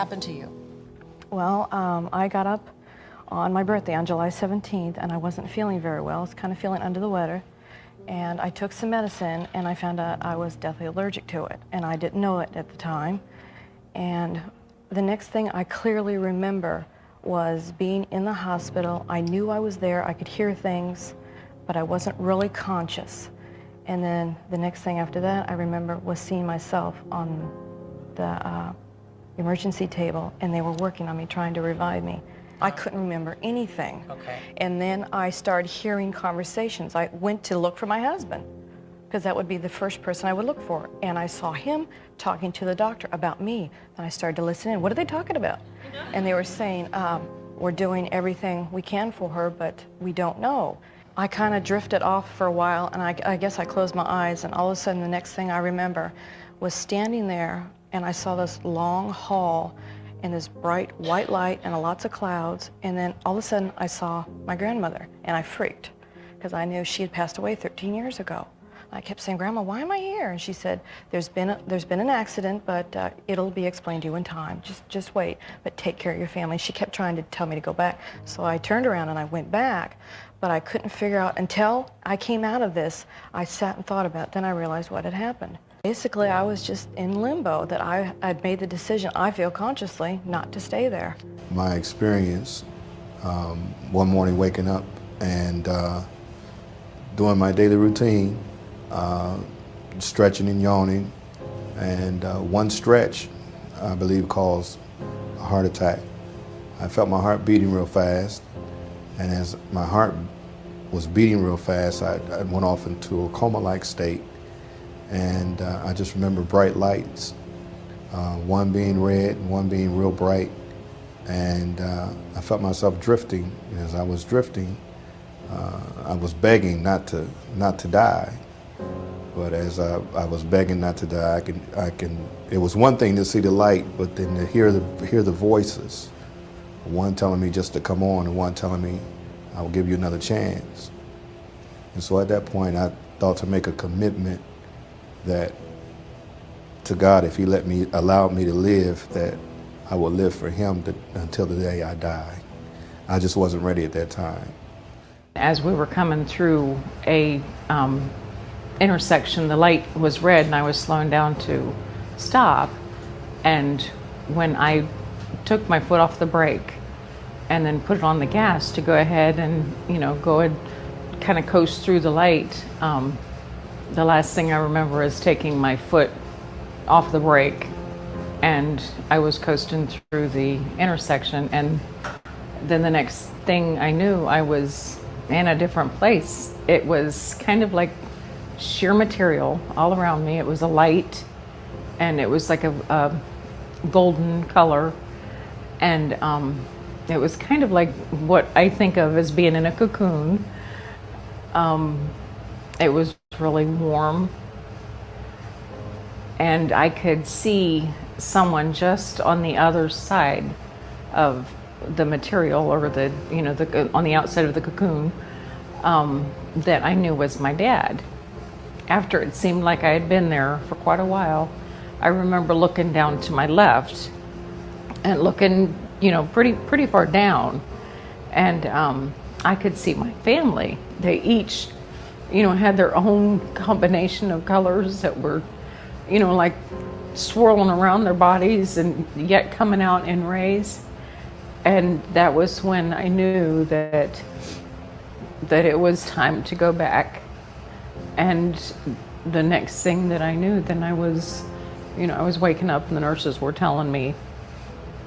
happened to you? Well, I got up on my birthday on July 17th, and I wasn't feeling very well. I was kind of feeling under the weather. And I took some medicine, and I found out I was deathly allergic to it. And I didn't know it at the time. And the next thing I clearly remember was being in the hospital. I knew I was there. I could hear things, but I wasn't really conscious. And then the next thing after that I remember was seeing myself on the emergency table, and they were working on me, trying to revive me. I couldn't remember anything. Okay. And then I started hearing conversations. I went to look for my husband, because that would be the first person I would look for. And I saw him talking to the doctor about me. Then I started to listen in. What are they talking about? And they were saying, we're doing everything we can for her, but we don't know. I kind of drifted off for a while, and I guess I closed my eyes, and all of a sudden the next thing I remember was standing there, and I saw this long hall and this bright white light and lots of clouds, and then all of a sudden I saw my grandmother, and I freaked because I knew she had passed away 13 years ago. I kept saying, Grandma, why am I here? And she said, there's been an accident, but it'll be explained to you in time. Just wait, but take care of your family. She kept trying to tell me to go back, so I turned around and I went back, but I couldn't figure out until I came out of this. I sat and thought about it. Then I realized what had happened. Basically, I was just in limbo, that I'd made the decision, I feel consciously, not to stay there. My experience, one morning waking up and doing my daily routine, stretching and yawning, and one stretch, I believe, caused a heart attack. I felt my heart beating real fast, and as my heart was beating real fast, I went off into a coma-like state. And I just remember bright lights, one being red, one being real bright. And I felt myself drifting. And as I was drifting, I was begging not to die. But as I was begging not to die, it was one thing to see the light, but then to hear the voices, one telling me just to come on and one telling me, I will give you another chance. And so at that point, I thought to make a commitment that to God, if He allowed me to live, that I would live for Him until the day I die. I just wasn't ready at that time. As we were coming through a intersection, the light was red and I was slowing down to stop. And when I took my foot off the brake and then put it on the gas to go ahead and, go and kind of coast through the light, the last thing I remember is taking my foot off the brake, and I was coasting through the intersection, and then the next thing I knew, I was in a different place. It was kind of like sheer material all around me. It was a light, and it was like a golden color, and it was kind of like what I think of as being in a cocoon. It was really warm, and I could see someone just on the other side of the material, or on the outside of the cocoon, that I knew was my dad. After it seemed like I had been there for quite a while, I remember looking down to my left and looking, pretty far down, and I could see my family. They each had their own combination of colors that were, like swirling around their bodies and yet coming out in rays. And that was when I knew that it was time to go back. And the next thing that I knew, then I was waking up and the nurses were telling me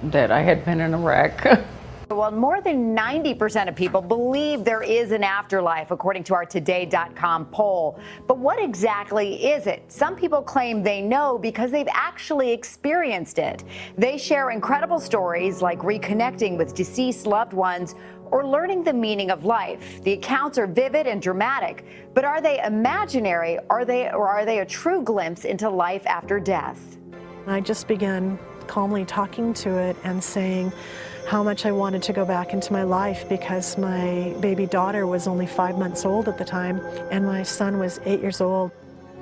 that I had been in a wreck. Well, more than 90% of people believe there is an afterlife, according to our Today.com poll. But what exactly is it? Some people claim they know because they've actually experienced it. They share incredible stories like reconnecting with deceased loved ones or learning the meaning of life. The accounts are vivid and dramatic, but are they imaginary? Are they a true glimpse into life after death? I just began calmly talking to it and saying how much I wanted to go back into my life, because my baby daughter was only 5 months old at the time and my son was 8 years old.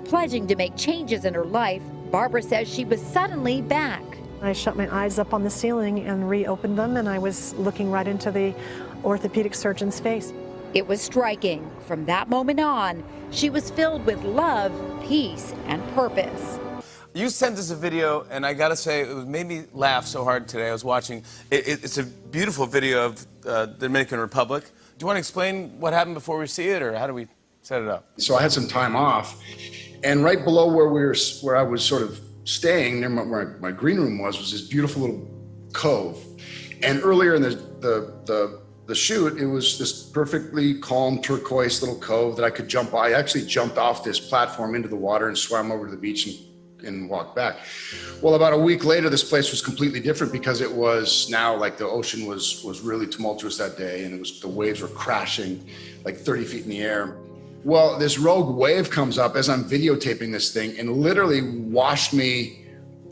Pledging to make changes in her life, Barbara says she was suddenly back. I shut my eyes up on the ceiling and reopened them, and I was looking right into the orthopedic surgeon's face. It was striking. From that moment on, she was filled with love, peace, and purpose. You sent us a video, and I gotta say, it made me laugh so hard today. I was watching. It's a beautiful video of the Dominican Republic. Do you want to explain what happened before we see it, or how do we set it up? So I had some time off, and right below where I was sort of staying, near where my green room was this beautiful little cove. And earlier in the shoot, it was this perfectly calm turquoise little cove that I could jump by. I actually jumped off this platform into the water and swam over to the beach and walked back. Well, about a week later, this place was completely different because it was now like the ocean was really tumultuous that day, and the waves were crashing like 30 feet in the air. Well, this rogue wave comes up as I'm videotaping this thing and literally washed me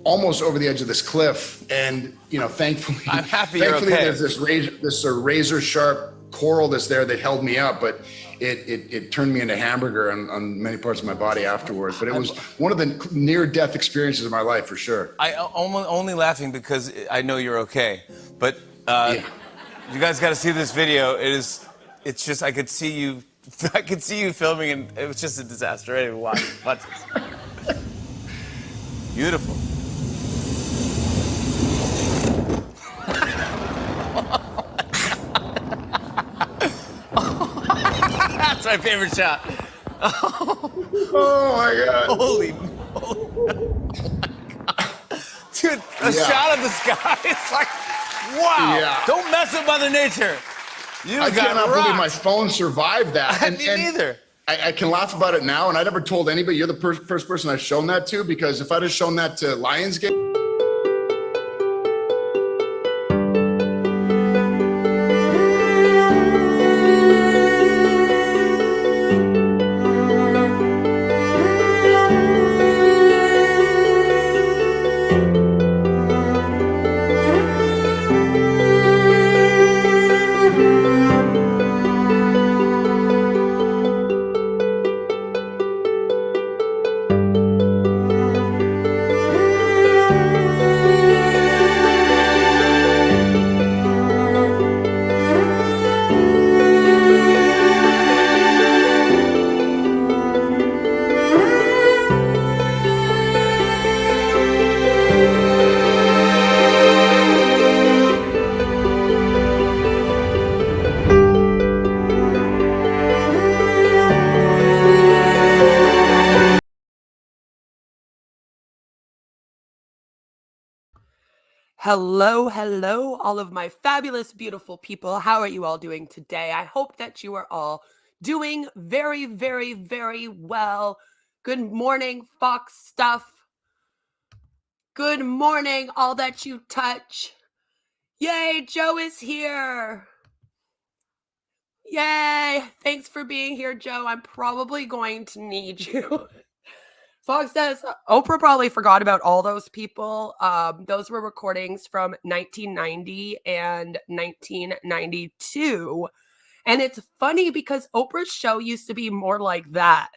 almost over the edge of this cliff. And, you know, thankfully, I'm happy you're okay. There's this razor sharp coral that's there that held me up, but it turned me into hamburger on many parts of my body afterwards. But it was one of the near-death experiences of my life, for sure. I only laughing because I know you're okay. But you guys got to see this video. It's just I could see you filming, and it was just a disaster. Anyway, watch this. Beautiful. That's my favorite shot. Oh my God. Holy dude, a shot of the sky. It's like, wow. Yeah. Don't mess with Mother Nature. I cannot believe my phone survived that. Me neither. I can laugh about it now, and I never told anybody. You're the first person I've shown that to, because if I'd have shown that to Lionsgate. Hello, all of my fabulous, beautiful people. How are you all doing today? I hope that you are all doing very, very, very well. Good morning, Fox stuff. Good morning, all that you touch. Yay, Joe is here. Yay, thanks for being here, Joe. I'm probably going to need you. Fox says, Oprah probably forgot about all those people. Those were recordings from 1990 and 1992. And it's funny because Oprah's show used to be more like that.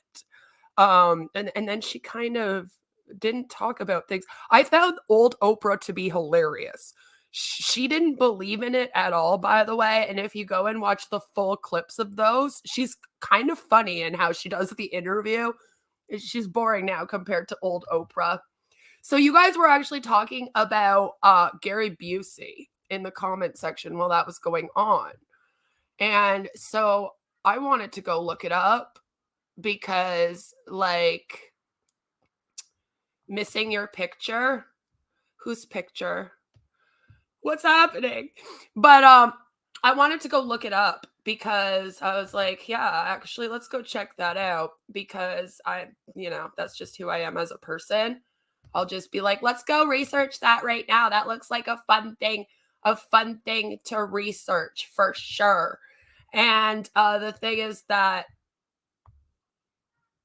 And then she kind of didn't talk about things. I found old Oprah to be hilarious. She didn't believe in it at all, by the way. And if you go and watch the full clips of those, she's kind of funny in how she does the interview. She's boring now compared to old Oprah. So you guys were actually talking about Gary Busey in the comment section while that was going on. And so I wanted to go look it up because, like, missing your picture. Whose picture? What's happening? But I wanted to go look it up because I was like, yeah, actually, let's go check that out, because that's just who I am as a person. I'll just be like, let's go research that right now. That looks like a fun thing to research for sure. And the thing is that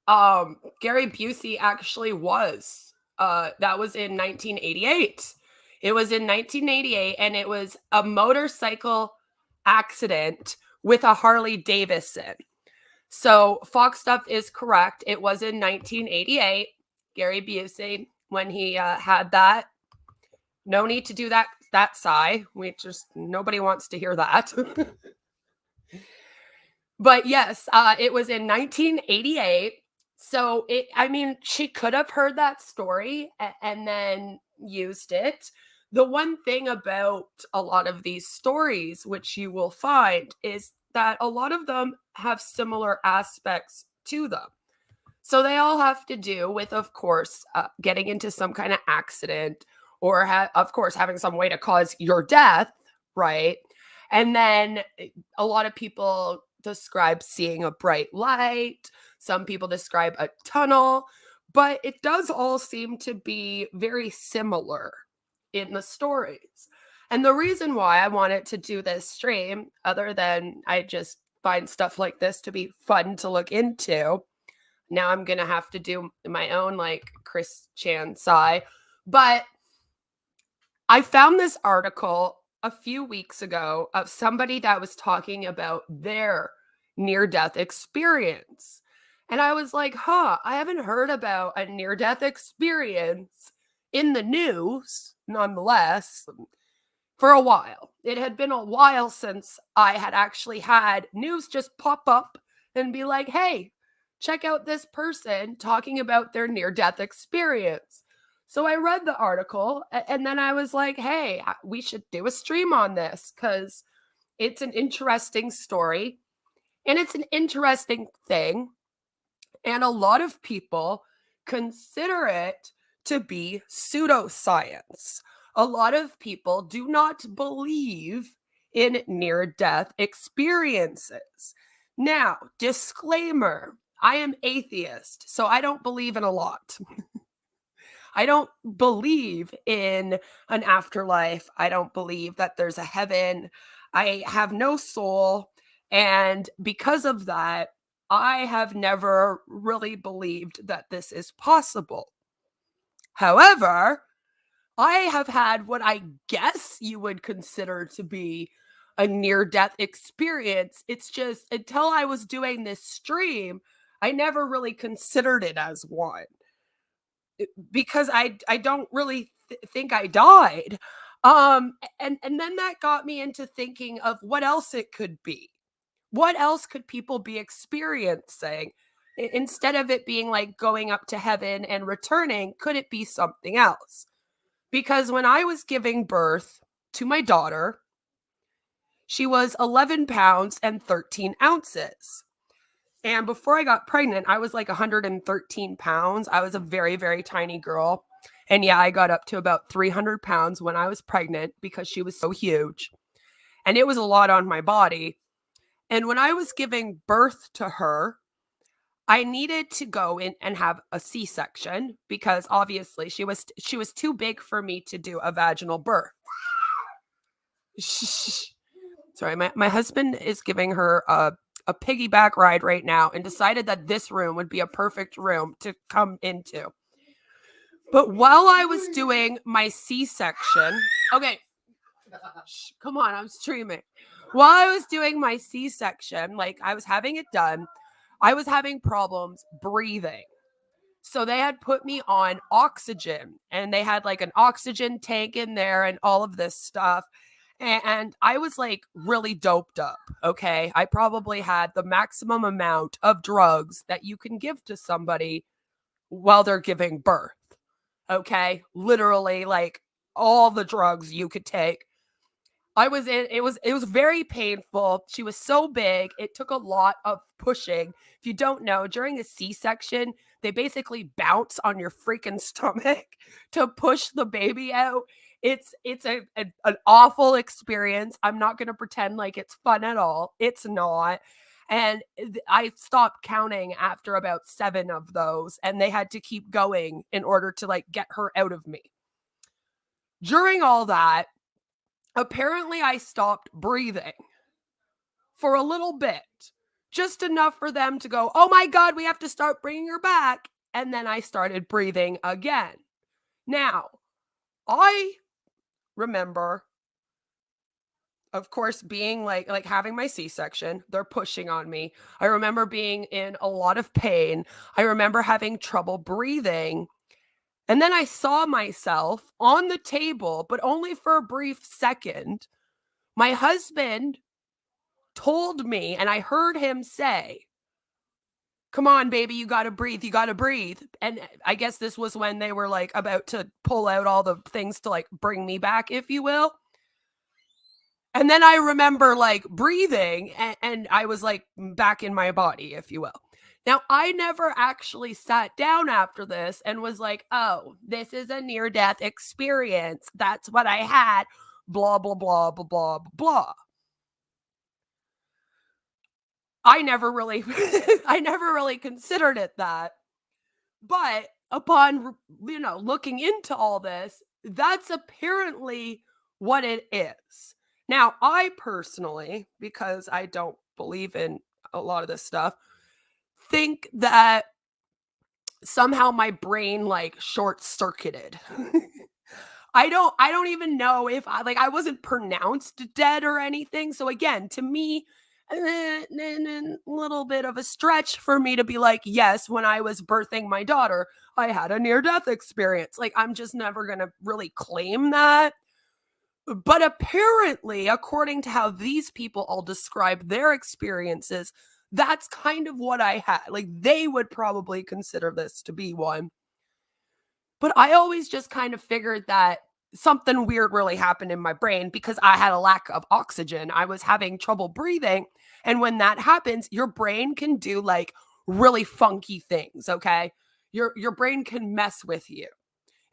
Gary Busey actually was, that was in 1988. It was in 1988, and it was a motorcycle accident with a Harley Davidson. So Fox stuff is correct. It was in 1988, Gary Busey, when he had that No need to do that sigh. Nobody wants to hear that. But yes, it was in 1988. So she could have heard that story and then used it. The one thing about a lot of these stories, which you will find, is that a lot of them have similar aspects to them. So they all have to do with, of course, getting into some kind of accident or, of course, having some way to cause your death, right? And then a lot of people describe seeing a bright light. Some people describe a tunnel, but it does all seem to be very similar in the stories. And the reason why I wanted to do this stream, other than I just find stuff like this to be fun to look into, now I'm going to have to do my own like Chris Chan sigh. But I found this article a few weeks ago of somebody that was talking about their near-death experience. And I was like, I haven't heard about a near-death experience in the news, nonetheless, for a while. It had been a while since I had actually had news just pop up and be like, hey, check out this person talking about their near-death experience. So I read the article and then I was like, hey, we should do a stream on this because it's an interesting story and it's an interesting thing. And a lot of people consider it to be pseudoscience. A lot of people do not believe in near-death experiences. Now, disclaimer, I am atheist, so I don't believe in a lot. I don't believe in an afterlife. I don't believe that there's a heaven. I have no soul. And because of that, I have never really believed that this is possible. However, I have had what I guess you would consider to be a near-death experience. It's just until I was doing this stream, I never really considered it as one because I don't really think I died. And then that got me into thinking of what else it could be. What else could people be experiencing? Instead of it being like going up to heaven and returning, could it be something else? Because when I was giving birth to my daughter, she was 11 pounds and 13 ounces. And before I got pregnant, I was like 113 pounds. I was a very, very tiny girl. And yeah, I got up to about 300 pounds when I was pregnant because she was so huge. And it was a lot on my body. And when I was giving birth to her, I needed to go in and have a C-section because obviously she was too big for me to do a vaginal birth. Sorry, my husband is giving her a piggyback ride right now and decided that this room would be a perfect room to come into. But while I was doing my C-section, okay, come on, I'm streaming. While I was doing my C-section, like I was having it done, I was having problems breathing. So they had put me on oxygen and they had like an oxygen tank in there and all of this stuff. And I was like really doped up. Okay. I probably had the maximum amount of drugs that you can give to somebody while they're giving birth. Okay. Literally like all the drugs you could take. It was very painful. She was so big. It took a lot of pushing. If you don't know, during a C-section, they basically bounce on your freaking stomach to push the baby out. It's an awful experience. I'm not going to pretend like it's fun at all. It's not. And I stopped counting after about 7 of those, and they had to keep going in order to like get her out of me. During all that, apparently, I stopped breathing for a little bit, just enough for them to go, oh my God, we have to start bringing her back. And then I started breathing again. Now, I remember, of course, being like having my C-section. They're pushing on me. I remember being in a lot of pain. I remember having trouble breathing. And then I saw myself on the table, but only for a brief second. My husband told me, and I heard him say, "Come on, baby, you gotta breathe, you gotta breathe." And I guess this was when they were like about to pull out all the things to like bring me back, if you will. And then I remember like breathing and I was like back in my body, if you will. Now, I never actually sat down after this and was like, oh, this is a near death experience. That's what I had. Blah, blah, blah, blah, blah, blah. I never really, I never really considered it that. But upon, looking into all this, that's apparently what it is. Now, I personally, because I don't believe in a lot of this stuff, think that somehow my brain like short circuited. I don't even know if I wasn't pronounced dead or anything. So again, to me, a little bit of a stretch for me to be like, yes, when I was birthing my daughter, I had a near death experience. Like, I'm just never going to really claim that. But apparently, according to how these people all describe their experiences, that's kind of what I had. Like, they would probably consider this to be one. But I always just kind of figured that something weird really happened in my brain because I had a lack of oxygen. I was having trouble breathing. And when that happens, your brain can do like really funky things, okay? Your brain can mess with you.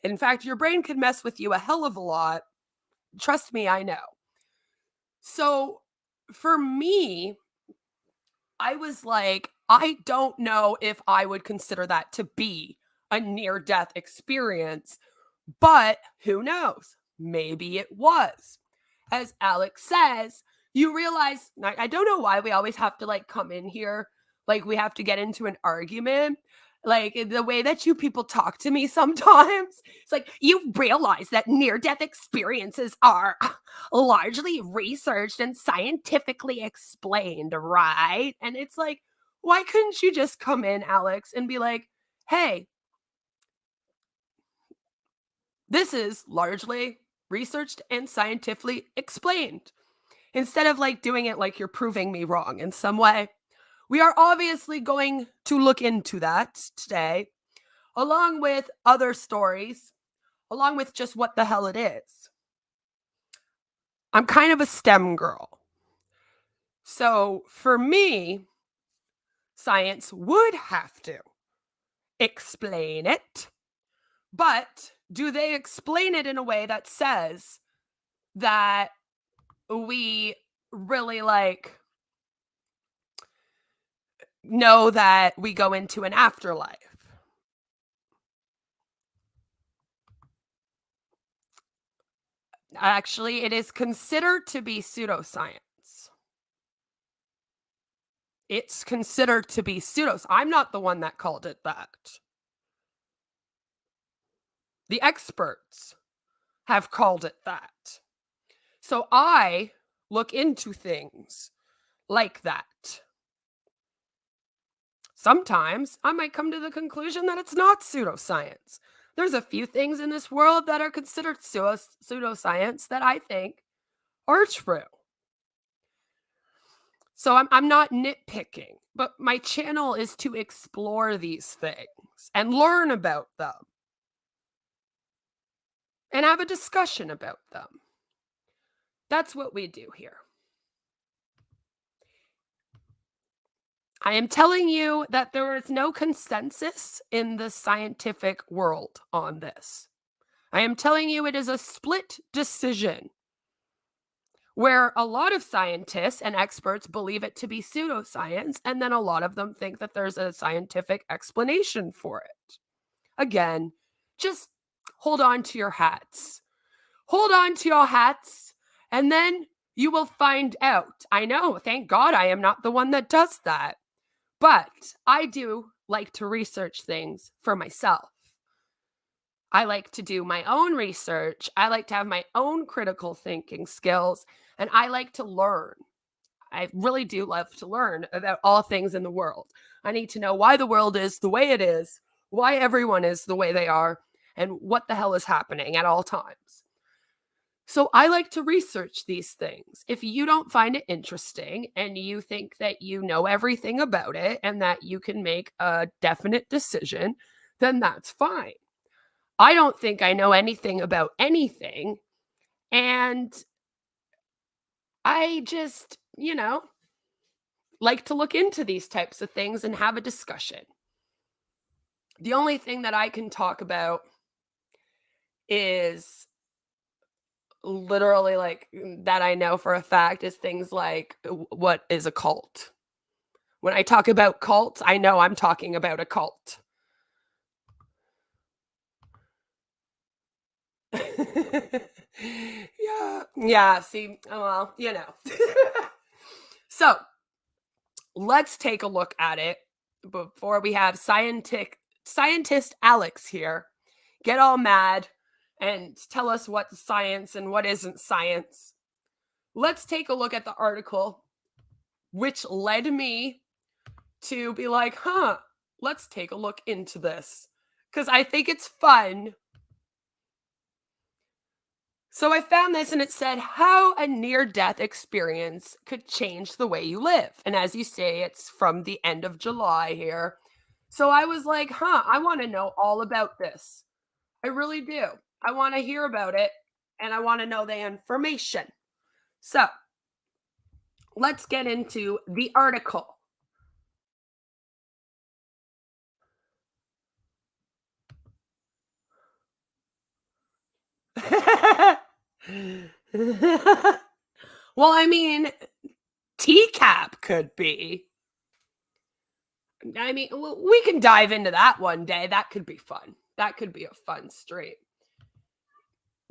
In fact, your brain can mess with you a hell of a lot. Trust me, I know. So for me, I was like, I don't know if I would consider that to be a near death experience, but who knows? Maybe it was. As Alex says, you realize, I don't know why we always have to like come in here, like we have to get into an argument. Like the way that you people talk to me sometimes, it's like you realize that near death experiences are largely researched and scientifically explained, right? And it's like, why couldn't you just come in, Alex, and be like, hey, this is largely researched and scientifically explained, instead of like doing it like you're proving me wrong in some way. We are obviously going to look into that today, along with other stories, along with just what the hell it is. I'm kind of a STEM girl. So for me, science would have to explain it. But do they explain it in a way that says that we really like know that we go into an afterlife? Actually, it is considered to be pseudoscience. It's considered to be pseudos. I'm not the one that called it that. The experts have called it that. So I look into things like that. Sometimes I might come to the conclusion that it's not pseudoscience. There's a few things in this world that are considered pseudoscience that I think are true. So I'm not nitpicking, but my channel is to explore these things and learn about them and have a discussion about them. That's what we do here. I am telling you that there is no consensus in the scientific world on this. I am telling you it is a split decision where a lot of scientists and experts believe it to be pseudoscience, and then a lot of them think that there's a scientific explanation for it. Again, just hold on to your hats. Hold on to your hats, and then you will find out. I know, thank God I am not the one that does that. But I do like to research things for myself. I like to do my own research. I like to have my own critical thinking skills, and I like to learn. I really do love to learn about all things in the world. I need to know why the world is the way it is, why everyone is the way they are, and what the hell is happening at all times. So I like to research these things. If you don't find it interesting and you think that you know everything about it and that you can make a definite decision, then that's fine. I don't think I know anything about anything. And I just, like to look into these types of things and have a discussion. The only thing that I can talk about is literally like that I know for a fact is things like what is a cult? When I talk about cults, I know I'm talking about a cult. Yeah, see, well, So, let's take a look at it before we have scientist Alex here get all mad and tell us what's science and what isn't science. Let's take a look at the article, which led me to be like, let's take a look into this because I think it's fun. So I found this and it said how a near-death experience could change the way you live. And as you say, it's from the end of July here. So I was like, I want to know all about this. I really do. I want to hear about it and I want to know the information. So let's get into the article. Well, I mean, teacup could be. I mean, we can dive into that one day. That could be fun. That could be a fun stream.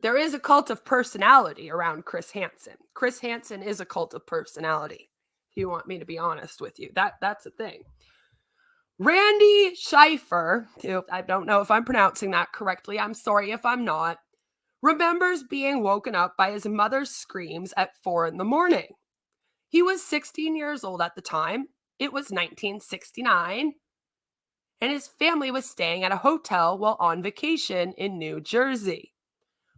There is a cult of personality around Chris Hansen. Chris Hansen is a cult of personality. If you want me to be honest with you, that's a thing. Randy Scheifer, I don't know if I'm pronouncing that correctly. I'm sorry if I'm not. Remembers being woken up by his mother's screams at 4 a.m. He was 16 years old at the time. It was 1969. And his family was staying at a hotel while on vacation in New Jersey.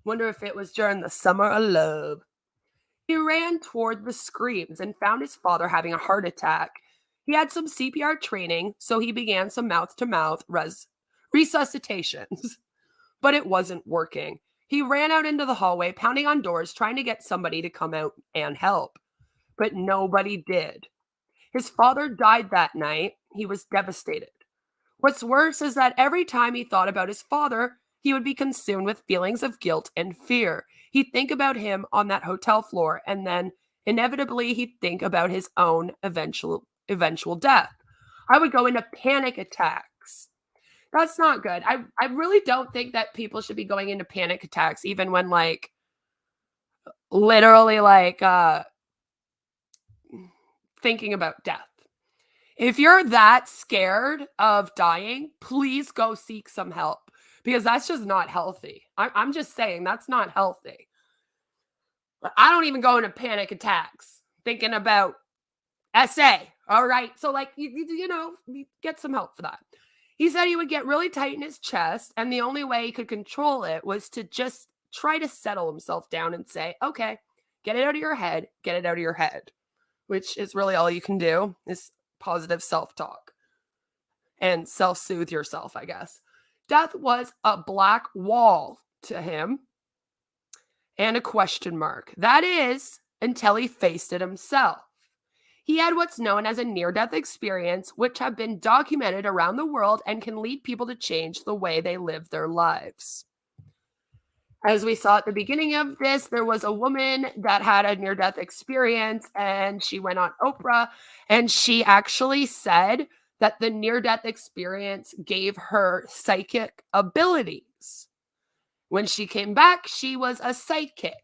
Wonder if it was during the summer of love. He ran toward the screams and found his father having a heart attack. He had some CPR training, so he began some mouth-to-mouth resuscitations. But it wasn't working. He ran out into the hallway, pounding on doors, trying to get somebody to come out and help. But nobody did. His father died that night. He was devastated. What's worse is that every time he thought about his father, he would be consumed with feelings of guilt and fear. He'd think about him on that hotel floor, and then inevitably he'd think about his own eventual death. I would go into panic attacks. That's not good. I really don't think that people should be going into panic attacks, even when literally thinking about death. If you're that scared of dying, please go seek some help because that's just not healthy. I'm just saying that's not healthy. I don't even go into panic attacks thinking about SA. All right. So you get some help for that. He said he would get really tight in his chest, and the only way he could control it was to just try to settle himself down and say, okay, get it out of your head, get it out of your head, which is really all you can do is positive self-talk and self-soothe yourself, I guess. Death was a black wall to him and a question mark. That is, until he faced it himself. He had what's known as a near-death experience, which have been documented around the world and can lead people to change the way they live their lives. As we saw at the beginning of this, there was a woman that had a near-death experience, and she went on Oprah, and she actually said that the near-death experience gave her psychic abilities. When she came back, she was a psychic.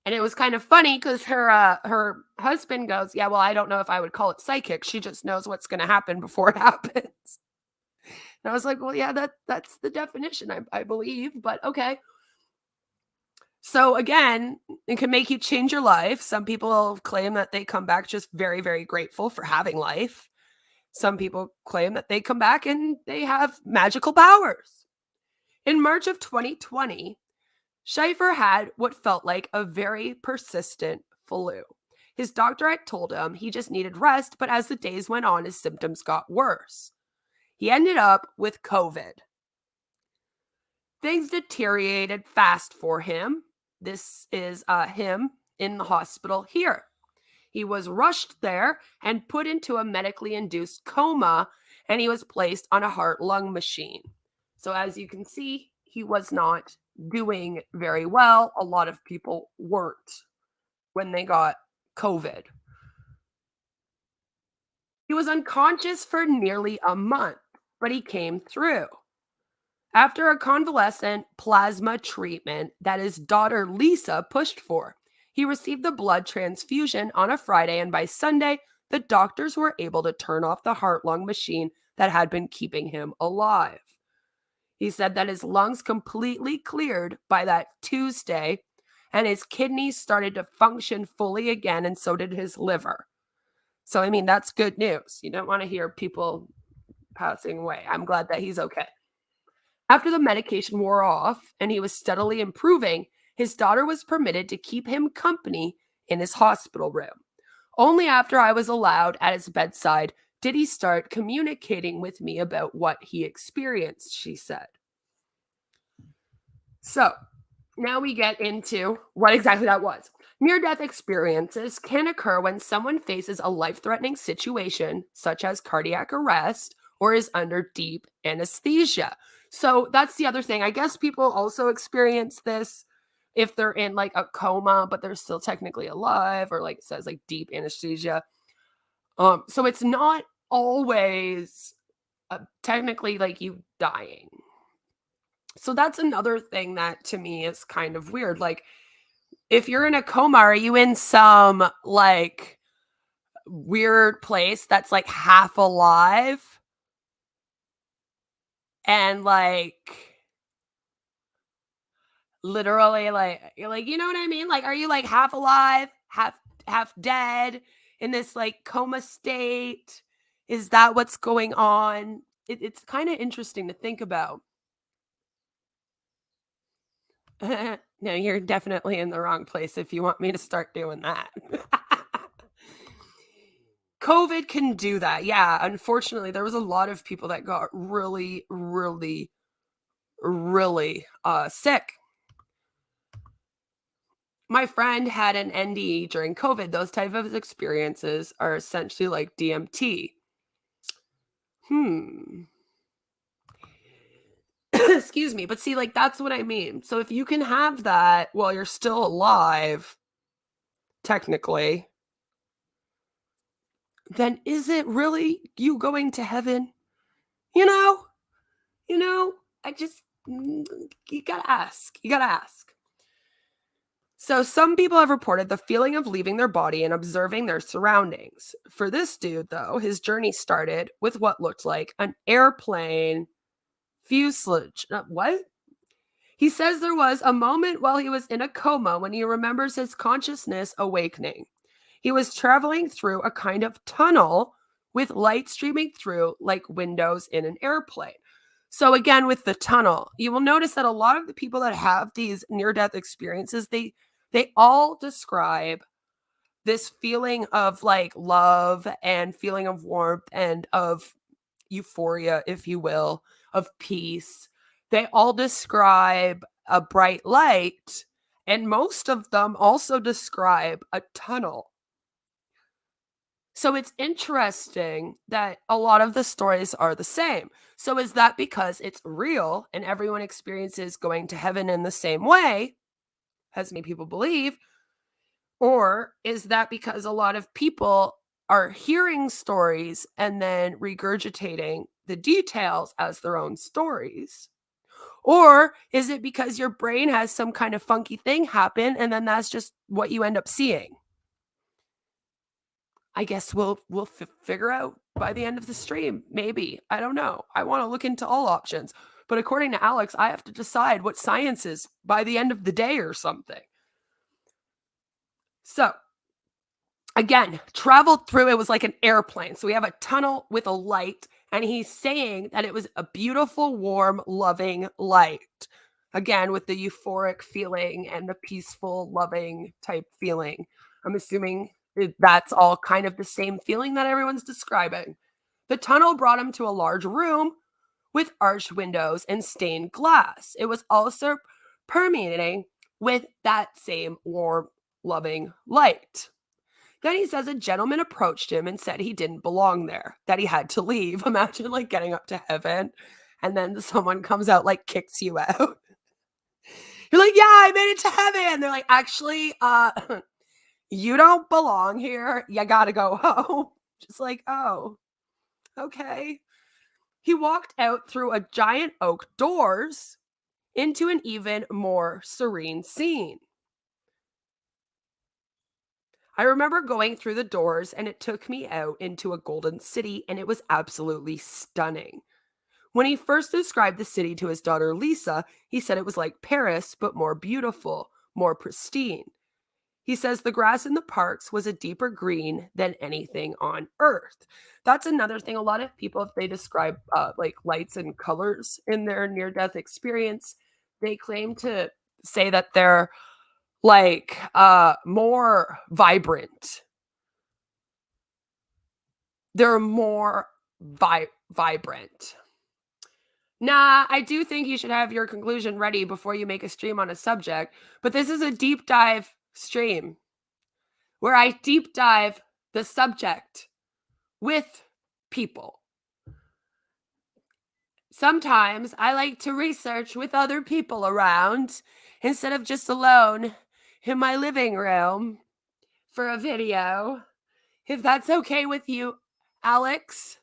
And it was kind of funny because her husband goes, yeah, well, I don't know if I would call it psychic. She just knows what's going to happen before it happens. And I was like, well, yeah, that's the definition, I believe, but okay. So again, it can make you change your life. Some people claim that they come back just very, very grateful for having life. Some people claim that they come back and they have magical powers. In March of 2020, Schaefer had what felt like a very persistent flu. His doctor had told him he just needed rest, but as the days went on, his symptoms got worse. He ended up with COVID. Things deteriorated fast for him. This is him in the hospital here. He was rushed there and put into a medically induced coma, and he was placed on a heart-lung machine. So as you can see, he was not doing very well. A lot of people weren't when they got COVID. He was unconscious for nearly a month, but he came through. After a convalescent plasma treatment that his daughter Lisa pushed for, he received the blood transfusion on a Friday, and by Sunday, the doctors were able to turn off the heart-lung machine that had been keeping him alive. He said that his lungs completely cleared by that Tuesday, and his kidneys started to function fully again, and so did his liver. So, I mean, that's good news. You don't want to hear people passing away. I'm glad that he's okay. After the medication wore off and he was steadily improving, his daughter was permitted to keep him company in his hospital room. Only after I was allowed at his bedside did he start communicating with me about what he experienced, she said. So, now we get into what exactly that was. Near-death experiences can occur when someone faces a life-threatening situation, such as cardiac arrest, or is under deep anesthesia. So that's the other thing. I guess people also experience this if they're in like a coma, but they're still technically alive, or like it says, like deep anesthesia. So it's not always technically like you dying. So that's another thing that to me is kind of weird. Like, if you're in a coma, are you in some like weird place that's like half alive? And like literally like you're like, you know what I mean? Like, are you like half alive, half dead in this like coma state? Is that what's going on? It's kind of interesting to think about. No, you're definitely in the wrong place if you want me to start doing that. COVID can do that. Yeah, unfortunately, there was a lot of people that got really, really, really sick. My friend had an NDE during COVID. Those type of experiences are essentially like DMT. Excuse me. But see, like, that's what I mean. So if you can have that while you're still alive, technically, then is it really you going to heaven? You know, I just, you gotta ask. You gotta ask. So some people have reported the feeling of leaving their body and observing their surroundings. For this dude, though, his journey started with what looked like an airplane fuselage. What? He says there was a moment while he was in a coma when he remembers his consciousness awakening. He was traveling through a kind of tunnel with light streaming through like windows in an airplane. So again, with the tunnel, you will notice that a lot of the people that have these near-death experiences, they all describe this feeling of like love and feeling of warmth and of euphoria, if you will, of peace. They all describe a bright light, and most of them also describe a tunnel. So it's interesting that a lot of the stories are the same. So is that because it's real and everyone experiences going to heaven in the same way, as many people believe? Or is that because a lot of people are hearing stories and then regurgitating the details as their own stories? Or is it because your brain has some kind of funky thing happen and then that's just what you end up seeing? I guess we'll figure out by the end of the stream. Maybe. I don't know. I want to look into all options. But according to Alex, I have to decide what science is by the end of the day or something. So, again, traveled through, it was like an airplane. So we have a tunnel with a light, And he's saying that it was a beautiful, warm, loving light. Again, with the euphoric feeling and the peaceful, loving type feeling. I'm assuming that's all kind of the same feeling that everyone's describing. The tunnel brought him to a large room with arched windows and stained glass. It was also permeating with that same warm, loving light. Then he says a gentleman approached him and said he didn't belong there, that he had to leave. Imagine like getting up to heaven and then someone comes out, like kicks you out. You're like, yeah, I made it to heaven. They're like, actually, you don't belong here. You gotta go home. Just like, oh, okay. He walked out through a giant oak doors into an even more serene scene. I remember going through the doors and it took me out into a golden city and it was absolutely stunning. When he first described the city to his daughter Lisa, he said it was like Paris, but more beautiful, more pristine. He says the grass in the parks was a deeper green than anything on earth. That's another thing. A lot of people, if they describe like lights and colors in their near-death experience, they claim to say that they're like more vibrant. They're more vibrant. Nah, I do think you should have your conclusion ready before you make a stream on a subject, but this is a deep dive stream where I deep dive the subject with people. Sometimes I like to research with other people around instead of just alone in my living room for a video. If that's okay with you, Alex,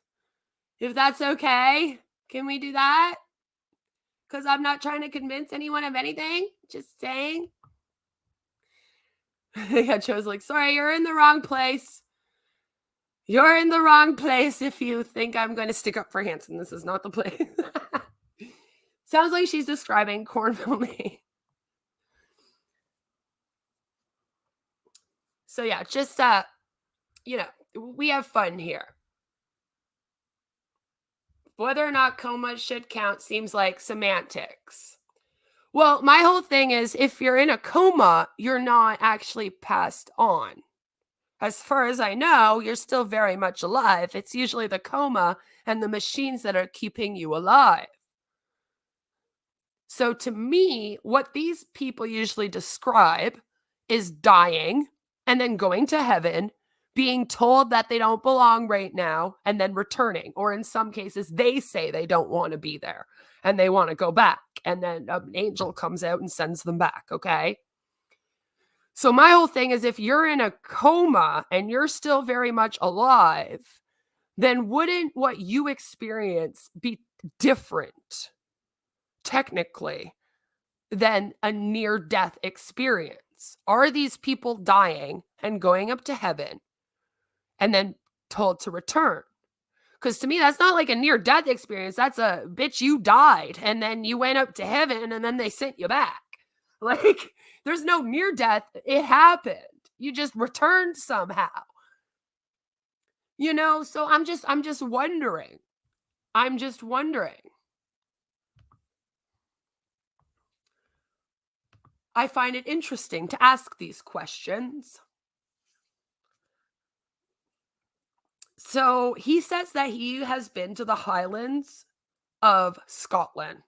if that's okay, can we do that? Because I'm not trying to convince anyone of anything. Just saying. Yeah, Joe's like, sorry, you're in the wrong place. You're in the wrong place if you think I'm going to stick up for Hanson. This is not the place. Sounds like she's describing Cornville, Maine. So yeah, just we have fun here. Whether or not coma should count seems like semantics. Well, my whole thing is if you're in a coma, you're not actually passed on. As far as I know, you're still very much alive. It's usually the coma and the machines that are keeping you alive. So to me, what these people usually describe is dying and then going to heaven, being told that they don't belong right now, and then returning. Or in some cases, they say they don't want to be there and they want to go back. And then an angel comes out and sends them back, okay? So my whole thing is if you're in a coma and you're still very much alive, then wouldn't what you experience be different, technically, than a near-death experience? Are these people dying and going up to heaven and then told to return? Because to me, that's not like a near-death experience. That's a bitch, you died and then you went up to heaven and then they sent you back. Like, there's no near death. It happened. You just returned somehow. So I'm just wondering. I'm just wondering. I find it interesting to ask these questions. So he says that he has been to the Highlands of Scotland.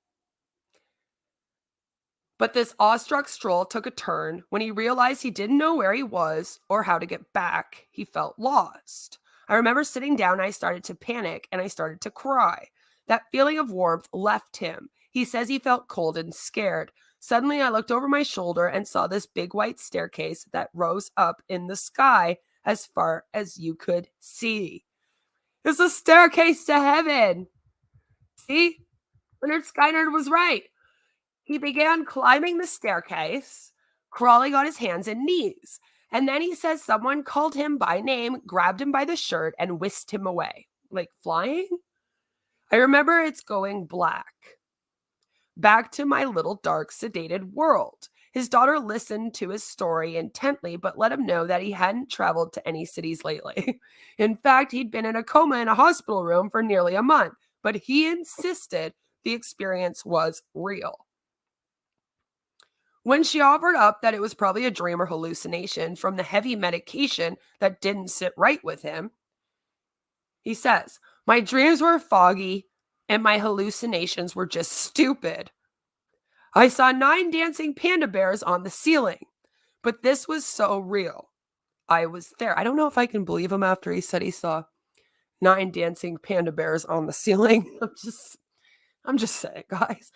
But this awestruck stroll took a turn when he realized he didn't know where he was or how to get back. He felt lost. I remember sitting down, I started to panic and I started to cry. That feeling of warmth left him. He says he felt cold and scared. Suddenly, I looked over my shoulder and saw this big white staircase that rose up in the sky as far as you could see. It's a staircase to heaven. See? Leonard Skinner was right. He began climbing the staircase, crawling on his hands and knees. And then he says someone called him by name, grabbed him by the shirt, and whisked him away. Like flying? I remember it's going black. Back to my little dark, sedated world. His daughter listened to his story intently, but let him know that he hadn't traveled to any cities lately. In fact, he'd been in a coma in a hospital room for nearly a month, but he insisted the experience was real. When she offered up that it was probably a dream or hallucination from the heavy medication that didn't sit right with him, he says, "My dreams were foggy and my hallucinations were just stupid. I saw 9 dancing panda bears on the ceiling, but this was so real. I was there." I don't know if I can believe him after he said he saw 9 dancing panda bears on the ceiling. I'm just saying, guys.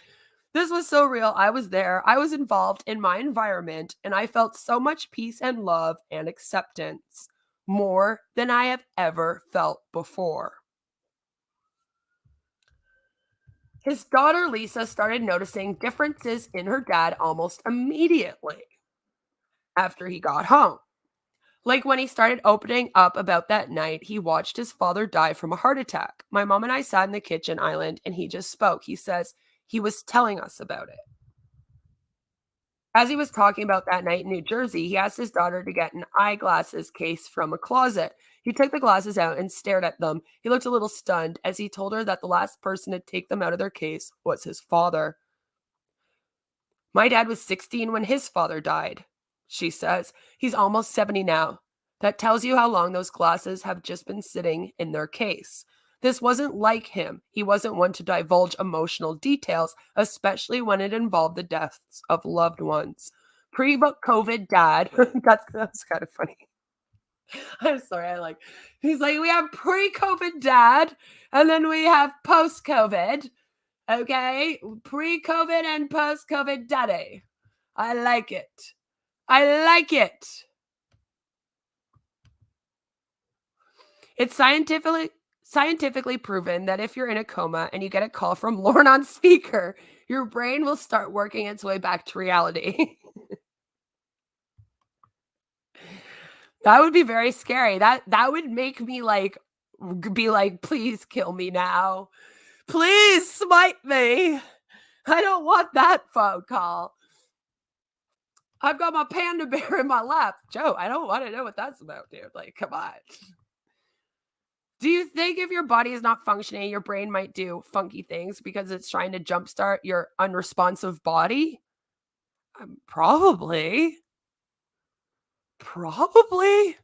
This was so real. I was there. I was involved in my environment, and I felt so much peace and love and acceptance, more than I have ever felt before. His daughter, Lisa, started noticing differences in her dad almost immediately after he got home. Like when he started opening up about that night, he watched his father die from a heart attack. My mom and I sat in the kitchen island and he just spoke. He says he was telling us about it. As he was talking about that night in New Jersey, he asked his daughter to get an eyeglasses case from a closet. He took the glasses out and stared at them. He looked a little stunned as he told her that the last person to take them out of their case was his father. "My dad was 16 when his father died," she says. "He's almost 70 now. That tells you how long those glasses have just been sitting in their case. This wasn't like him. He wasn't one to divulge emotional details, especially when it involved the deaths of loved ones. Pre-COVID dad," that's kind of funny. I'm sorry, he's like, "We have pre-COVID dad, and then we have post-COVID. Okay? Pre-COVID and post-COVID daddy. I like it. I like it." It's scientifically proven that if you're in a coma and you get a call from Lorne on speaker, your brain will start working its way back to reality. That would be very scary. That would make me be like, "Please kill me now. Please smite me. I don't want that phone call. I've got my panda bear in my lap." Joe, I don't want to know what that's about, dude. Like, come on. Do you think if your body is not functioning, your brain might do funky things because it's trying to jumpstart your unresponsive body? Probably. Probably.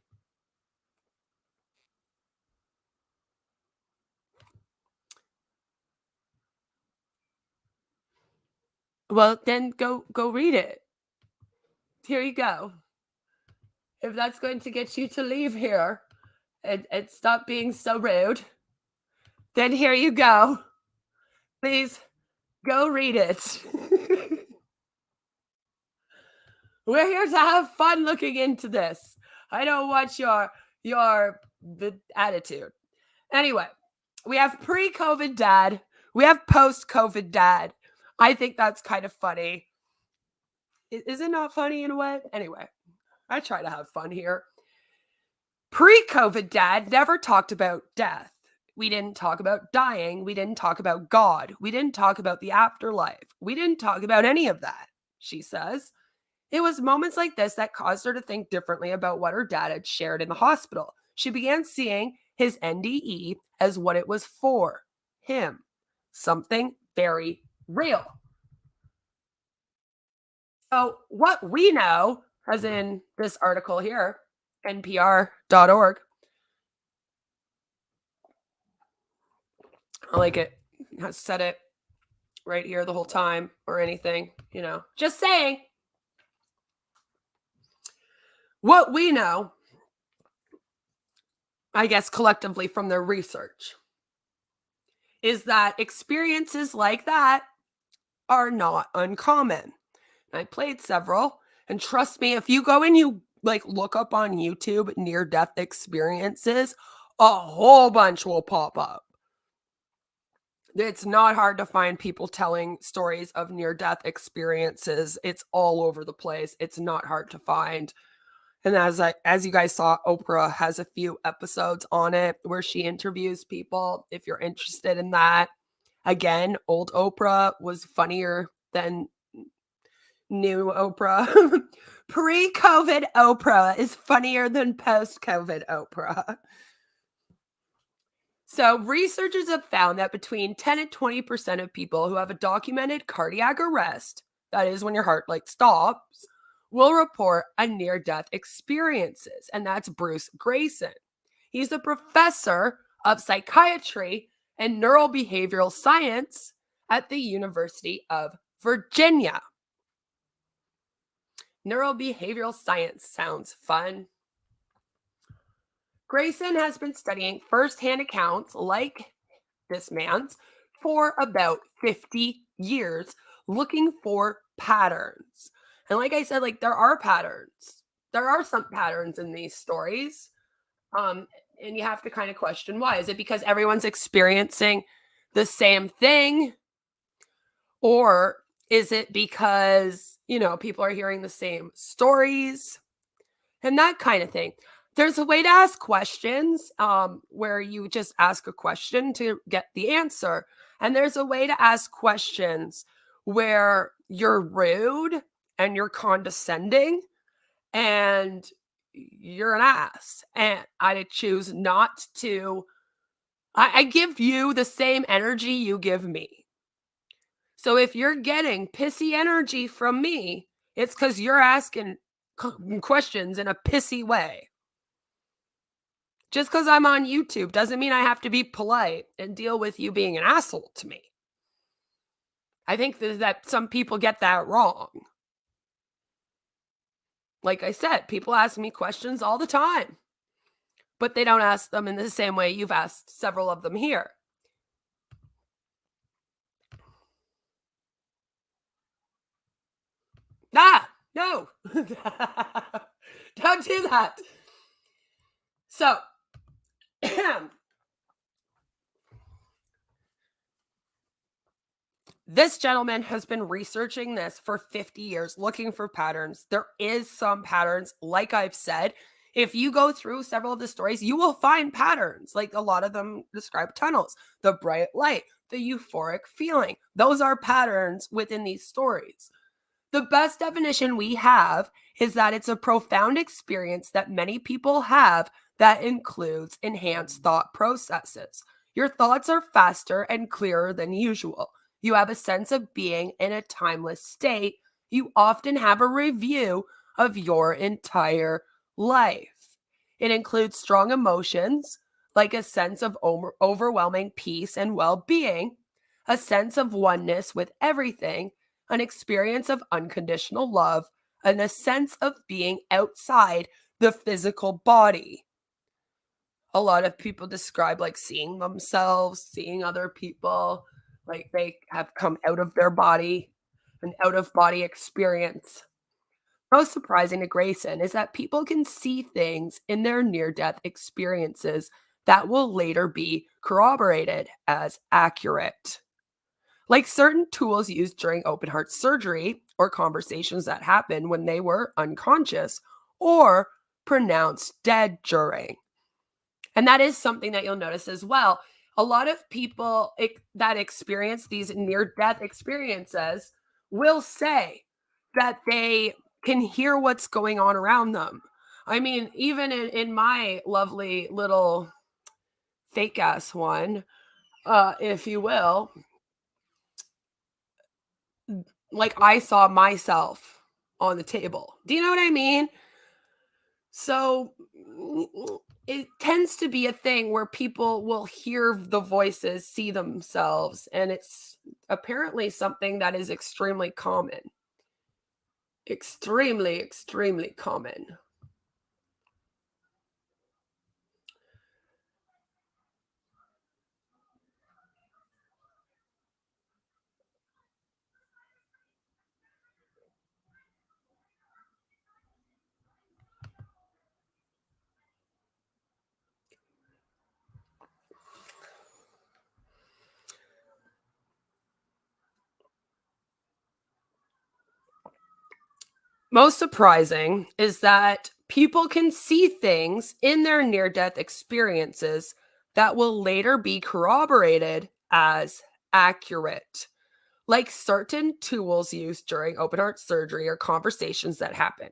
Well, then go read it. Here you go. If that's going to get you to leave here and stop being so rude, then here you go. Please go read it. We're here to have fun looking into this. I don't want the attitude. Anyway, we have pre-COVID dad. We have post-COVID dad. I think that's kind of funny. Is it not funny in a way? Anyway, I try to have fun here. Pre-COVID dad never talked about death. We didn't talk about dying. We didn't talk about God. We didn't talk about the afterlife. We didn't talk about any of that, she says. It was moments like this that caused her to think differently about what her dad had shared in the hospital. She began seeing his NDE as what it was for, him, something very real. So what we know, as in this article here, npr.org, I like it. I said it right here the whole time or anything, just saying. What we know, I guess collectively from their research, is that experiences like that are not uncommon. I played several, and trust me, if you go and you look up on YouTube near-death experiences, a whole bunch will pop up. It's not hard to find people telling stories of near-death experiences. It's all over the place. It's not hard to find. And as you guys saw, Oprah has a few episodes on it where she interviews people. If you're interested in that, again, old Oprah was funnier than new Oprah. Pre-COVID Oprah is funnier than post-COVID Oprah. So researchers have found that between 10 and 20% of people who have a documented cardiac arrest, that is when your heart like stops, will report a near-death experiences. And that's Bruce Grayson. He's a professor of psychiatry and neurobehavioral science at the University of Virginia. Neurobehavioral science sounds fun. Grayson has been studying firsthand accounts like this man's for about 50 years, looking for patterns. And like I said, like there are patterns. There are some patterns in these stories. And you have to kind of question why. Is it because everyone's experiencing the same thing? Or is it because, people are hearing the same stories and that kind of thing? There's a way to ask questions where you just ask a question to get the answer. And there's a way to ask questions where you're rude and you're condescending and you're an ass. And I choose not to. I give you the same energy you give me. So if you're getting pissy energy from me, it's because you're asking questions in a pissy way. Just because I'm on YouTube doesn't mean I have to be polite and deal with you being an asshole to me. I think that some people get that wrong. Like I said, people ask me questions all the time, but they don't ask them in the same way you've asked several of them here. No. Don't do that. So, this gentleman has been researching this for 50 years, looking for patterns. There is some patterns, like I've said. If you go through several of the stories, you will find patterns. Like a lot of them describe tunnels, the bright light, the euphoric feeling. Those are patterns within these stories. The best definition we have is that it's a profound experience that many people have that includes enhanced thought processes. Your thoughts are faster and clearer than usual. You have a sense of being in a timeless state. You often have a review of your entire life. It includes strong emotions, like a sense of overwhelming peace and well-being, a sense of oneness with everything, an experience of unconditional love, and a sense of being outside the physical body. A lot of people describe like seeing themselves, seeing other people, like they have come out of their body, an out-of-body experience. Most surprising to Grayson is that people can see things in their near-death experiences that will later be corroborated as accurate. Like certain tools used during open heart surgery or conversations that happened when they were unconscious or pronounced dead during. And that is something that you'll notice as well. A lot of people that experience these near-death experiences will say that they can hear what's going on around them. I mean, even in my lovely little fake-ass one, if you will, like I saw myself on the table. Do you know what I mean? So it tends to be a thing where people will hear the voices, see themselves, and it's apparently something that is extremely common. Extremely, extremely common. Most surprising is that people can see things in their near-death experiences that will later be corroborated as accurate. like certain tools used during open heart surgery or conversations that happen.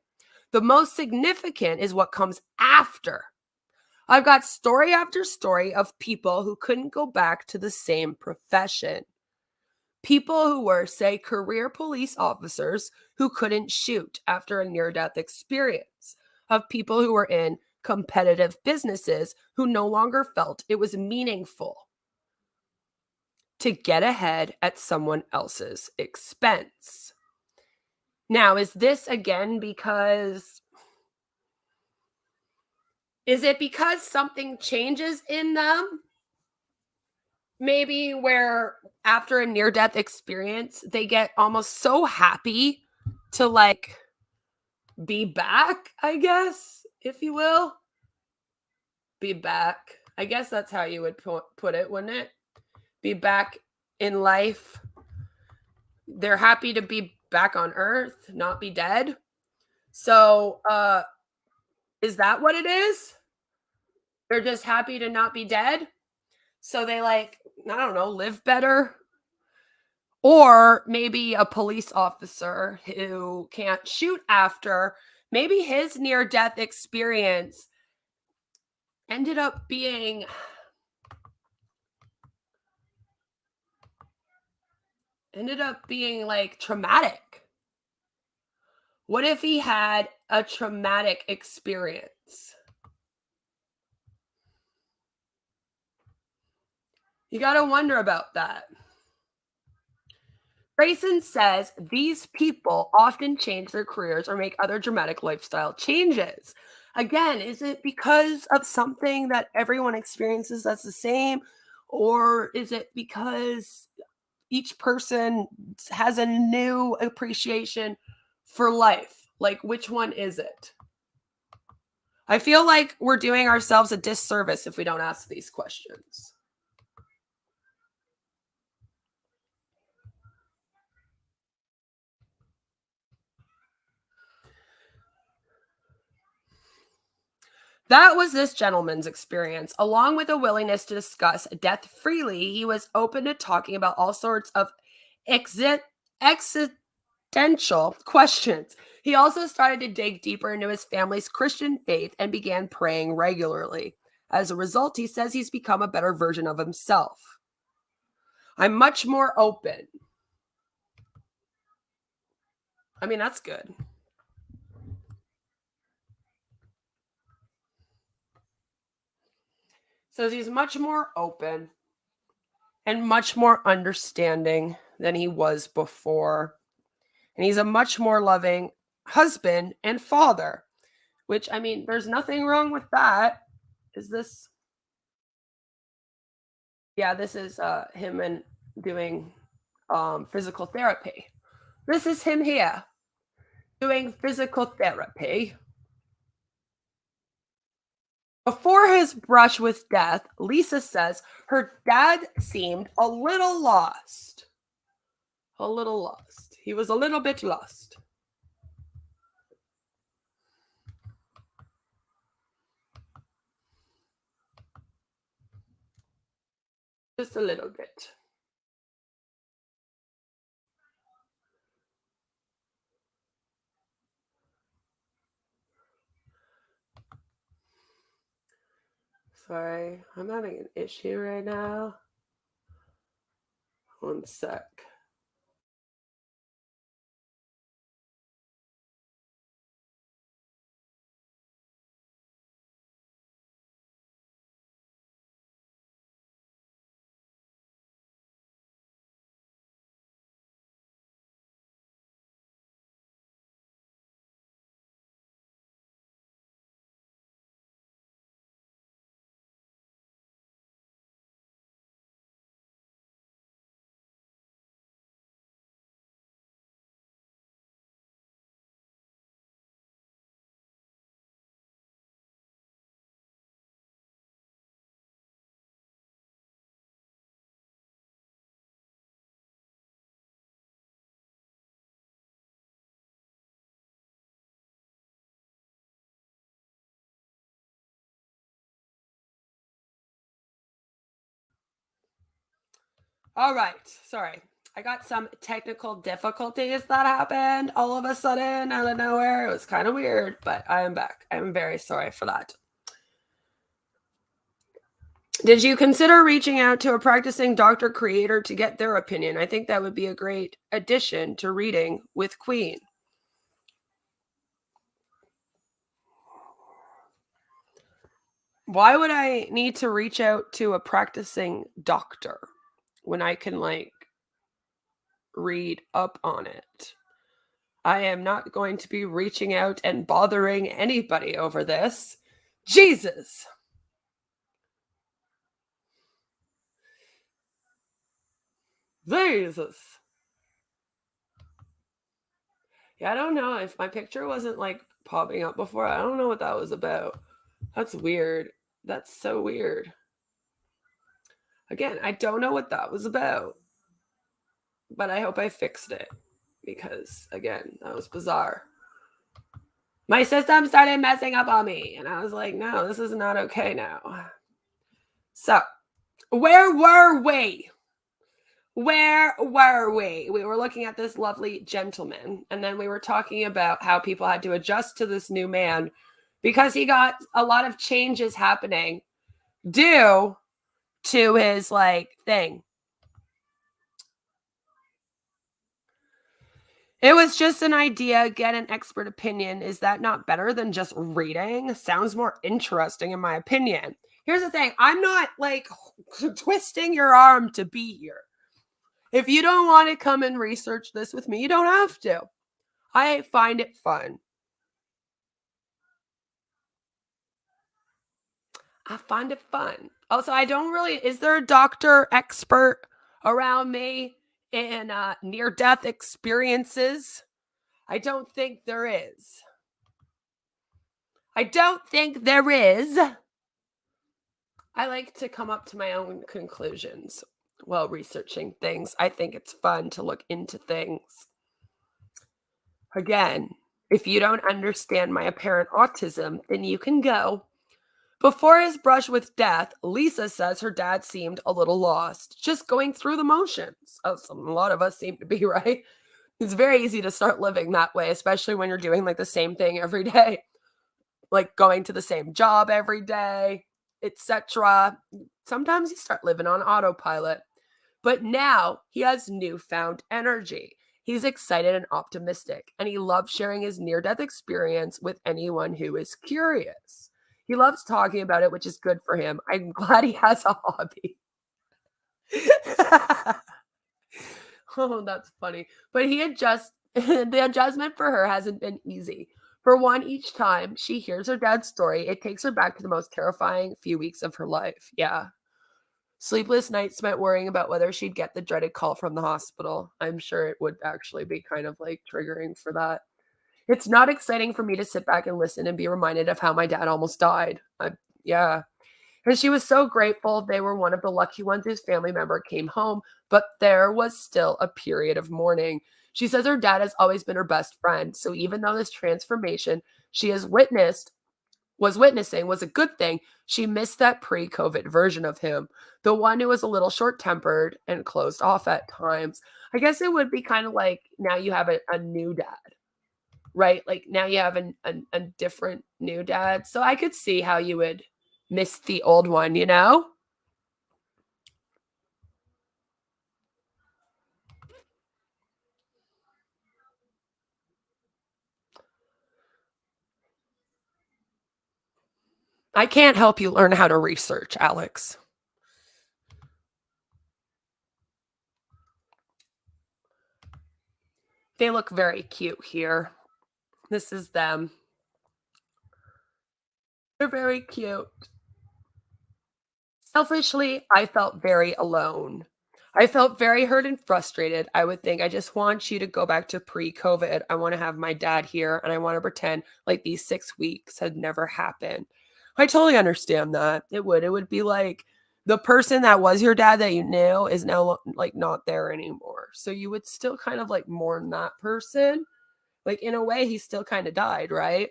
The most significant is what comes after. I've got story after story of people who couldn't go back to the same profession. People who were, say, career police officers who couldn't shoot after a near-death experience. Of people who were in competitive businesses who no longer felt it was meaningful to get ahead at someone else's expense. Now, is this again because... Is it because something changes in them? Maybe where after a near-death experience, they get almost so happy to like be back, I guess, if you will. Be back. I guess that's how you would put it, wouldn't it? Be back in life. They're happy to be back on Earth, not be dead. So, is that what it is? They're just happy to not be dead. So they like, I don't know, live better. Or maybe a police officer who can't shoot after, maybe his near-death experience ended up being like traumatic. What if he had a traumatic experience? You got to wonder about that. Grayson says these people often change their careers or make other dramatic lifestyle changes. Again, is it because of something that everyone experiences that's the same? Or is it because each person has a new appreciation for life? Like, which one is it? I feel like we're doing ourselves a disservice if we don't ask these questions. That was this gentleman's experience. Along with a willingness to discuss death freely, he was open to talking about all sorts of existential questions. He also started to dig deeper into his family's Christian faith and began praying regularly. As a result, he says he's become a better version of himself. I'm much more open. I mean, that's good. So he's much more open and much more understanding than he was before. And he's a much more loving husband and father, which, I mean, there's nothing wrong with that. Is this? Yeah, this is him and doing physical therapy. This is him here doing physical therapy. Before his brush with death, Lisa says her dad seemed a little lost. A little lost. He was a little bit lost. Just a little bit. Sorry, I'm having an issue right now. One sec. All right. Sorry. I got some technical difficulties that happened all of a sudden out of nowhere. It was kind of weird, but I am back. I'm very sorry for that. Did you consider reaching out to a practicing doctor creator to get their opinion? I think that would be a great addition to reading with Queen. Why would I need to reach out to a practicing doctor when I can, like, read up on it? I am not going to be reaching out and bothering anybody over this. Jesus. Jesus. Yeah, I don't know if my picture wasn't like popping up before. I don't know what that was about. That's weird. That's so weird. Again, I don't know what that was about. But I hope I fixed it because, again, that was bizarre. My system started messing up on me, and I was like, no, this is not okay now. So, where were we? Where were we? We were looking at this lovely gentleman, and then we were talking about how people had to adjust to this new man because he got a lot of changes happening due to his, like, thing. It was just an idea, get an expert opinion. Is that not better than just reading? Sounds more interesting in my opinion. Here's the thing. I'm not, like, twisting your arm to be here. If you don't want to come and research this with me, you don't have to. I find it fun. I find it fun. Also, I don't really, is there a doctor expert around me in near-death experiences? I don't think there is. I don't think there is. I like to come up to my own conclusions while researching things. I think it's fun to look into things. Again, if you don't understand my apparent autism, then you can go. Before his brush with death, Lisa says her dad seemed a little lost, just going through the motions. A lot of us seem to be, right? It's very easy to start living that way, especially when you're doing like the same thing every day, like going to the same job every day, etc. Sometimes you start living on autopilot. But now he has newfound energy. He's excited and optimistic, and he loves sharing his near-death experience with anyone who is curious. He loves talking about it, which is good for him. I'm glad he has a hobby. Oh, that's funny. But the adjustment for her hasn't been easy. For one, each time she hears her dad's story, it takes her back to the most terrifying few weeks of her life. Yeah. Sleepless nights spent worrying about whether she'd get the dreaded call from the hospital. I'm sure it would actually be kind of like triggering for that. It's not exciting for me to sit back and listen and be reminded of how my dad almost died. Yeah. And she was so grateful they were one of the lucky ones whose family member came home, but there was still a period of mourning. She says her dad has always been her best friend. So even though this transformation she has witnessing was a good thing, she missed that pre-COVID version of him, the one who was a little short-tempered and closed off at times. I guess it would be kind of like now you have a new dad, right? Like now you have a different new dad. So I could see how you would miss the old one, you know? I can't help you learn how to research, Alex. They look very cute here. This is them. They're very cute. Selfishly, I felt very alone. I felt very hurt and frustrated. I would think, I just want you to go back to pre-COVID. I want to have my dad here, and I want to pretend like these 6 weeks had never happened. I totally understand that. It would be like the person that was your dad that you knew is now like not there anymore. So you would still kind of like mourn that person. Like in a way, he still kind of died, right?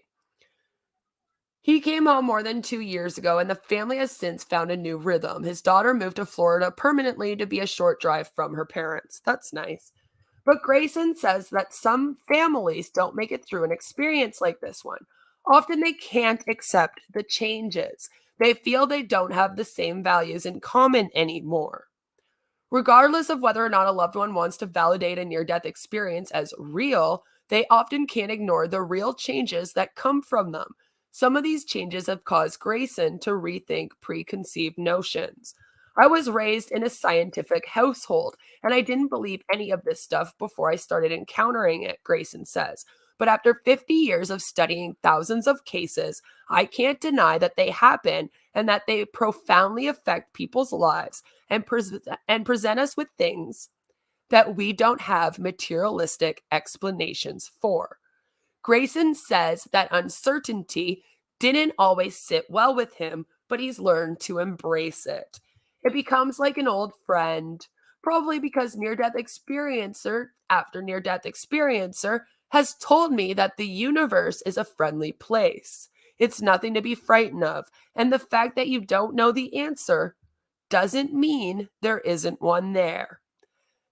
He came home more than 2 years ago, and the family has since found a new rhythm. His daughter moved to Florida permanently to be a short drive from her parents. That's nice. But Grayson says that some families don't make it through an experience like this one. Often they can't accept the changes. They feel they don't have the same values in common anymore. Regardless of whether or not a loved one wants to validate a near death experience as real, they often can't ignore the real changes that come from them. Some of these changes have caused Grayson to rethink preconceived notions. I was raised in a scientific household, and I didn't believe any of this stuff before I started encountering it, Grayson says. But after 50 years of studying thousands of cases, I can't deny that they happen and that they profoundly affect people's lives and present us with things that we don't have materialistic explanations for. Grayson says that uncertainty didn't always sit well with him, but he's learned to embrace it. It becomes like an old friend, probably because near-death experiencer after near-death experiencer has told me that the universe is a friendly place. It's nothing to be frightened of, and the fact that you don't know the answer doesn't mean there isn't one there.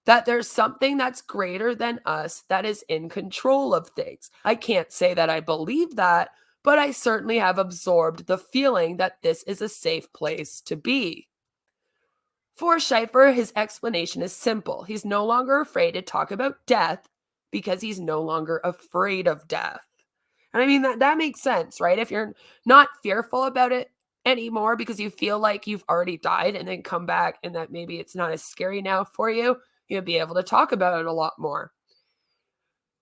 That there's something that's greater than us that is in control of things. I can't say that I believe that, but I certainly have absorbed the feeling that this is a safe place to be. For Schaefer, his explanation is simple. He's no longer afraid to talk about death because he's no longer afraid of death. And I mean, that makes sense, right? If you're not fearful about it anymore because you feel like you've already died and then come back and that maybe it's not as scary now for you, you'll be able to talk about it a lot more.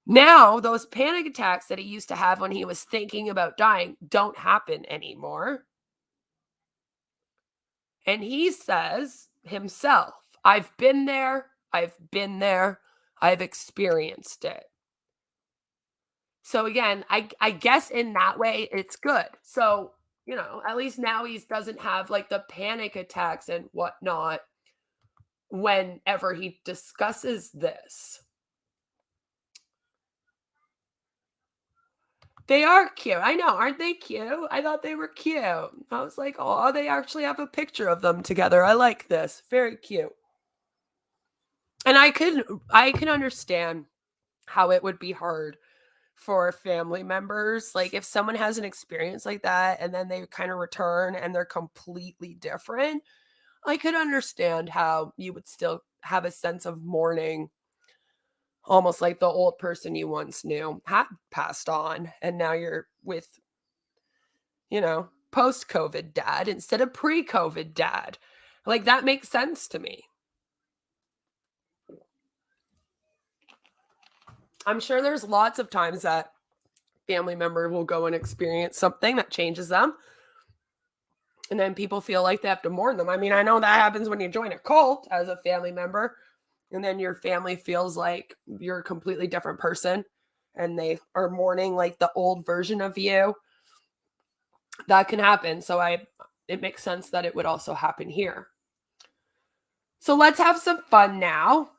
Now, those panic attacks that he used to have when he was thinking about dying don't happen anymore. And he says himself, I've been there, I've experienced it. So again, I guess in that way, it's good. So, at least now he doesn't have like the panic attacks and whatnot whenever he discusses this. They are cute. I know. Aren't they cute? I thought they were cute. I was like, oh, they actually have a picture of them together. I like this. Very cute. And I can understand how it would be hard for family members. Like if someone has an experience like that and then they kind of return and they're completely different, I could understand how you would still have a sense of mourning, almost like the old person you once knew had passed on and now you're with, post-COVID dad instead of pre-COVID dad. Like that makes sense to me. I'm sure there's lots of times that family member will go and experience something that changes them. And then people feel like they have to mourn them. I mean, I know that happens when you join a cult as a family member, and then your family feels like you're a completely different person and they are mourning like the old version of you. That can happen. So it makes sense that it would also happen here. So let's have some fun now.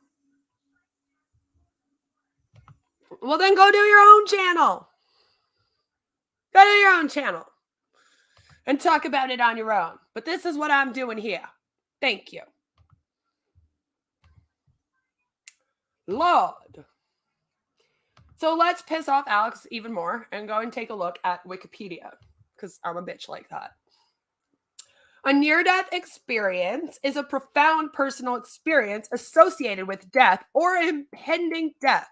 Well, then go do your own channel. Go to your own channel and talk about it on your own. But this is what I'm doing here. Thank you. Lord. So let's piss off Alex even more and go and take a look at Wikipedia because I'm a bitch like that. A near-death experience is a profound personal experience associated with death or impending death,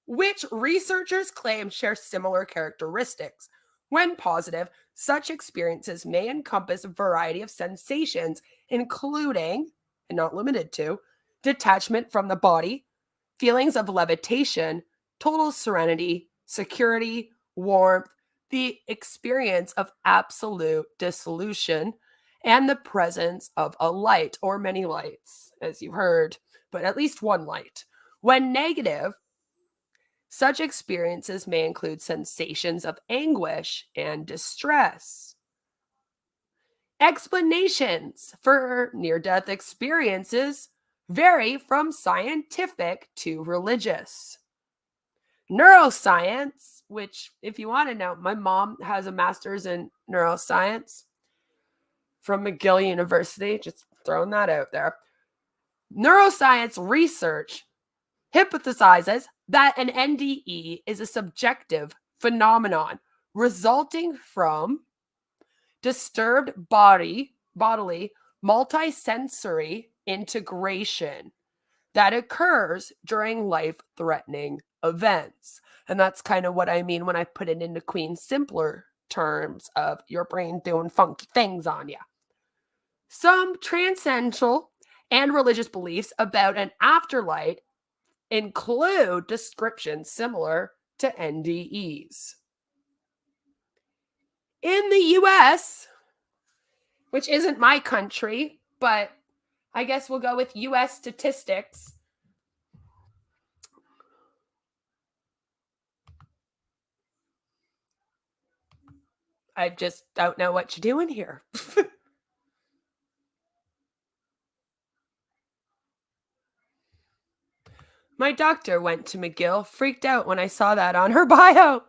which researchers claim share similar characteristics. When positive, such experiences may encompass a variety of sensations, including, and not limited to, detachment from the body, feelings of levitation, total serenity, security, warmth, the experience of absolute dissolution, and the presence of a light or many lights, as you heard, but at least one light. When negative, such experiences may include sensations of anguish and distress. Explanations for near-death experiences vary from scientific to religious. Neuroscience which, if you want to know, my mom has a master's in neuroscience from McGill University. Just throwing that out there. Neuroscience research hypothesizes that an NDE is a subjective phenomenon resulting from disturbed bodily multisensory integration that occurs during life-threatening events. And that's kind of what I mean when I put it into Queen's simpler terms of your brain doing funky things on you. Some transcendental and religious beliefs about an afterlife include descriptions similar to NDEs. In the US, which isn't my country, but I guess we'll go with US statistics. I just don't know what you're doing here. My doctor went to McGill, freaked out when I saw that on her bio.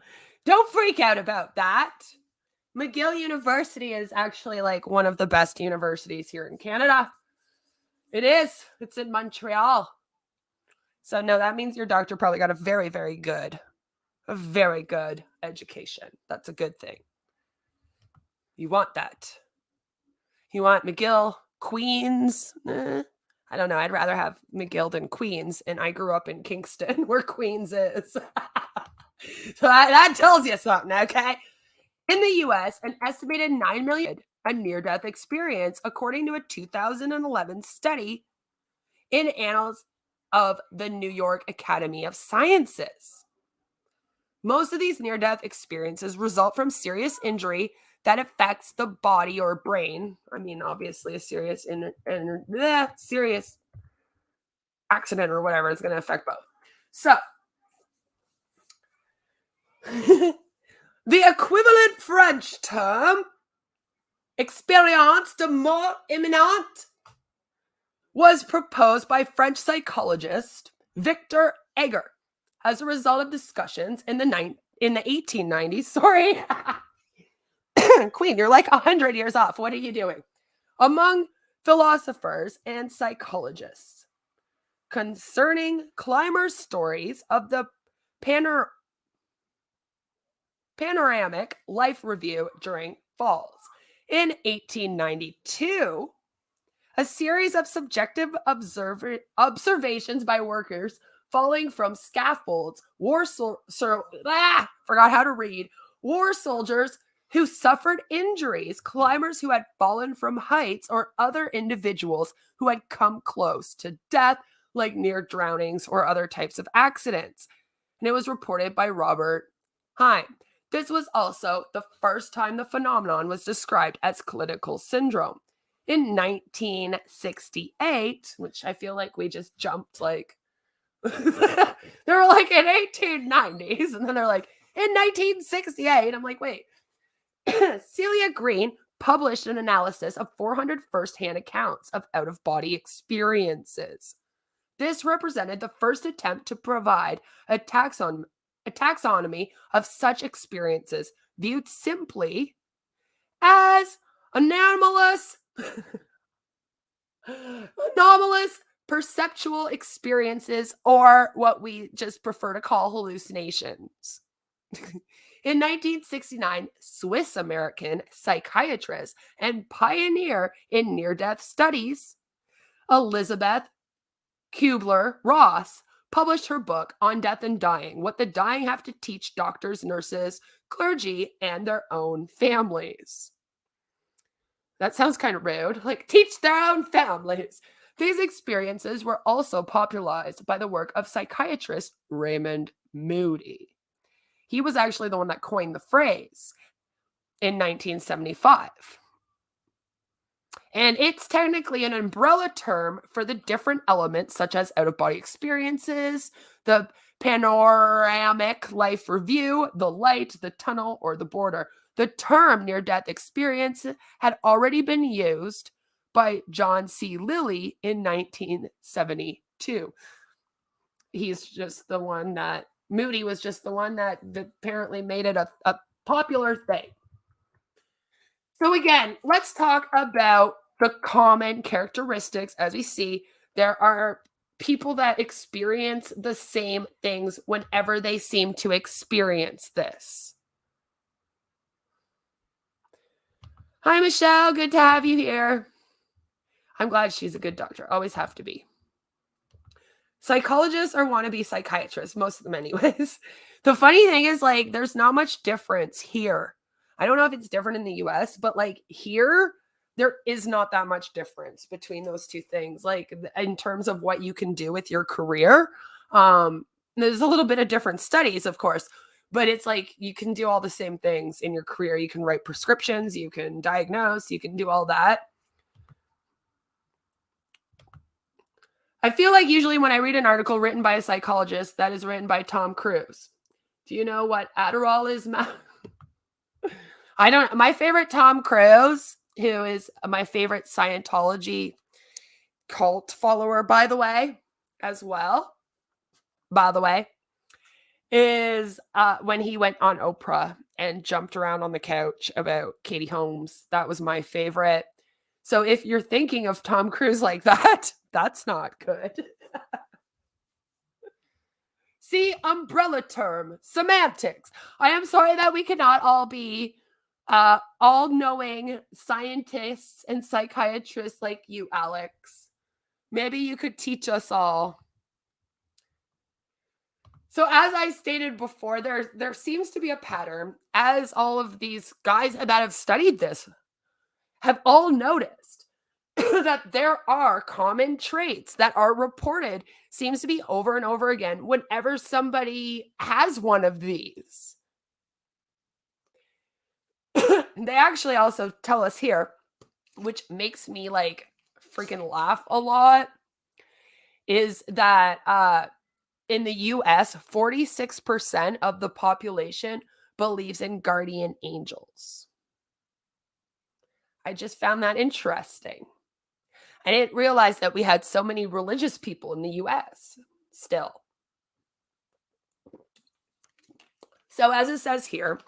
Don't freak out about that. McGill University is actually like one of the best universities here in Canada. It is. It's in Montreal. So no, that means your doctor probably got a very, very good education. That's a good thing. You want that. You want McGill, Queens. I don't know. I'd rather have McGill than Queens. And I grew up in Kingston, where Queens is. So that tells you something, okay? In the US, an estimated 9 million a near-death experience, according to a 2011 study in Annals of the New York Academy of Sciences. Most of these near-death experiences result from serious injury that affects the body or brain. I mean, obviously, a serious serious accident or whatever is going to affect both. So, the equivalent French term, expérience de mort imminente, was proposed by French psychologist Victor Egger as a result of discussions in the 1890s. Sorry. Queen, you're like 100 years off. What are you doing? Among philosophers and psychologists concerning climbers' stories of the panoramic life review during falls. In 1892, a series of subjective observations by workers falling from scaffolds, war soldiers who suffered injuries, climbers who had fallen from heights, or other individuals who had come close to death, like near drownings or other types of accidents. And it was reported by Robert Heim. This was also the first time the phenomenon was described as clinical syndrome. In 1968, which I feel like we just jumped like, they were like in 1890s, and then they're like, in 1968, I'm like, wait. Celia Green published an analysis of 400 first-hand accounts of out-of-body experiences. This represented the first attempt to provide a taxonomy of such experiences, viewed simply as anomalous perceptual experiences, or what we just prefer to call hallucinations. In 1969, Swiss-American psychiatrist and pioneer in near-death studies, Elizabeth Kubler-Ross, published her book On Death and Dying, What the Dying Have to Teach Doctors, Nurses, Clergy, and Their Own Families. That sounds kind of rude, like teach their own families. These experiences were also popularized by the work of psychiatrist Raymond Moody. He was actually the one that coined the phrase in 1975. And it's technically an umbrella term for the different elements such as out-of-body experiences, the panoramic life review, the light, the tunnel, or the border. The term near-death experience had already been used by John C. Lilly in 1972. He's just the one that Moody was just the one that apparently made it a popular thing. So again, let's talk about the common characteristics. As we see, there are people that experience the same things whenever they seem to experience this. Hi, Michelle. Good to have you here. I'm glad she's a good doctor. Always have to be. Psychologists or wannabe psychiatrists, most of them anyways. The funny thing is, like, there's not much difference here. I don't know if it's different in the US, but like here, there is not that much difference between those two things. Like in terms of what you can do with your career. There's a little bit of different studies, of course, but it's like you can do all the same things in your career. You can write prescriptions, you can diagnose, you can do all that. I feel like usually when I read an article written by a psychologist, that is written by Tom Cruise. Do you know what Adderall is? I don't. My favorite Tom Cruise, who is my favorite Scientology cult follower, by the way, as well, is when he went on Oprah and jumped around on the couch about Katie Holmes. That was my favorite. So if you're thinking of Tom Cruise like that, that's not good. See, umbrella term, semantics. I am sorry that we cannot all be all-knowing scientists and psychiatrists like you, Alex. Maybe you could teach us all. So as I stated before, there seems to be a pattern, as all of these guys that have studied this have all noticed, that there are common traits that are reported, seems to be over and over again whenever somebody has one of these. They actually also tell us here, which makes me like freaking laugh a lot, is that in the US, 46% of the population believes in guardian angels. I just found that interesting. I didn't realize that we had so many religious people in the US still. So as it says here,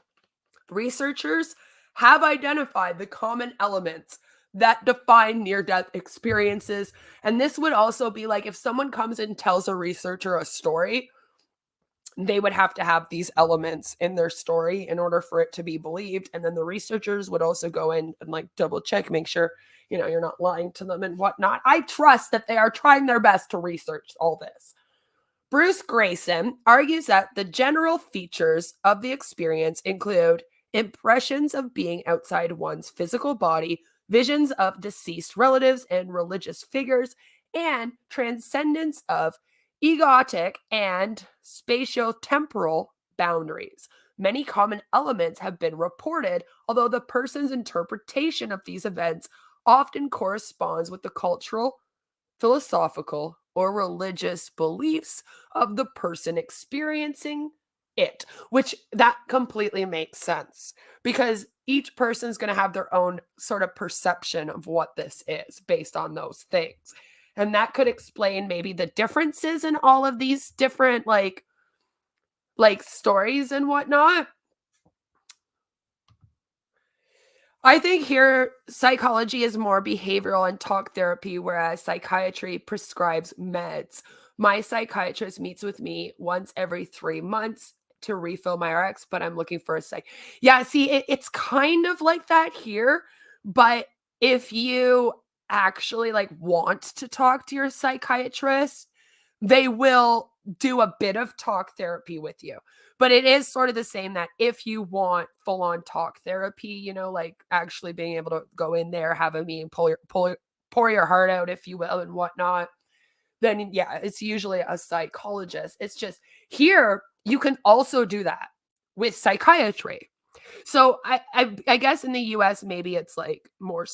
researchers have identified the common elements that define near-death experiences. And this would also be like if someone comes and tells a researcher a story, they would have to have these elements in their story in order for it to be believed. And then the researchers would also go in and like double check, make sure, you know, you're not lying to them and whatnot. I trust that they are trying their best to research all this. Bruce Grayson argues that the general features of the experience include impressions of being outside one's physical body, visions of deceased relatives and religious figures, and transcendence of egotic and spatiotemporal boundaries. Many common elements have been reported, although the person's interpretation of these events often corresponds with the cultural, philosophical, or religious beliefs of the person experiencing it, which that completely makes sense because each person's going to have their own sort of perception of what this is based on those things. And that could explain maybe the differences in all of these different like stories and whatnot. I think here psychology is more behavioral and talk therapy, whereas psychiatry prescribes meds. My psychiatrist meets with me once every 3 months to refill my RX, but I'm looking for a psych. Yeah, see, it's kind of like that here, but if you actually like want to talk to your psychiatrist, they will do a bit of talk therapy with you. But it is sort of the same that if you want full on talk therapy, you know, like actually being able to go in there, have a meeting, pour your heart out, if you will, and whatnot, then yeah, it's usually a psychologist. It's just here, you can also do that with psychiatry. So I guess in the US, maybe it's like more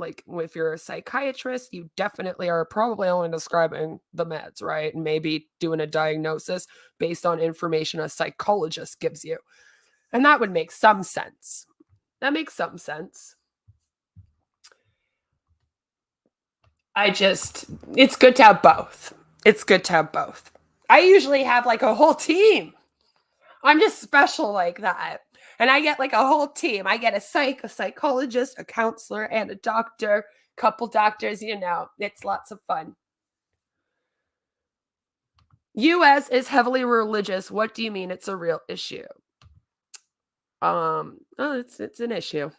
like if you're a psychiatrist, you definitely are probably only describing the meds, right? And maybe doing a diagnosis based on information a psychologist gives you. And that would make some sense. That makes some sense. It's good to have both. It's good to have both. I usually have like a whole team. I'm just special like that. And I get like a whole team. I get a psychologist, a counselor, and a doctor, couple doctors, it's lots of fun. US is heavily religious. What do you mean it's a real issue? It's an issue.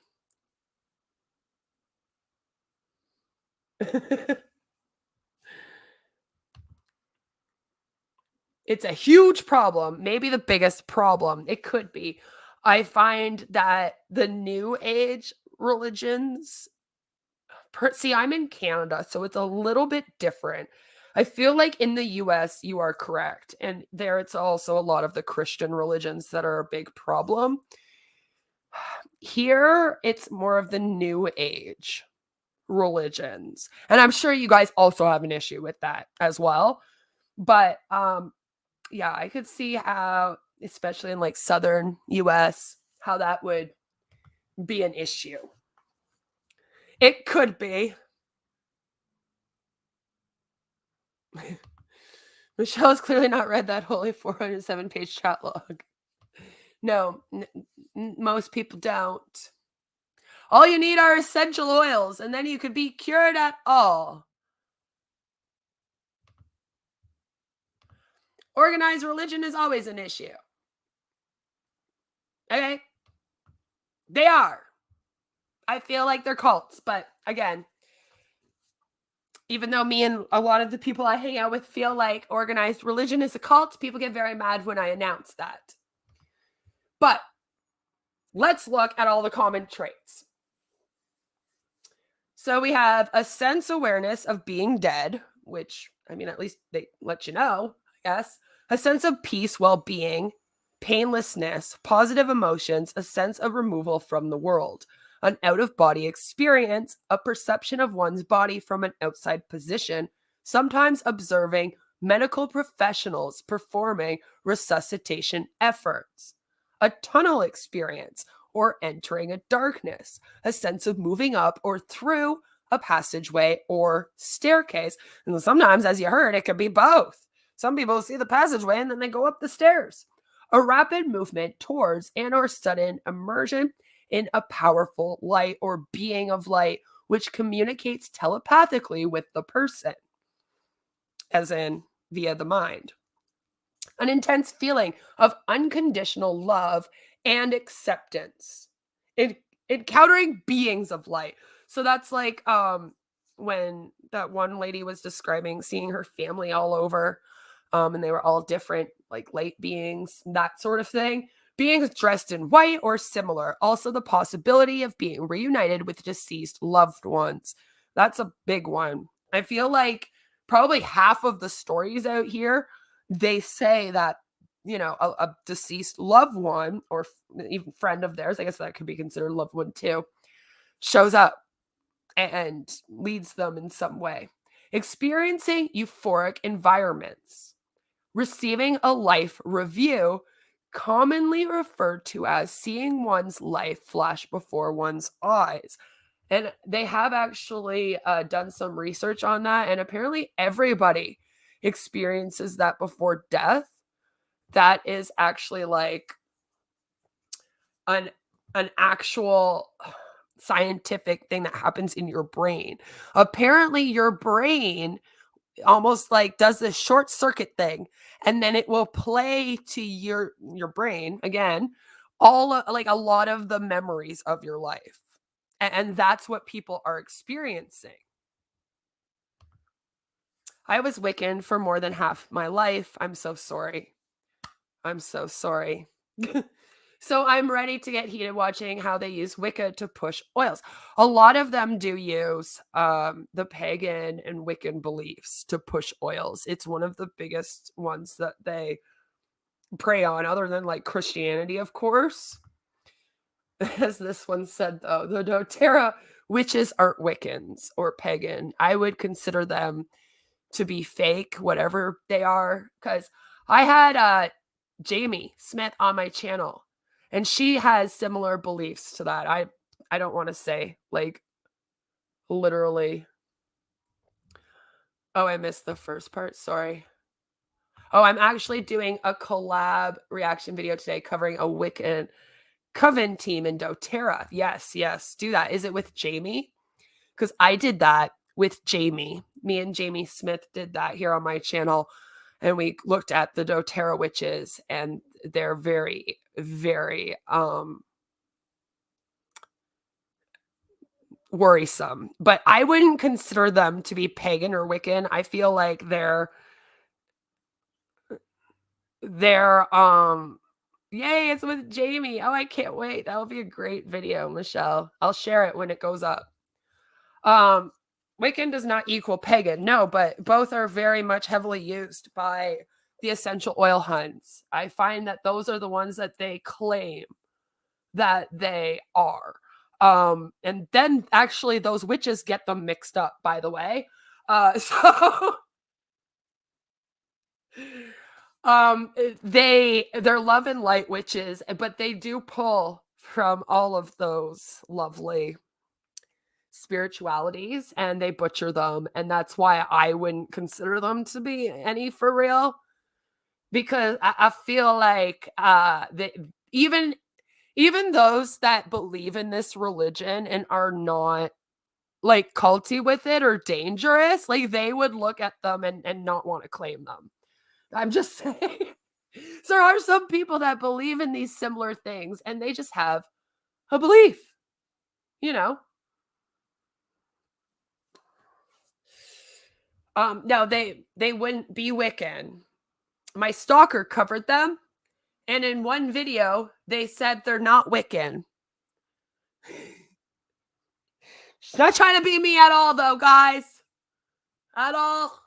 It's a huge problem, maybe the biggest problem. It could be. I find that the new age religions, see, I'm in Canada, so it's a little bit different. I feel like in the US, you are correct. And there, it's also a lot of the Christian religions that are a big problem. Here, it's more of the new age religions. And I'm sure you guys also have an issue with that as well. But yeah, I could see how, especially in like southern US, how that would be an issue. It could be. Michelle's clearly not read that holy 407-page chat log. No, most people don't. All you need are essential oils, and then you could be cured at all. Organized religion is always an issue. Okay? They are. I feel like they're cults, but again, even though me and a lot of the people I hang out with feel like organized religion is a cult, people get very mad when I announce that. But let's look at all the common traits. So we have a sense awareness of being dead, which, I mean, at least they let you know, I guess. A sense of peace, well-being, painlessness, positive emotions, a sense of removal from the world, an out-of-body experience, a perception of one's body from an outside position, sometimes observing medical professionals performing resuscitation efforts, a tunnel experience, or entering a darkness, a sense of moving up or through a passageway or staircase. And sometimes, as you heard, it could be both. Some people see the passageway and then they go up the stairs. A rapid movement towards and or sudden immersion in a powerful light or being of light, which communicates telepathically with the person, as in via the mind. An intense feeling of unconditional love and acceptance. Encountering beings of light. So that's like when that one lady was describing seeing her family all over, and they were all different, like light beings, that sort of thing. Beings dressed in white or similar. Also the possibility of being reunited with deceased loved ones. That's a big one. I feel like probably half of the stories out here, they say that, a deceased loved one or even friend of theirs, I guess that could be considered a loved one too, shows up and leads them in some way. Experiencing euphoric environments. Receiving a life review, commonly referred to as seeing one's life flash before one's eyes. And they have actually done some research on that. And apparently everybody experiences that before death. That is actually like an actual scientific thing that happens in your brain. Apparently your brain almost like does this short circuit thing, and then it will play to your brain again like a lot of the memories of your life. And that's what people are experiencing. I was Wiccan for more than half my life. I'm so sorry. I'm so sorry. So I'm ready to get heated watching how they use Wicca to push oils. A lot of them do use the pagan and Wiccan beliefs to push oils. It's one of the biggest ones that they prey on, other than like Christianity, of course. As this one said, though, the doTERRA witches aren't Wiccans or pagan. I would consider them to be fake, whatever they are, because I had Jamie Smith on my channel, and she has similar beliefs to that. I don't want to say like literally. Oh, I missed the first part. Sorry. Oh, I'm actually doing a collab reaction video today covering a Wiccan coven team in doTERRA. Yes, yes, do that. Is it with Jamie? Because I did that with Jamie. Me and Jamie Smith did that here on my channel. And we looked at the doTERRA witches, and they're very, very worrisome. But I wouldn't consider them to be pagan or Wiccan. I feel like they're yay, it's with Jamie. Oh, I can't wait. That'll be a great video, Michelle. I'll share it when it goes up. Wiccan does not equal pagan. No, but both are very much heavily used by the essential oil hunts. I find that those are the ones that they claim that they are. And then actually those witches get them mixed up, by the way. So they're love and light witches, but they do pull from all of those lovely spiritualities, and they butcher them, and that's why I wouldn't consider them to be any for real, because I feel like that even those that believe in this religion and are not like culty with it or dangerous, like they would look at them and not want to claim them. I'm just saying. So there are some people that believe in these similar things, and they just have a belief, you know. No, they wouldn't be Wiccan. My stalker covered them, and in one video, they said they're not Wiccan. She's not trying to be me at all, though, guys. At all.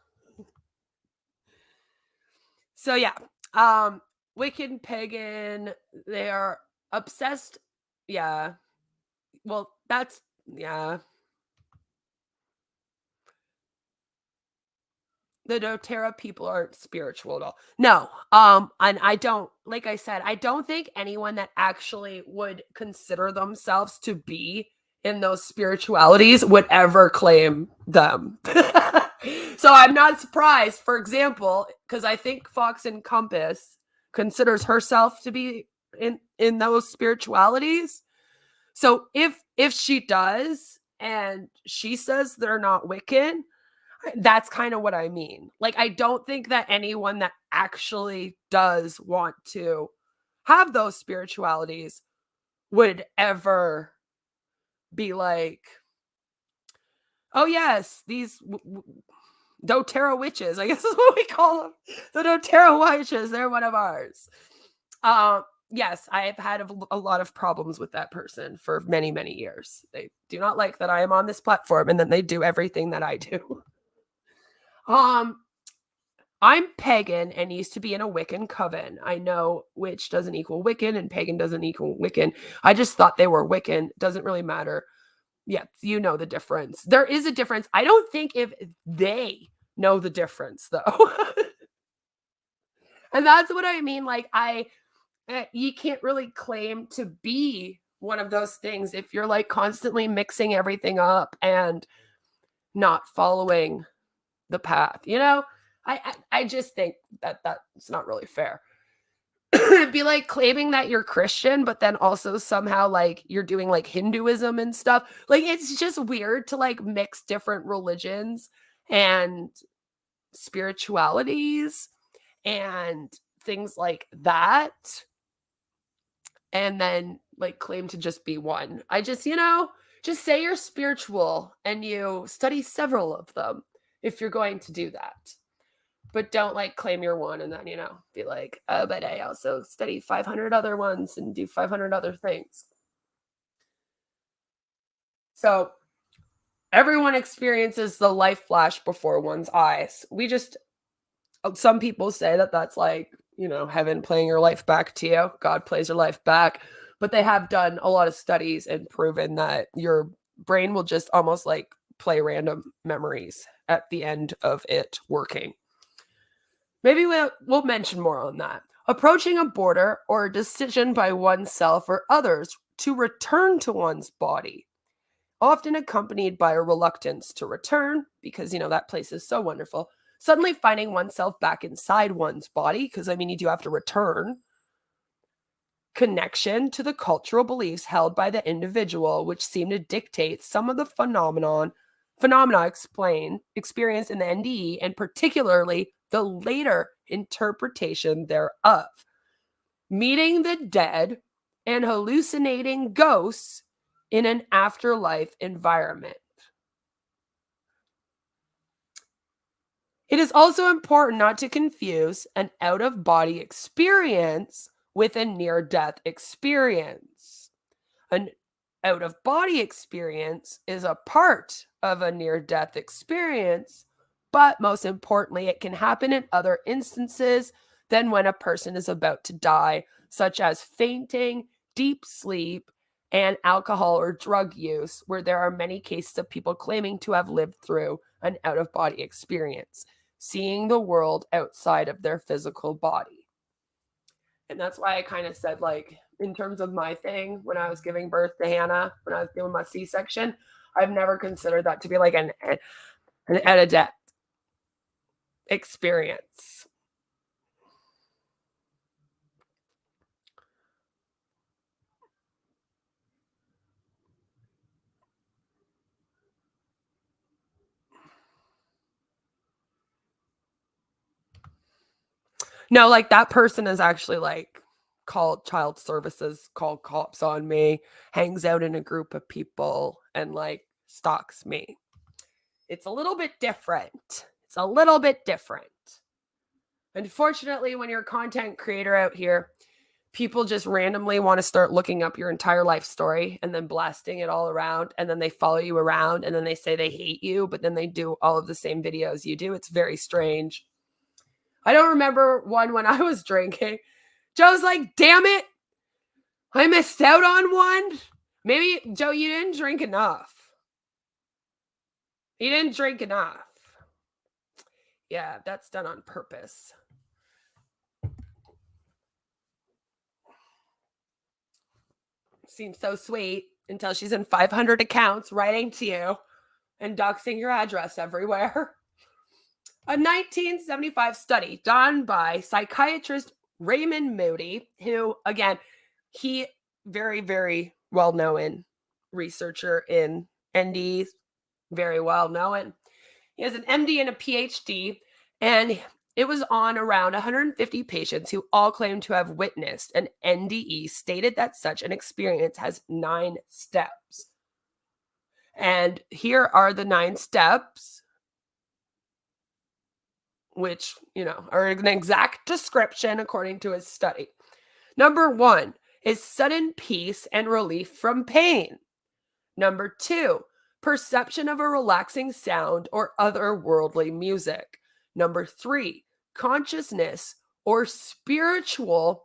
So yeah, Wiccan, pagan, they are obsessed. Yeah. Well, that's, yeah. The doTERRA people aren't spiritual at all. No. And I don't, like I said, I don't think anyone that actually would consider themselves to be in those spiritualities would ever claim them. So I'm not surprised, for example, because I think Fox and Compass considers herself to be in those spiritualities. So if she does and she says they're not Wiccan, that's kind of what I mean. Like, I don't think that anyone that actually does want to have those spiritualities would ever be like, oh yes, these doTERRA witches, I guess is what we call them. The doTERRA witches, they're one of ours. Yes, I have had a lot of problems with that person for many, many years. They do not like that I am on this platform, and then they do everything that I do. I'm pagan and used to be in a Wiccan coven. I know witch doesn't equal Wiccan and pagan doesn't equal Wiccan. I just thought they were Wiccan. Doesn't really matter. Yeah, you know the difference. There is a difference. I don't think if they know the difference, though. And that's what I mean. Like, you can't really claim to be one of those things if you're like constantly mixing everything up and not following the path, you know. I just think that that's not really fair. It'd be like claiming that you're Christian, but then also somehow like you're doing like Hinduism and stuff. Like, it's just weird to like mix different religions and spiritualities and things like that, and then like claim to just be one. I just, just say you're spiritual and you study several of them if you're going to do that. But don't like claim you're one and then, be like, oh, but I also study 500 other ones and do 500 other things. So everyone experiences the life flash before one's eyes. Some people say that that's like, heaven playing your life back to you. God plays your life back. But they have done a lot of studies and proven that your brain will just almost like play random memories at the end of it working. Maybe we'll mention more on that. Approaching a border or a decision by oneself or others to return to one's body, often accompanied by a reluctance to return because, that place is so wonderful. suddenly finding oneself back inside one's body, because I mean, you do have to return, connection to the cultural beliefs held by the individual, which seem to dictate some of the phenomena experienced in the NDE, and particularly the later interpretation thereof. Meeting the dead and hallucinating ghosts in an afterlife environment. It is also important not to confuse an out-of-body experience with a near-death experience. An out-of-body experience is a part of a near-death experience, but most importantly, it can happen in other instances than when a person is about to die, such as fainting, deep sleep, and alcohol or drug use, where there are many cases of people claiming to have lived through an out-of-body experience, seeing the world outside of their physical body. And that's why I kind of said, like, in terms of my thing, when I was giving birth to Hannah, when I was doing my C-section, I've never considered that to be like an out-of-death experience. No, like that person is actually like called child services, called cops on me, hangs out in a group of people and like stalks me. It's a little bit different. It's a little bit different. Unfortunately, when you're a content creator out here, people just randomly want to start looking up your entire life story and then blasting it all around. And then they follow you around and then they say they hate you, but then they do all of the same videos you do. It's very strange. I don't remember one when I was drinking. Joe's like, damn it, I missed out on one. Maybe, Joe, you didn't drink enough. You didn't drink enough. Yeah, that's done on purpose. Seems so sweet until she's in 500 accounts writing to you and doxing your address everywhere. A 1975 study done by psychiatrist Raymond Moody, who, again, he very, very well-known researcher in NDE, very well-known. He has an MD and a PhD, and it was on around 150 patients who all claimed to have witnessed an NDE, stated that such an experience has 9 steps. And here are the 9 steps, which, you know, are an exact description according to his study. Number 1 is sudden peace and relief from pain. Number 2, perception of a relaxing sound or otherworldly music. Number 3, consciousness or spiritual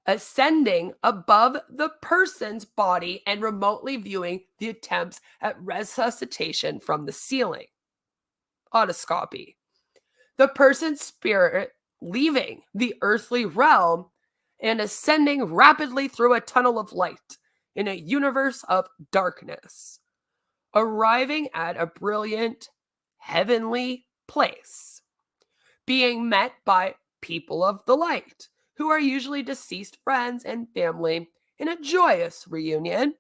ascending above the person's body and remotely viewing the attempts at resuscitation from the ceiling. Autoscopy. The person's spirit leaving the earthly realm and ascending rapidly through a tunnel of light in a universe of darkness, arriving at a brilliant heavenly place, being met by people of the light, who are usually deceased friends and family, in a joyous reunion.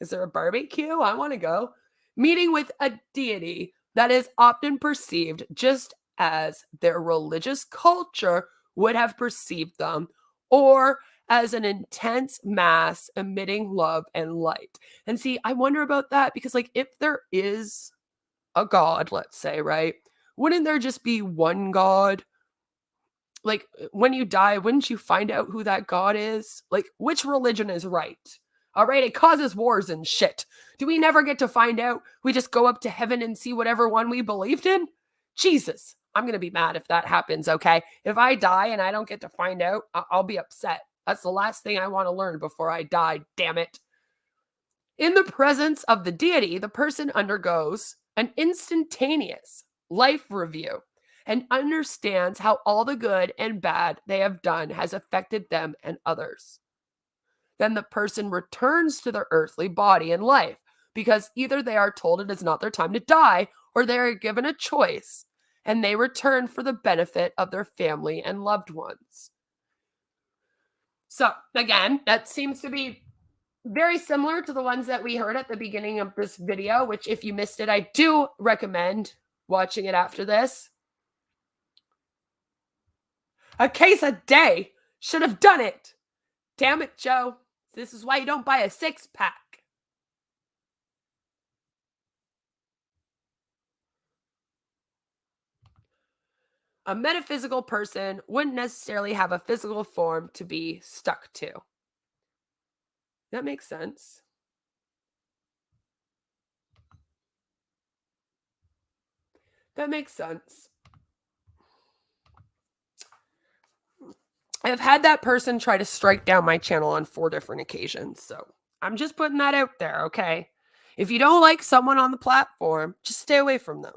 Is there a barbecue? I want to go. Meeting with a deity that is often perceived just as their religious culture would have perceived them, or as an intense mass emitting love and light. And see, I wonder about that because, like, if there is a God, let's say, right, wouldn't there just be one God? Like, when you die, wouldn't you find out who that God is? Like, which religion is right? All right, it causes wars and shit. Do we never get to find out? We just go up to heaven and see whatever one we believed in? Jesus, I'm going to be mad if that happens, okay? If I die and I don't get to find out, I'll be upset. That's the last thing I want to learn before I die, damn it. In the presence of the deity, the person undergoes an instantaneous life review and understands how all the good and bad they have done has affected them and others. Then the person returns to their earthly body and life because either they are told it is not their time to die or they are given a choice and they return for the benefit of their family and loved ones. So, again, that seems to be very similar to the ones that we heard at the beginning of this video, which if you missed it, I do recommend watching it after this. A case a day. Should have done it. Damn it, Joe. This is why you don't buy a 6-pack. A metaphysical person wouldn't necessarily have a physical form to be stuck to. That makes sense. That makes sense. I've had that person try to strike down my channel on 4 different occasions. So I'm just putting that out there, okay? If you don't like someone on the platform, just stay away from them.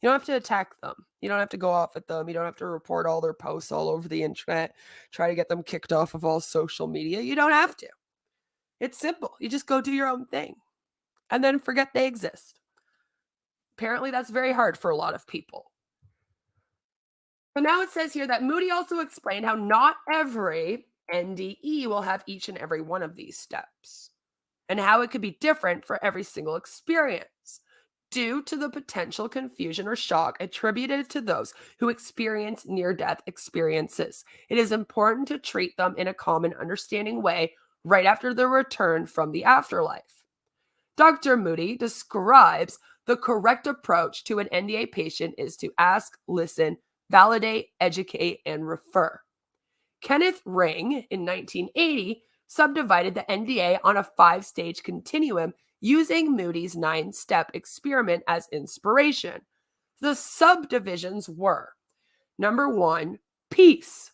You don't have to attack them. You don't have to go off at them. You don't have to report all their posts all over the internet, try to get them kicked off of all social media. You don't have to. It's simple. You just go do your own thing and then forget they exist. Apparently, that's very hard for a lot of people. So now it says here that Moody also explained how not every NDE will have each and every one of these steps, and how it could be different for every single experience due to the potential confusion or shock attributed to those who experience near-death experiences. It is important to treat them in a common understanding way right after their return from the afterlife. Dr. Moody describes the correct approach to an NDA patient is to ask, listen, validate, educate, and refer. Kenneth Ring, in 1980, subdivided the NDA on a 5-stage continuum using Moody's 9-step experiment as inspiration. The subdivisions were: number 1, peace;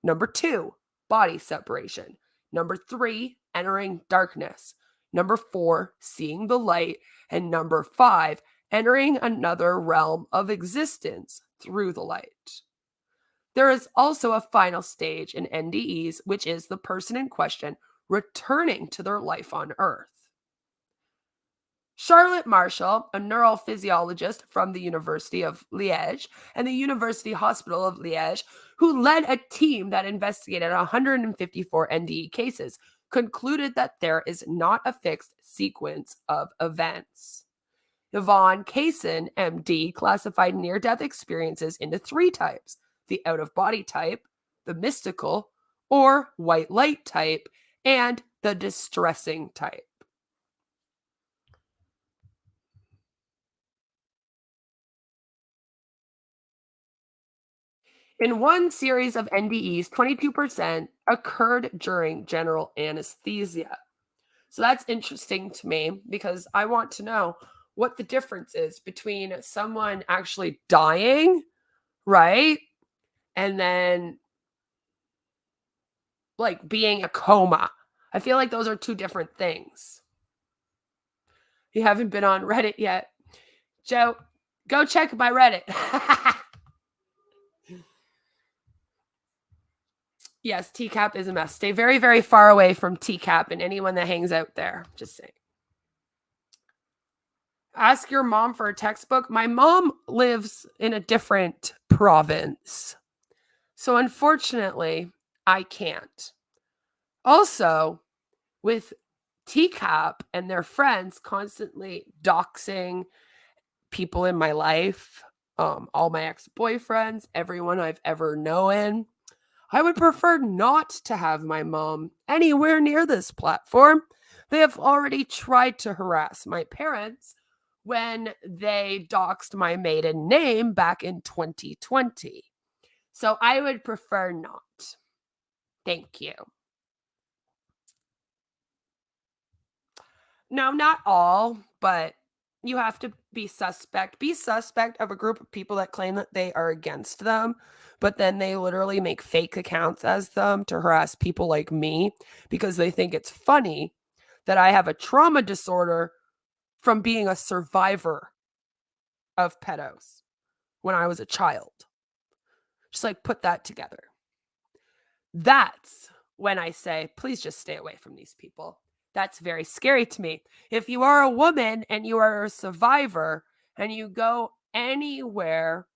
number 2, body separation; number 3, entering darkness; number 4, seeing the light; and number 5, entering another realm of existence through the light. There is also a final stage in NDEs, which is the person in question returning to their life on Earth. Charlotte Marshall, a neurophysiologist from the University of Liège and the University Hospital of Liège, who led a team that investigated 154 NDE cases, concluded that there is not a fixed sequence of events. Yvonne Kaysen, MD, classified near-death experiences into 3 types: the out-of-body type, the mystical or white light type, and the distressing type. In one series of NDEs, 22% occurred during general anesthesia. So that's interesting to me because I want to know what the difference is between someone actually dying, right? And then like being a coma. I feel like those are 2 different things. You haven't been on Reddit yet. Joe, go check my Reddit. Yes, TCAP is a mess. Stay very, very far away from TCAP and anyone that hangs out there. Just saying. Ask your mom for a textbook. My mom lives in a different province. So unfortunately, I can't. Also, with TCAP and their friends constantly doxing people in my life, all my ex-boyfriends, everyone I've ever known, I would prefer not to have my mom anywhere near this platform. They have already tried to harass my parents when they doxed my maiden name back in 2020. So I would prefer not. Thank you. No, not all, but you have to be suspect. Be suspect of a group of people that claim that they are against them, but then they literally make fake accounts as them to harass people like me because they think it's funny that I have a trauma disorder from being a survivor of pedos when I was a child. Just like put that together. That's when I say, please just stay away from these people. That's very scary to me. If you are a woman and you are a survivor and you go anywhere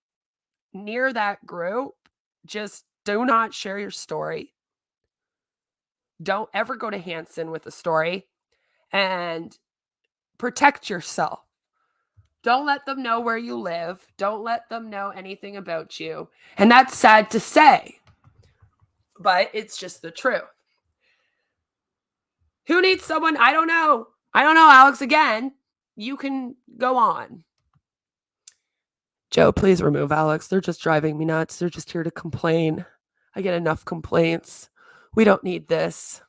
near that group, just do not share your story. Don't ever go to Hanson with a story, and protect yourself. Don't let them know where you live. Don't let them know anything about you. And that's sad to say, but it's just the truth. Who needs someone? I don't know. I don't know, Alex. Again, you can go on. Joe, please remove Alex. They're just driving me nuts. They're just here to complain. I get enough complaints. We don't need this.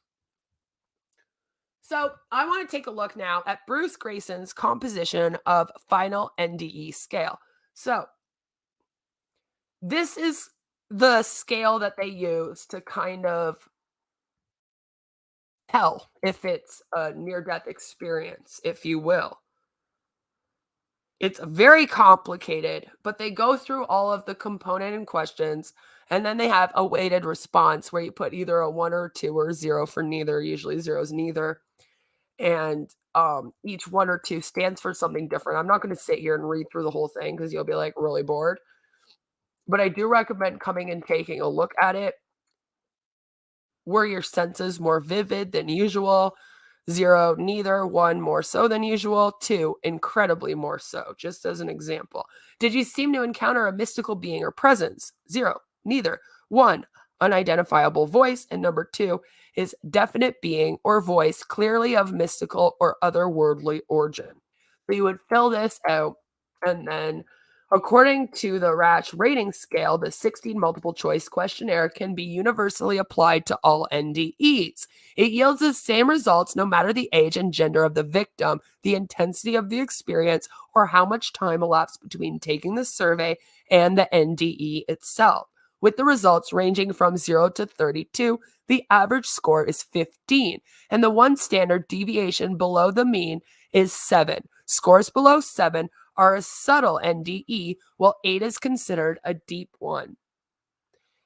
So I want to take a look now at Bruce Grayson's composition of final NDE scale. So this is the scale that they use to kind of tell if it's a near-death experience, if you will. It's very complicated, but they go through all of the component and questions, and then they have a weighted response where you put either a 1 or 2 or 0 for neither. Usually 0 is neither. And each 1 or 2 stands for something different. I'm not going to sit here and read through the whole thing because you'll be like really bored. But I do recommend coming and taking a look at it. Were your senses more vivid than usual? 0, neither. 1, more so than usual. 2, incredibly more so, just as an example. Did you seem to encounter a mystical being or presence? 0, neither. 1, unidentifiable voice. And number 2 is definite being or voice clearly of mystical or otherworldly origin. So you would fill this out, and then according to the Ratch rating scale, the 16 multiple choice questionnaire can be universally applied to all NDEs. It yields the same results no matter the age and gender of the victim, the intensity of the experience, or how much time elapsed between taking the survey and the NDE itself. With the results ranging from 0 to 32, the average score is 15, and the one standard deviation below the mean is 7. Scores below 7 are a subtle NDE, while 8 is considered a deep one.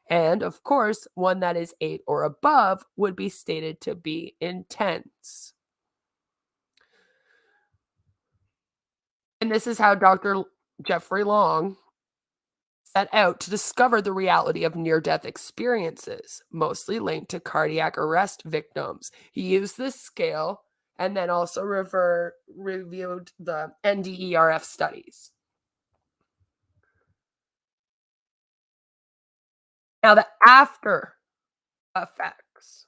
And of course, one that is 8 or above would be stated to be intense. And this is how Dr. Jeffrey Long set out to discover the reality of near-death experiences, mostly linked to cardiac arrest victims. He used this scale and then also reviewed the NDERF studies. Now, the after effects.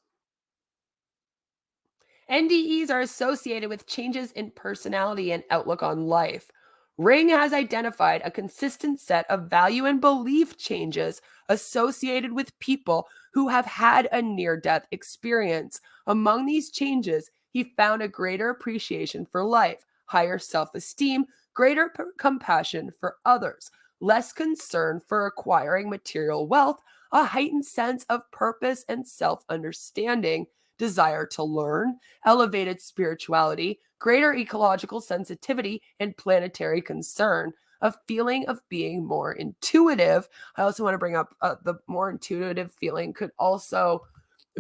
NDEs are associated with changes in personality and outlook on life. Ring has identified a consistent set of value and belief changes associated with people who have had a near-death experience. Among these changes, he found a greater appreciation for life, higher self-esteem, greater compassion for others, less concern for acquiring material wealth, a heightened sense of purpose and self-understanding, desire to learn, elevated spirituality, greater ecological sensitivity, and planetary concern, a feeling of being more intuitive. I also want to bring up the more intuitive feeling could also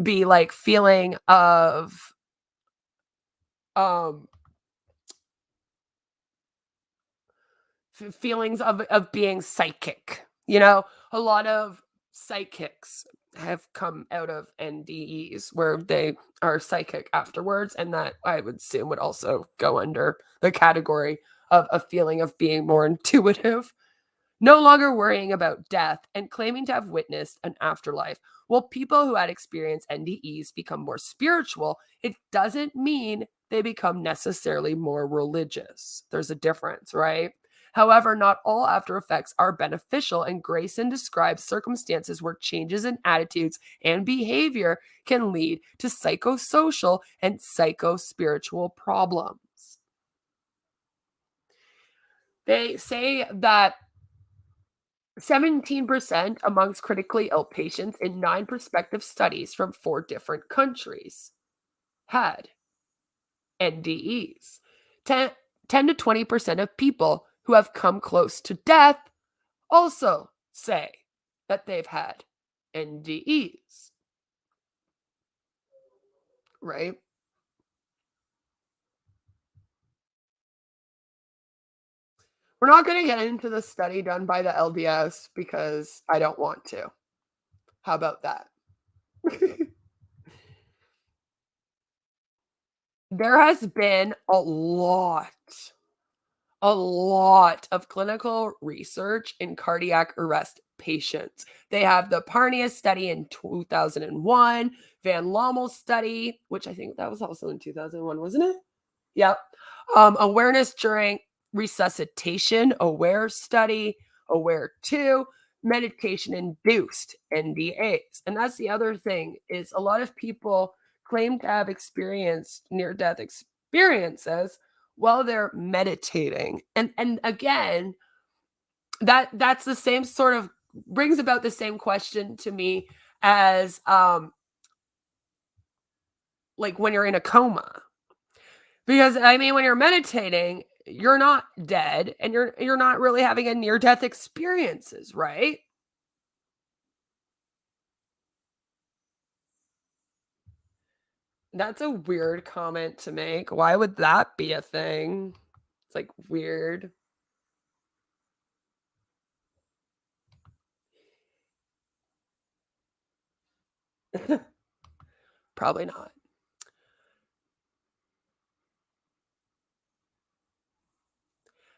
be like feeling of feelings of being psychic. You know, a lot of psychics have come out of NDEs where they are psychic afterwards, and that I would assume would also go under the category of a feeling of being more intuitive. No longer worrying about death and claiming to have witnessed an afterlife. While people who had experienced NDEs become more spiritual, it doesn't mean they become necessarily more religious. There's a difference, right? However, not all after effects are beneficial, and Grayson describes circumstances where changes in attitudes and behavior can lead to psychosocial and psychospiritual problems. They say that 17% amongst critically ill patients in 9 prospective studies from 4 different countries had NDEs. 10 to 20% of people who have come close to death also say that they've had NDEs. Right? We're not going to get into the study done by the LDS because I don't want to. How about that? There has been a lot of clinical research in cardiac arrest patients. They have the Parnias study in 2001, Van Lommel study, which I think that was also in 2001, wasn't it? Yep. Awareness during resuscitation, AWARE study, AWARE 2, medication-induced NDAs. And that's the other thing is a lot of people claim to have experienced near-death experiences while they're meditating. And again, that's the same sort of brings about the same question to me as like when you're in a coma. Because I mean, when you're meditating, you're not dead and you're not really having a near-death experiences, right? That's a weird comment to make. Why would that be a thing? It's like weird. Probably not.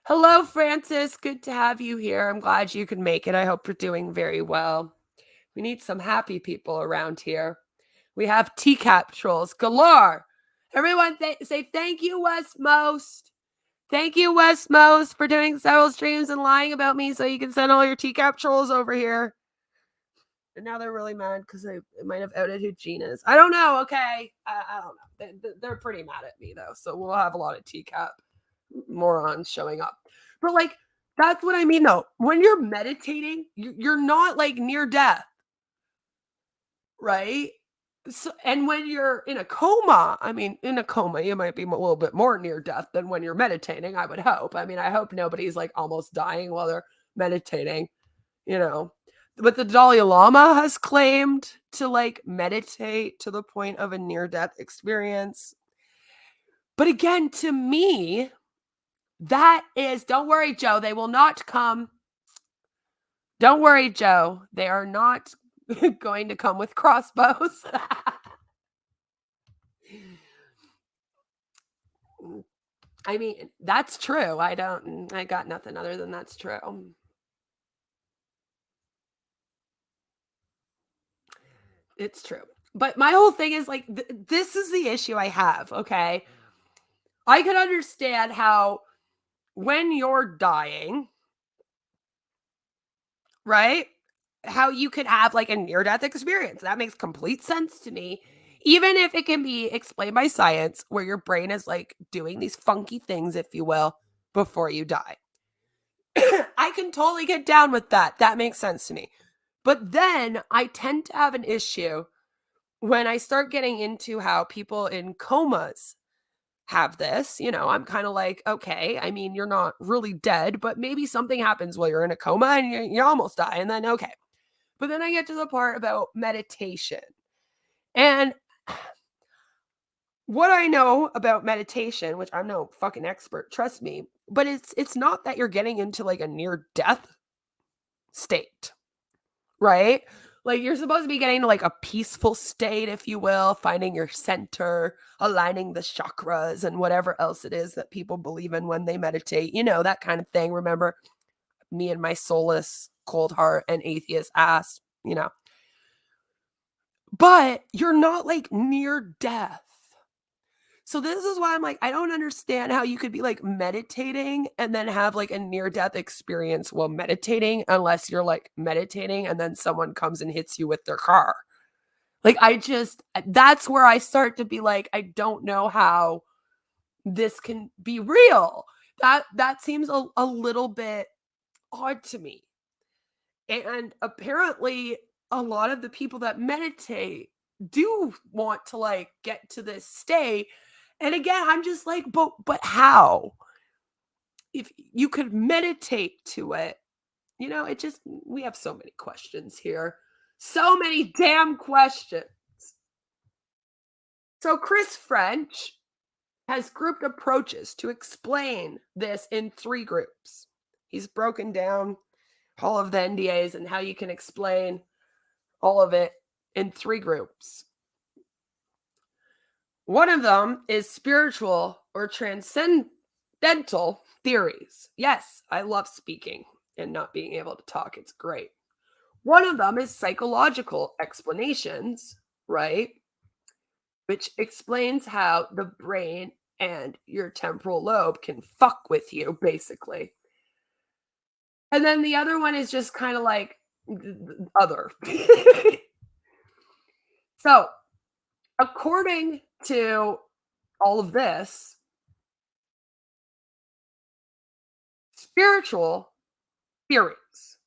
Hello, Francis. Good to have you here. I'm glad you could make it. I hope you're doing very well. We need some happy people around here. We have teacup trolls galore. Everyone say thank you, Westmost. Thank you, Westmost, for doing several streams and lying about me so you can send all your teacup trolls over here. And now they're really mad because I might have outed who Gene is. I don't know, okay? I don't know. They're pretty mad at me, though, so we'll have a lot of teacup morons showing up. But, like, that's what I mean, though. When you're meditating, you're not, like, near death, right? So, and when you're in a coma, I mean, in a coma, you might be a little bit more near death than when you're meditating, I would hope. I mean, I hope nobody's, like, almost dying while they're meditating, you know. But the Dalai Lama has claimed to, like, meditate to the point of a near-death experience. But again, to me, that is, don't worry, Joe, they will not come. Don't worry, Joe, they are not going to come with crossbows. I mean, that's true. I got nothing other than that's true. It's true. But my whole thing is like, this is the issue I have, okay? I could understand how when you're dying, right? How you could have like a near-death experience. That makes complete sense to me. Even if it can be explained by science, where your brain is like doing these funky things, if you will, before you die. I can totally get down with that. That makes sense to me. But then I tend to have an issue when I start getting into how people in comas have this. You know, I'm kind of like, okay, I mean, you're not really dead, but maybe something happens while you're in a coma and you almost die. And then, okay. But then I get to the part about meditation. And what I know about meditation, which I'm no fucking expert, trust me, but it's not that you're getting into like a near death state, right? Like you're supposed to be getting to like a peaceful state, if you will, finding your center, aligning the chakras and whatever else it is that people believe in when they meditate, you know, that kind of thing. Remember me and my soulless, cold heart and atheist ass, you know. But you're not like near death. So this is why I'm like, I don't understand how you could be like meditating and then have like a near death experience while meditating, unless you're like meditating and then someone comes and hits you with their car. Like, that's where I start to be like, I don't know how this can be real. That seems a little bit odd to me. And apparently a lot of the people that meditate do want to like get to this state. And again, I'm just like, but how? If you could meditate to it, you know, we have so many questions here. So many damn questions. So Chris French has grouped approaches to explain this in 3 groups. He's broken down all of the NDAs and how you can explain all of it in 3 groups. One of them is spiritual or transcendental theories. Yes, I love speaking and not being able to talk. It's great. One of them is psychological explanations, right? Which explains how the brain and your temporal lobe can fuck with you, basically. And then the other one is just kind of like other. So, according to all of this, spiritual theories,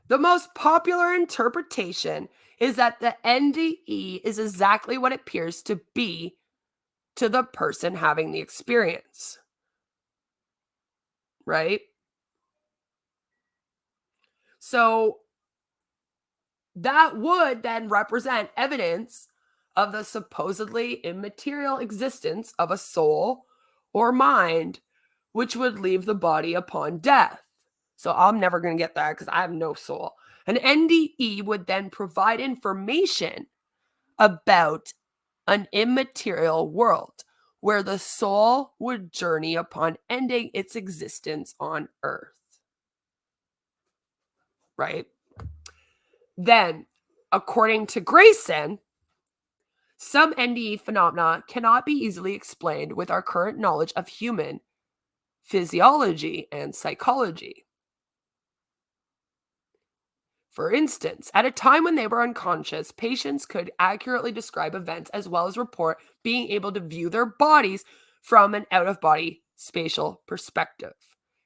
the most popular interpretation is that the NDE is exactly what it appears to be to the person having the experience. Right? So that would then represent evidence of the supposedly immaterial existence of a soul or mind, which would leave the body upon death. So I'm never going to get that because I have no soul. An NDE would then provide information about an immaterial world where the soul would journey upon ending its existence on earth. Right? Then, according to Grayson, some NDE phenomena cannot be easily explained with our current knowledge of human physiology and psychology. For instance, at a time when they were unconscious, patients could accurately describe events as well as report being able to view their bodies from an out-of-body spatial perspective.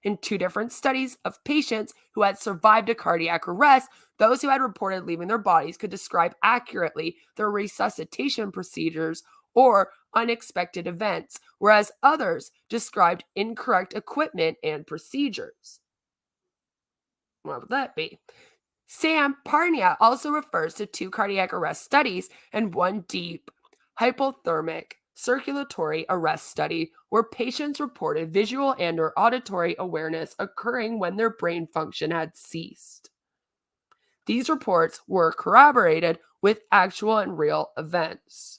In 2 different studies of patients who had survived a cardiac arrest, those who had reported leaving their bodies could describe accurately their resuscitation procedures or unexpected events, whereas others described incorrect equipment and procedures. What would that be? Sam Parnia also refers to 2 cardiac arrest studies and 1 deep hypothermic circulatory arrest study where patients reported visual and or auditory awareness occurring when their brain function had ceased. These reports were corroborated with actual and real events.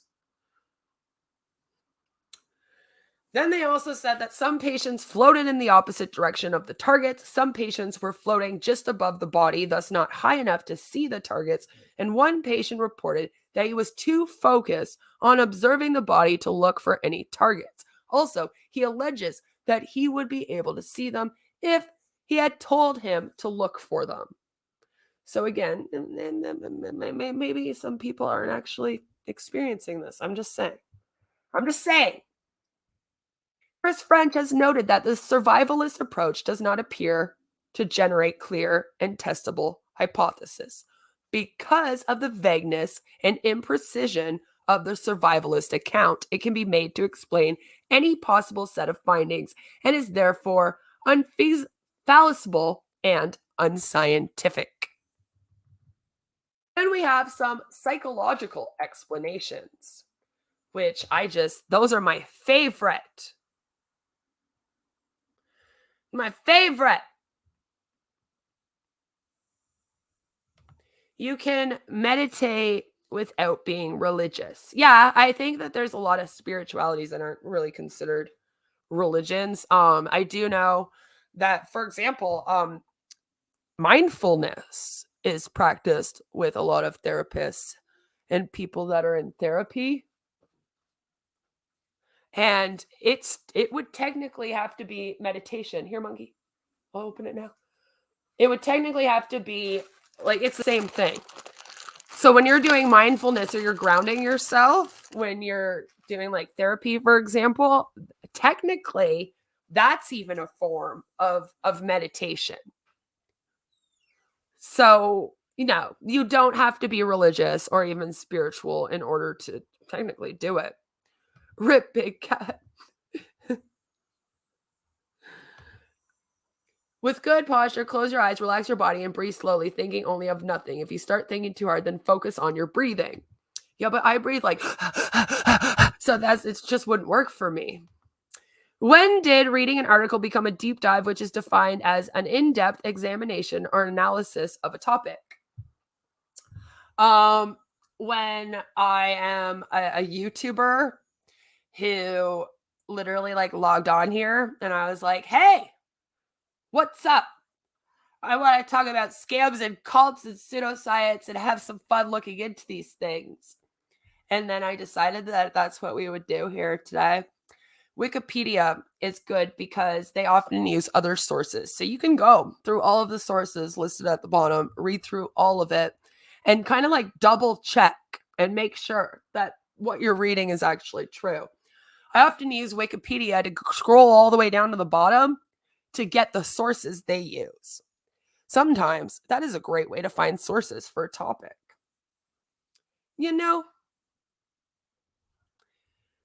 Then they also said that some patients floated in the opposite direction of the targets. Some patients were floating just above the body, thus not high enough to see the targets. And one patient reported that he was too focused on observing the body to look for any targets. Also, he alleges that he would be able to see them if he had told him to look for them. So again, maybe some people aren't actually experiencing this. I'm just saying. Chris French has noted that the survivalist approach does not appear to generate clear and testable hypotheses because of the vagueness and imprecision of the survivalist account. It can be made to explain any possible set of findings and is therefore unfalsifiable and unscientific. Then we have some psychological explanations, which those are my favorite. My favorite. You can meditate without being religious. Yeah, I think that there's a lot of spiritualities that aren't really considered religions. I do know that, for example, mindfulness is practiced with a lot of therapists and people that are in therapy. And it would technically have to be meditation. Here, monkey. I'll open it now. It would technically have to be it's the same thing. So when you're doing mindfulness or you're grounding yourself, when you're doing therapy, for example, technically that's even a form of meditation. So, you don't have to be religious or even spiritual in order to technically do it. Rip Big Cat. With good posture, close your eyes, relax your body, and breathe slowly, thinking only of nothing. If you start thinking too hard, then focus on your breathing. Yeah, but I breathe so it just wouldn't work for me. When did reading an article become a deep dive, which is defined as an in-depth examination or analysis of a topic? When I am a YouTuber who literally like logged on here and I was like, hey, what's up? I want to talk about scams and cults and pseudoscience and have some fun looking into these things. And then I decided that that's what we would do here today. Wikipedia is good because they often use other sources. So you can go through all of the sources listed at the bottom, read through all of it, and kind of like double check and make sure that what you're reading is actually true. I often use Wikipedia to scroll all the way down to the bottom to get the sources they use. Sometimes that is a great way to find sources for a topic. You know?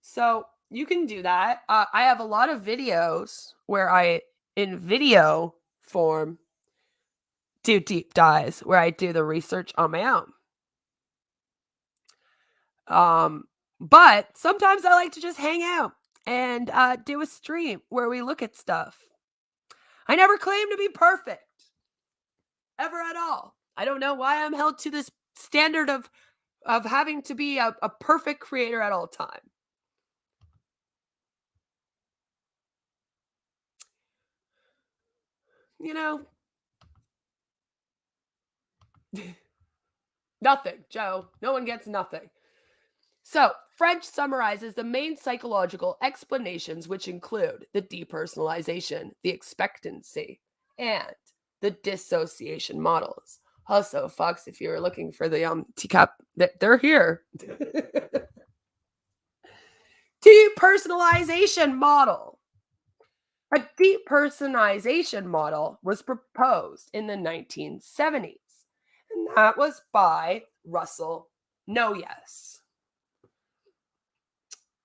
So you can do that. I have a lot of videos where I, in video form, do deep dives where I do the research on my own. But sometimes I like to just hang out and do a stream where we look at stuff. I never claim to be perfect, ever at all. I don't know why I'm held to this standard of having to be a perfect creator at all time. You know, nothing, Joe. No one gets nothing. So, French summarizes the main psychological explanations, which include the depersonalization, the expectancy, and the dissociation models. Also, Fox, if you were looking for the teacup, they're here. Depersonalization model. A depersonalization model was proposed in the 1970s, and that was by Russell Noyes.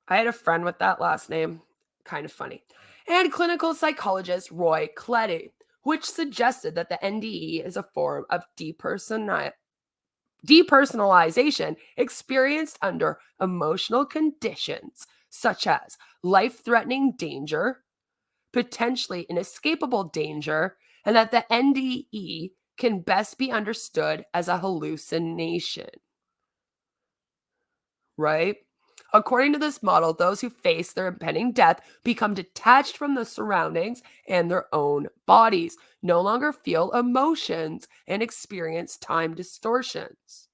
I had a friend with that last name. Kind of funny. And clinical psychologist Roy Cletty, which suggested that the NDE is a form of depersonalization experienced under emotional conditions such as life-threatening danger, potentially inescapable danger, and that the NDE can best be understood as a hallucination. Right? According to this model, those who face their impending death become detached from the surroundings and their own bodies, no longer feel emotions, and experience time distortions.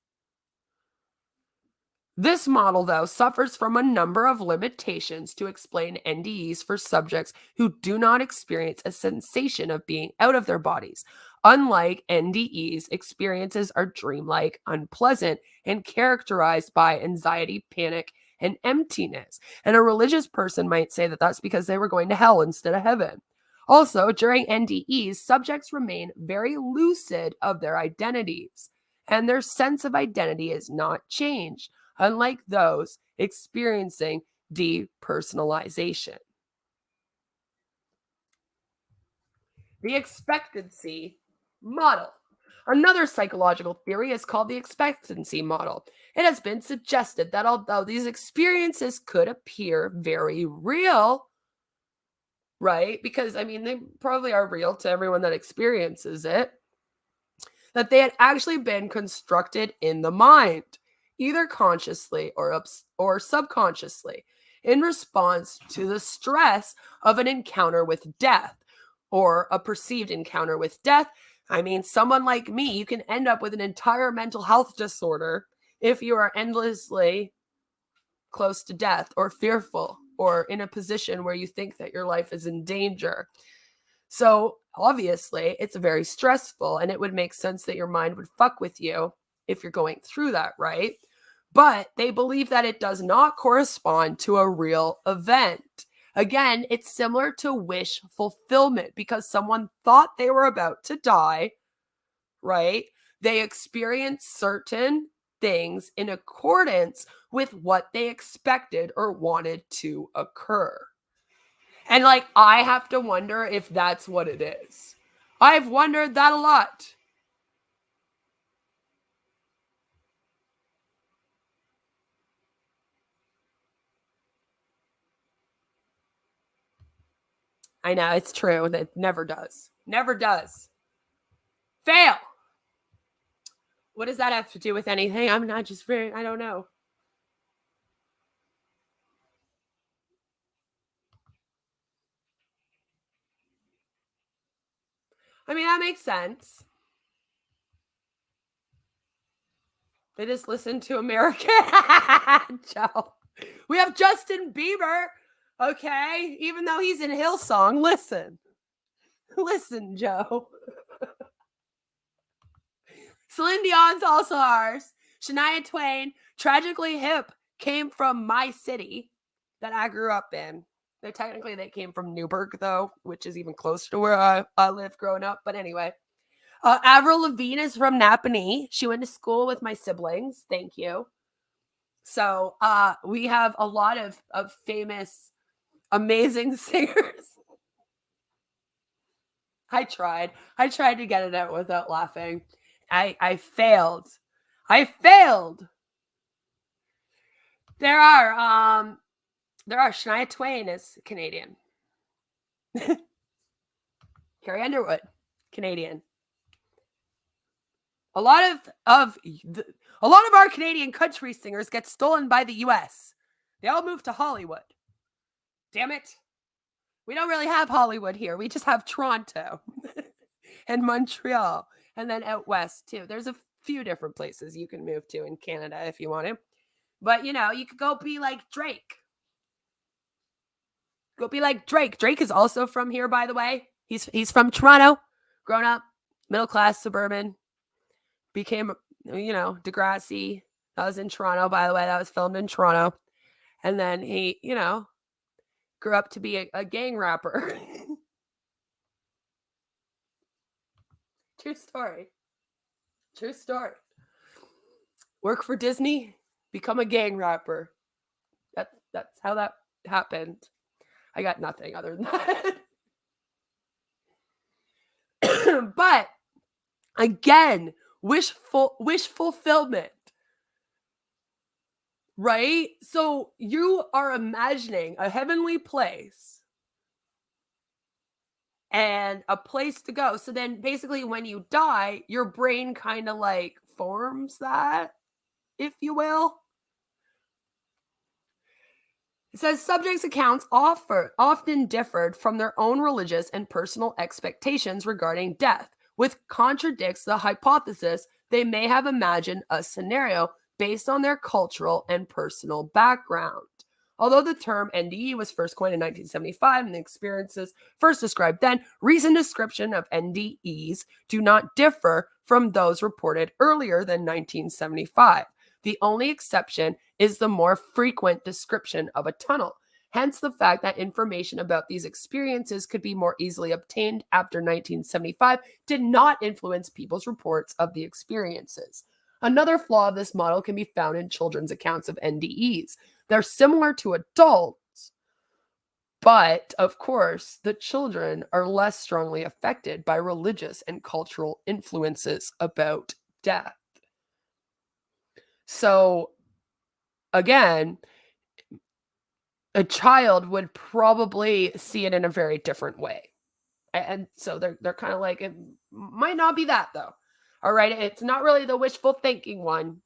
This model, though, suffers from a number of limitations to explain NDEs for subjects who do not experience a sensation of being out of their bodies. Unlike NDEs, experiences are dreamlike, unpleasant, and characterized by anxiety, panic, and emptiness. And a religious person might say that that's because they were going to hell instead of heaven. Also, during NDEs, subjects remain very lucid of their identities, and their sense of identity is not changed, unlike those experiencing depersonalization. The expectancy model. Another psychological theory is called the expectancy model. It has been suggested that although these experiences could appear very real, right? Because, I mean, they probably are real to everyone that experiences it, that they had actually been constructed in the mind, either consciously or subconsciously, in response to the stress of an encounter with death or a perceived encounter with death. I mean, someone like me, you can end up with an entire mental health disorder if you are endlessly close to death or fearful or in a position where you think that your life is in danger. So obviously it's very stressful, and it would make sense that your mind would fuck with you if you're going through that, right? But they believe that it does not correspond to a real event. Again, it's similar to wish fulfillment because someone thought they were about to die, right? They experienced certain things in accordance with what they expected or wanted to occur. And like, I have to wonder if that's what it is. I've wondered that a lot. I know, it's true. That never does. Never does. Fail. What does that have to do with anything? I'm not just very, I don't know. I mean, that makes sense. They just listen to American. Joe. We have Justin Bieber. Okay. Even though he's in Hillsong, listen. Listen, Joe. Celine Dion's also ours. Shania Twain, Tragically Hip, came from my city that I grew up in. They came from Newburgh, though, which is even closer to where I lived growing up. But anyway, Avril Lavigne is from Napanee. She went to school with my siblings. Thank you. So we have a lot of famous, amazing singers. I tried to get it out without laughing. I failed. There are Shania Twain is Canadian. Carrie Underwood, Canadian. A lot of our Canadian country singers get stolen by the US. They all moved to Hollywood. Damn it. We don't really have Hollywood here. We just have Toronto and Montreal, and then out west too. There's a few different places you can move to in Canada if you want to. But you could go be like Drake. Drake is also from here, by the way. He's from Toronto, grown up, middle class, suburban. Became, Degrassi. That was in Toronto, by the way. That was filmed in Toronto. And then he, grew up to be a gang rapper. True story. Work for Disney, become a gang rapper. That's how that happened. I got nothing other than that. But again, wish fulfillment. Right? So you are imagining a heavenly place and a place to go. So then basically when you die, your brain kind of like forms that, if you will. It says subjects' accounts often differed from their own religious and personal expectations regarding death, which contradicts the hypothesis they may have imagined a scenario based on their cultural and personal background. Although the term NDE was first coined in 1975 and the experiences first described then, recent description of NDEs do not differ from those reported earlier than 1975. The only exception is the more frequent description of a tunnel. Hence, the fact that information about these experiences could be more easily obtained after 1975 did not influence people's reports of the experiences. Another flaw of this model can be found in children's accounts of NDEs. They're similar to adults, but of course, the children are less strongly affected by religious and cultural influences about death. So, again, a child would probably see it in a very different way. And so they're kind of like, it might not be that though. All right. It's not really the wishful thinking one,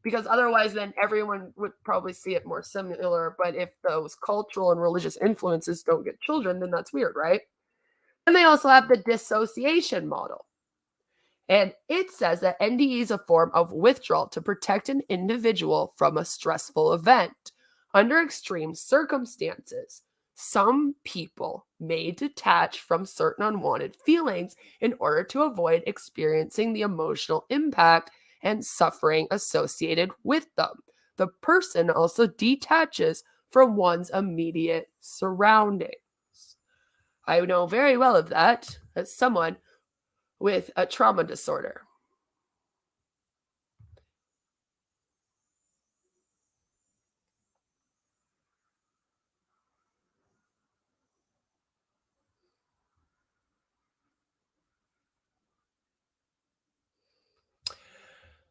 because otherwise then everyone would probably see it more similar. But if those cultural and religious influences don't get children, then that's weird, right? And they also have the dissociation model. And it says that NDE is a form of withdrawal to protect an individual from a stressful event. Under extreme circumstances, some people may detach from certain unwanted feelings in order to avoid experiencing the emotional impact and suffering associated with them. The person also detaches from one's immediate surroundings. I know very well of that as someone with a trauma disorder.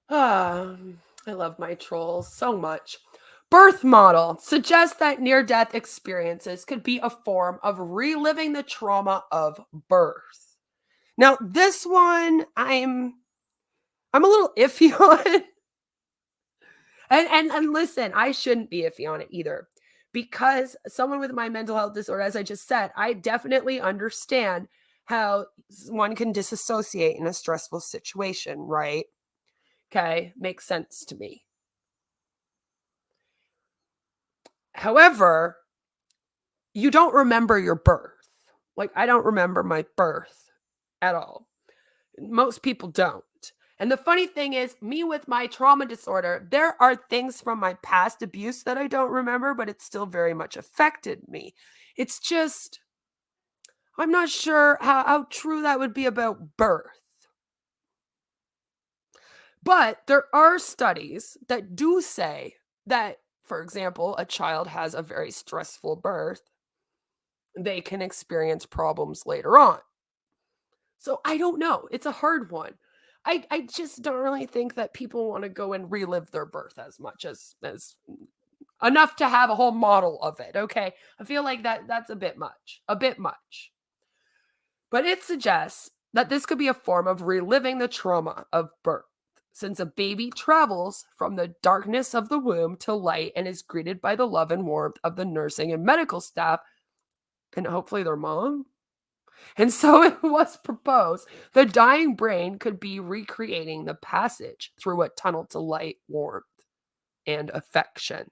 I love my trolls so much. Birth model suggests that near-death experiences could be a form of reliving the trauma of birth. Now, this one I'm a little iffy on. And listen, I shouldn't be iffy on it either. Because someone with my mental health disorder, as I just said, I definitely understand how one can disassociate in a stressful situation, right? Okay, makes sense to me. However, you don't remember your birth. Like, I don't remember my birth at all. Most people don't. And the funny thing is, me with my trauma disorder, there are things from my past abuse that I don't remember, but it still very much affected me. It's just, I'm not sure how true that would be about birth. But there are studies that do say that, for example, a child has a very stressful birth, they can experience problems later on. So I don't know. It's a hard one. I just don't really think that people want to go and relive their birth as much as enough to have a whole model of it. Okay. I feel like that's a bit much. A bit much. But it suggests that this could be a form of reliving the trauma of birth, since a baby travels from the darkness of the womb to light and is greeted by the love and warmth of the nursing and medical staff and hopefully their mom. And so it was proposed the dying brain could be recreating the passage through a tunnel to light, warmth, and affection.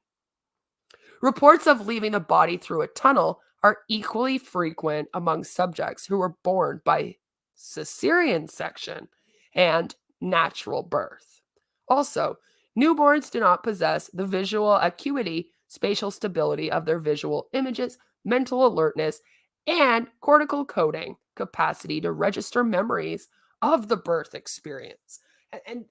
Reports of leaving the body through a tunnel are equally frequent among subjects who were born by cesarean section and natural birth. Also, newborns do not possess the visual acuity, spatial stability of their visual images, mental alertness, and cortical coding capacity to register memories of the birth experience. And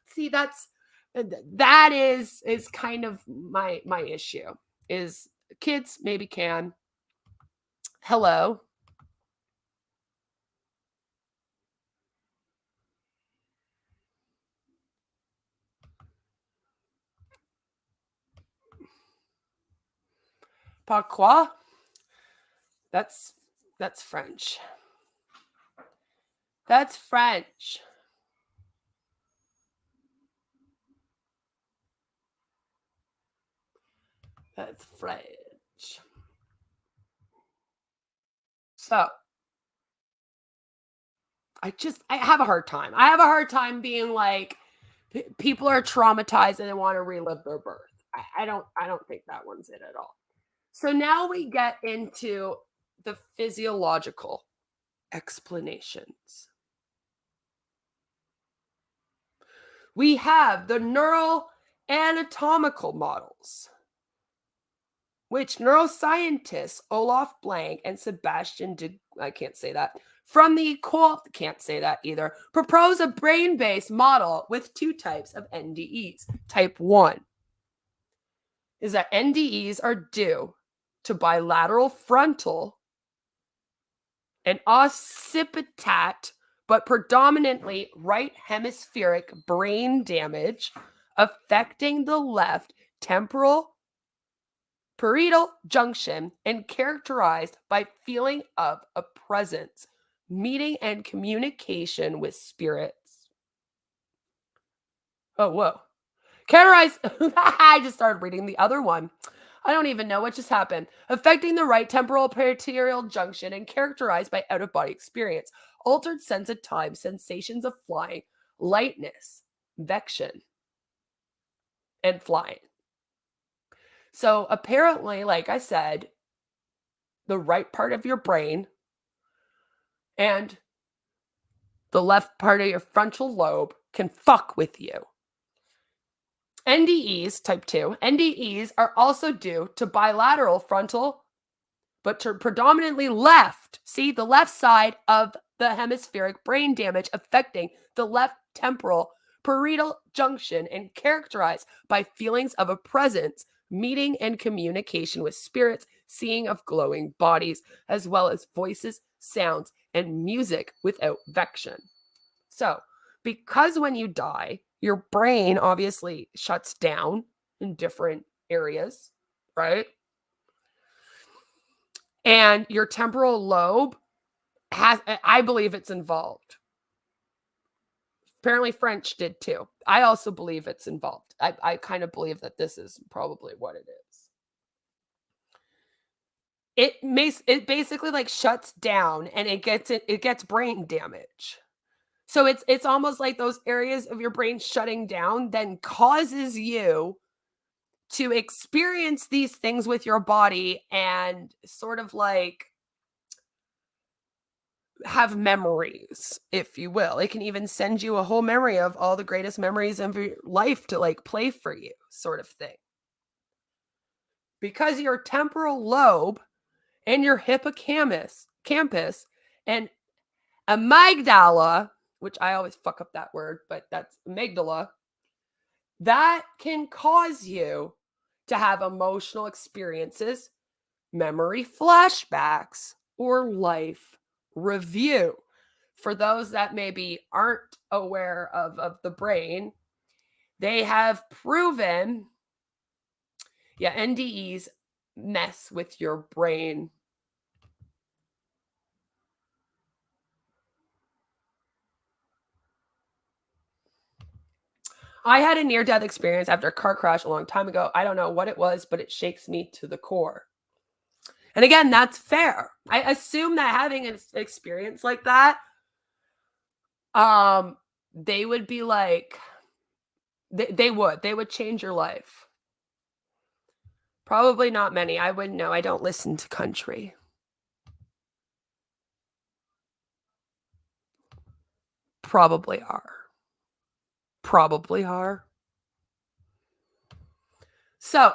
see, that is kind of my issue. Is kids maybe can. Hello. Pourquoi? That's French. That's French. That's French. So, I have a hard time. I have a hard time being like, people are traumatized and they want to relive their birth. I don't think that one's it at all. So now we get into the physiological explanations. We have the neural anatomical models, which neuroscientists Olaf Blank and Sebastian I can't say that, from the can't say that either, propose a brain-based model with two types of NDEs. Type 1 is that NDEs are due to bilateral frontal and occipital, but predominantly right hemispheric brain damage affecting the left temporal parietal junction and characterized by feeling of a presence, meeting and communication with spirits. Oh, whoa. Characterized, I just started reading the other one. I don't even know what just happened. Affecting the right temporal parietal junction and characterized by out-of-body experience, altered sense of time, sensations of flying, lightness, vection, and flying. So apparently, like I said, the right part of your brain and the left part of your frontal lobe can fuck with you. NDEs, type 2, NDEs are also due to bilateral frontal, but to predominantly left. See, the left side of the hemispheric brain damage affecting the left temporal parietal junction and characterized by feelings of a presence, meeting and communication with spirits, seeing of glowing bodies, as well as voices, sounds, and music without vection. So, because when you die, your brain obviously shuts down in different areas, right? And your temporal lobe I believe it's involved. Apparently French did too. I also believe it's involved. I kind of believe that this is probably what it is. It basically like shuts down and it gets brain damage. So it's almost like those areas of your brain shutting down then causes you to experience these things with your body and sort of like have memories, if you will. It can even send you a whole memory of all the greatest memories of your life to like play for you, sort of thing. Because your temporal lobe and your hippocampus and amygdala, which I always fuck up that word, but that's amygdala, that can cause you to have emotional experiences, memory flashbacks, or life review. For those that maybe aren't aware of the brain, they have proven, NDEs mess with your brain. I had a near-death experience after a car crash a long time ago. I don't know what it was, but it shakes me to the core. And again, that's fair. I assume that having an experience like that, they would be like, they would change your life. Probably not many. I wouldn't know. I don't listen to country. Probably are. So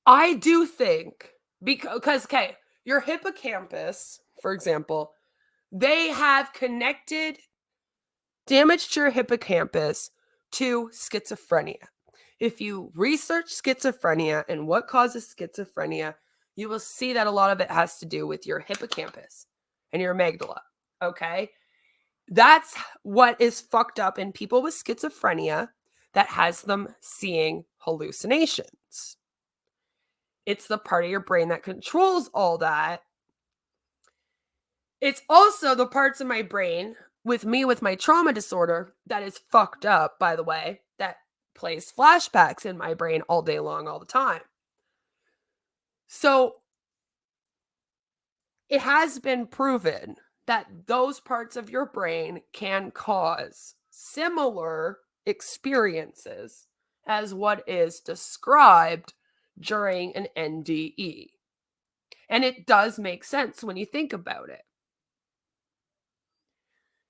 I do think because okay, your hippocampus, for example, they have connected damage to your hippocampus to schizophrenia. If you research schizophrenia and what causes schizophrenia, you will see that a lot of it has to do with your hippocampus and your amygdala. Okay. That's what is fucked up in people with schizophrenia that has them seeing hallucinations. It's the part of your brain that controls all that. It's also the parts of my brain with my trauma disorder that is fucked up, by the way, that plays flashbacks in my brain all day long, all the time. So it has been proven that those parts of your brain can cause similar experiences as what is described during an NDE. And it does make sense when you think about it.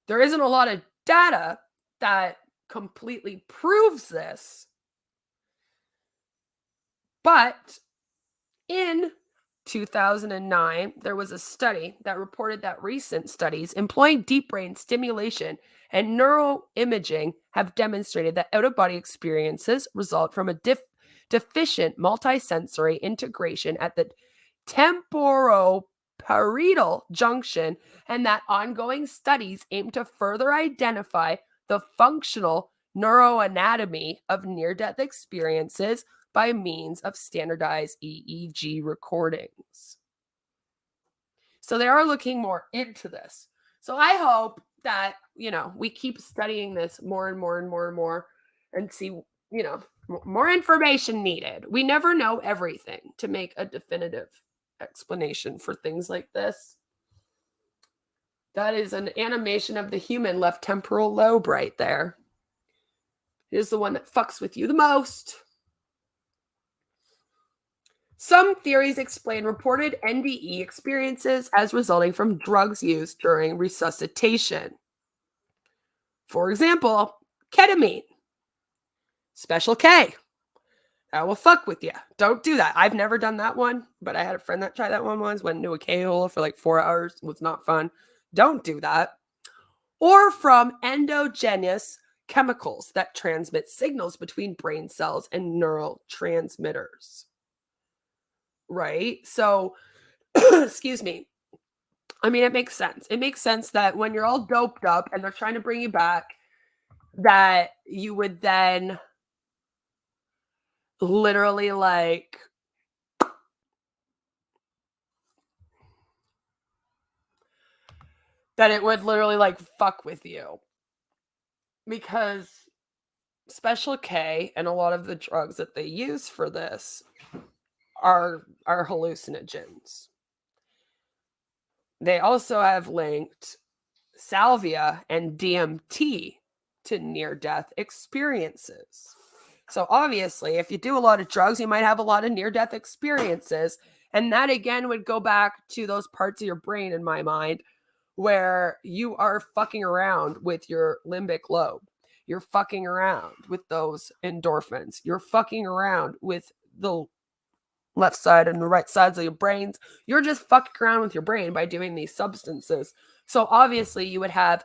There isn't a lot of data that completely proves this, but in 2009, there was a study that reported that recent studies employing deep brain stimulation and neuroimaging have demonstrated that out-of-body experiences result from a deficient multisensory integration at the temporoparietal junction, and that ongoing studies aim to further identify the functional neuroanatomy of near-death experiences by means of standardized EEG recordings. So they are looking more into this. So I hope that, we keep studying this more and more and more and more and see, more information needed. We never know everything to make a definitive explanation for things like this. That is an animation of the human left temporal lobe right there. It is the one that fucks with you the most. Some theories explain reported NDE experiences as resulting from drugs used during resuscitation. For example, ketamine, Special K. That will fuck with you. Don't do that. I've never done that one, but I had a friend that tried that one once, went into a K-hole for like 4 hours. It was not fun. Don't do that. Or from endogenous chemicals that transmit signals between brain cells and neurotransmitters. Right? So, excuse me. I mean, it makes sense. It makes sense that when you're all doped up and they're trying to bring you back, that you would then literally like that it would literally like fuck with you. Because Special K and a lot of the drugs that they use for this are hallucinogens. They also have linked salvia and DMT to near-death experiences. So obviously, if you do a lot of drugs, you might have a lot of near-death experiences. And that again would go back to those parts of your brain, in my mind, where you are fucking around with your limbic lobe. You're fucking around with those endorphins. You're fucking around with the left side and the right sides of your brains. You're just fucking around with your brain by doing these substances. So obviously you would have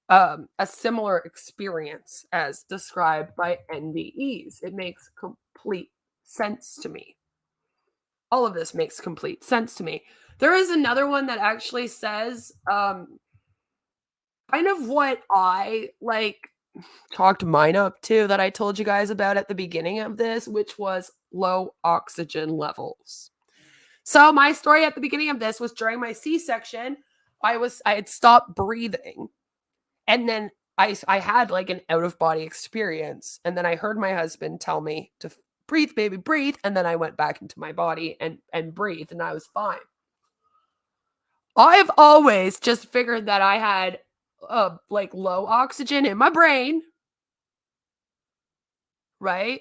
a similar experience as described by NDEs. It makes complete sense to me. All of this makes complete sense to me. There is another one that actually says kind of what I like talked mine up to that I told you guys about at the beginning of this, which was low oxygen levels. So my story at the beginning of this was during my C-section, I had stopped breathing. And then I had like an out-of-body experience. And then I heard my husband tell me to breathe, baby, breathe. And then I went back into my body and breathed, and I was fine. I've always just figured that I had like low oxygen in my brain, right?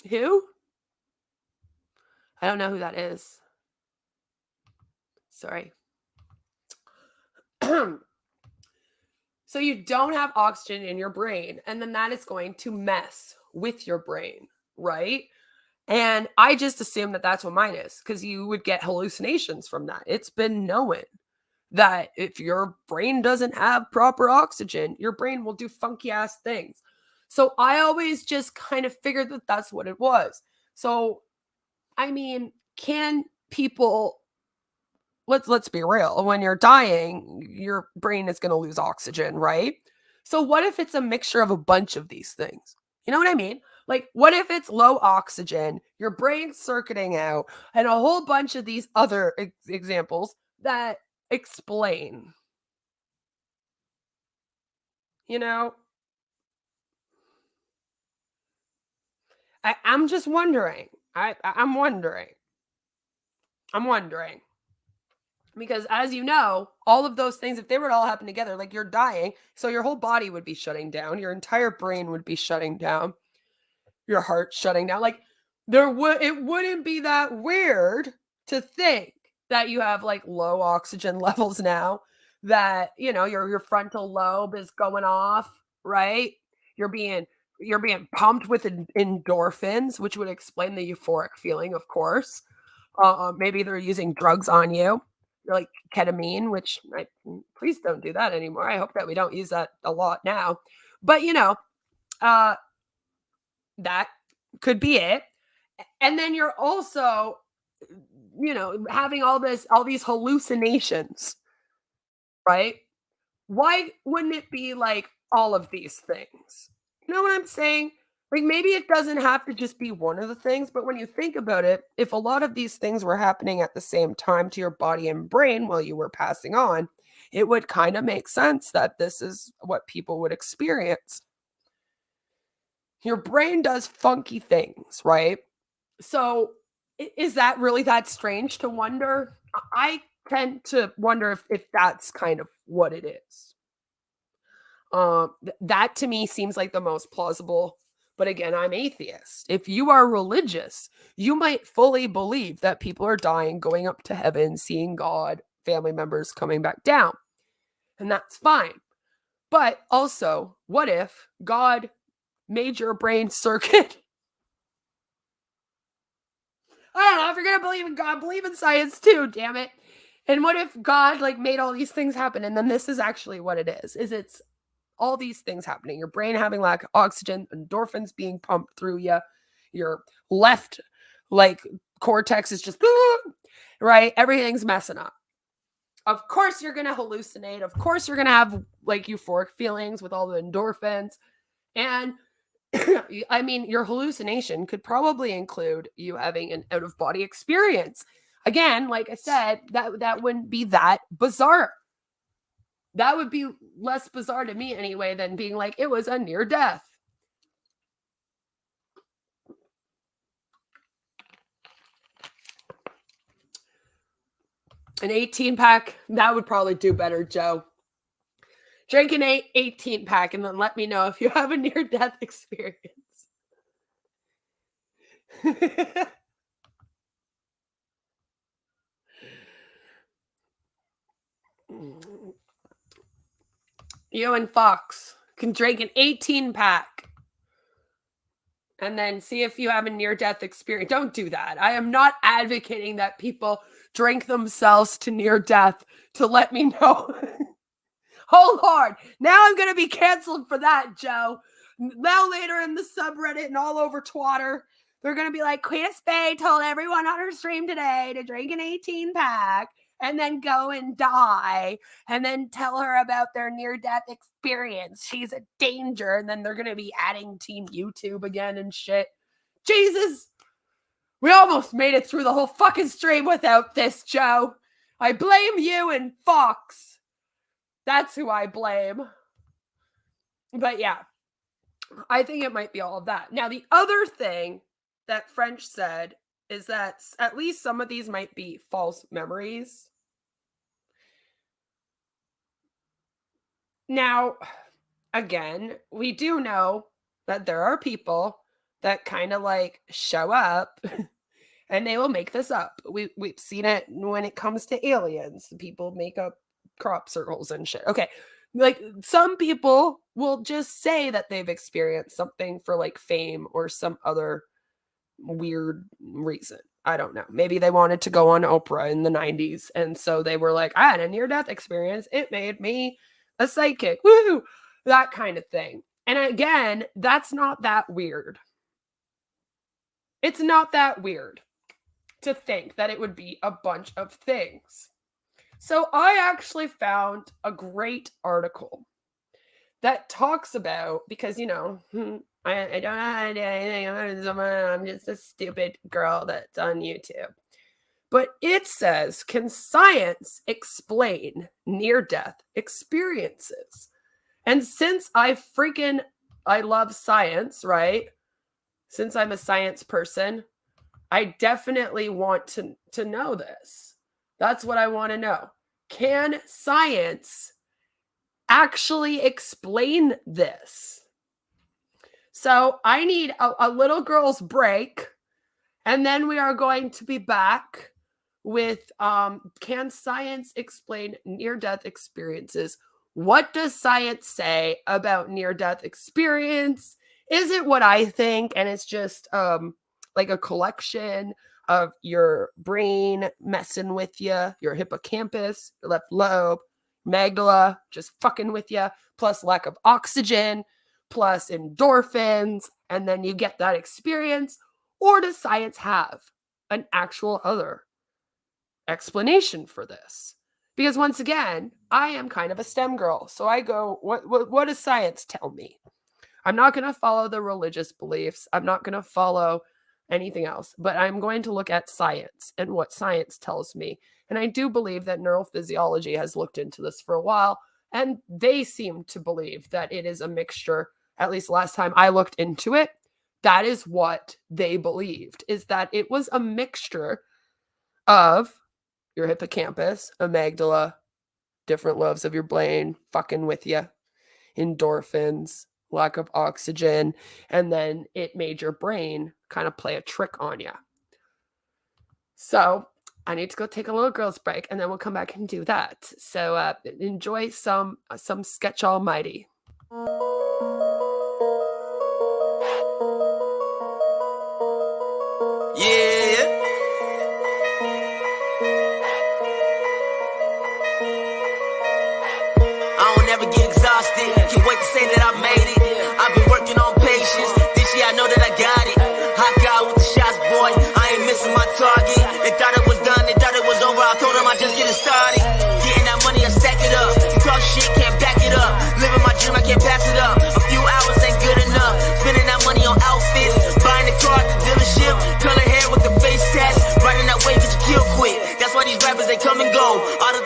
Who? I don't know who that is. Sorry. So you don't have oxygen in your brain, and then that is going to mess with your brain, right? And I just assume that that's what mine is, because you would get hallucinations from that. It's been known that if your brain doesn't have proper oxygen, your brain will do funky ass things. So I always just kind of figured that that's what it was. So, I mean, can people, let's be real, when you're dying, your brain is going to lose oxygen, right? So what if it's a mixture of a bunch of these things? You know what I mean? Like, what if it's low oxygen, your brain's circuiting out, and a whole bunch of these other examples that explain? You know, I'm just wondering. I'm wondering. I'm wondering. Because as you know, all of those things, if they were to all happen together, like you're dying, so your whole body would be shutting down, your entire brain would be shutting down, your heart shutting down. Like it wouldn't be that weird to think that you have like low oxygen levels now, that your frontal lobe is going off, right? You're being pumped with endorphins, which would explain the euphoric feeling, of course. Maybe they're using drugs on you, like ketamine, which please don't do that anymore. I hope that we don't use that a lot now. But that could be it. And then you're also, having all these hallucinations, right? Why wouldn't it be like all of these things? You know what I'm saying? Like, maybe it doesn't have to just be one of the things, but when you think about it, if a lot of these things were happening at the same time to your body and brain while you were passing on, it would kind of make sense that this is what people would experience. Your brain does funky things, right? So is that really that strange to wonder? I tend to wonder if that's kind of what it is. That to me seems like the most plausible. But again, I'm atheist. If you are religious, you might fully believe that people are dying, going up to heaven, seeing God, family members coming back down. And that's fine. But also, what if God made your brain circuit? I don't know. If you're going to believe in God, believe in science too, damn it. And what if God like made all these things happen? And then this is actually what it is it's all these things happening. Your brain having lack of oxygen, endorphins being pumped through you. Your left like cortex is just right. Everything's messing up. Of course you're going to hallucinate. Of course you're going to have like euphoric feelings with all the endorphins. And I mean, your hallucination could probably include you having an out-of-body experience. Again, like I said, that wouldn't be that bizarre. That would be less bizarre to me anyway than being like, it was a near death. An 18-pack, that would probably do better, Joe. Drink an 18-pack and then let me know if you have a near-death experience. You and Fox can drink an 18-pack and then see if you have a near-death experience. Don't do that. I am not advocating that people drink themselves to near death to let me know. Oh, Lord. Now I'm going to be canceled for that, Joe. Now later in the subreddit and all over Twitter, they're going to be like, Queen of Spade told everyone on her stream today to drink an 18-pack and then go and die and then tell her about their near-death experience. She's a danger. And then they're going to be adding Team YouTube again and shit. Jesus. We almost made it through the whole fucking stream without this, Joe. I blame you and Fox. That's who I blame. But yeah, I think it might be all of that. Now, the other thing that French said is that at least some of these might be false memories. Now, again, we do know that there are people that kind of like show up and they will make this up. We've seen it when it comes to aliens. People make up crop circles and shit. Okay. Like some people will just say that they've experienced something for like fame or some other weird reason. I don't know. Maybe they wanted to go on Oprah in the 90s. And so they were like, I had a near-death experience. It made me a psychic. Woo! That kind of thing. And again, that's not that weird. It's not that weird to think that it would be a bunch of things. So I actually found a great article that talks about, because, you know, I don't know how to do anything. I'm just a stupid girl that's on YouTube. But it says, can science explain near-death experiences? And since I love science, right? Since I'm a science person, I definitely want to know this. That's what I want to know. Can science actually explain this? So I need a little girl's break, and then we are going to be back with can science explain near-death experiences? What does science say about near-death experience? Is it what I think? And it's just like a collection of your brain messing with you, your hippocampus, your left lobe, amygdala, just fucking with you, plus lack of oxygen, plus endorphins, and then you get that experience? Or does science have an actual other explanation for this? Because once again, I am kind of a STEM girl. So I go, what does science tell me? I'm not going to follow the religious beliefs. I'm not going to follow anything else, but I'm going to look at science and what science tells me. And I do believe that neurophysiology has looked into this for a while, and they seem to believe that it is a mixture. At least last time I looked into it, that is what they believed, is that it was a mixture of your hippocampus, amygdala, different lobes of your brain fucking with you, endorphins, lack of oxygen, and then it made your brain kind of play a trick on you. So I need to go take a little girl's break, and then we'll come back and do that. So enjoy some Sketch Almighty. Yeah. I don't ever get exhausted. Can't wait to say that I made it. I've been working on patience. This year I know that I got it. Hot guy with the shots, boy. I ain't missing my target. They thought it was done. They thought it was over. I told them I just getting started. Getting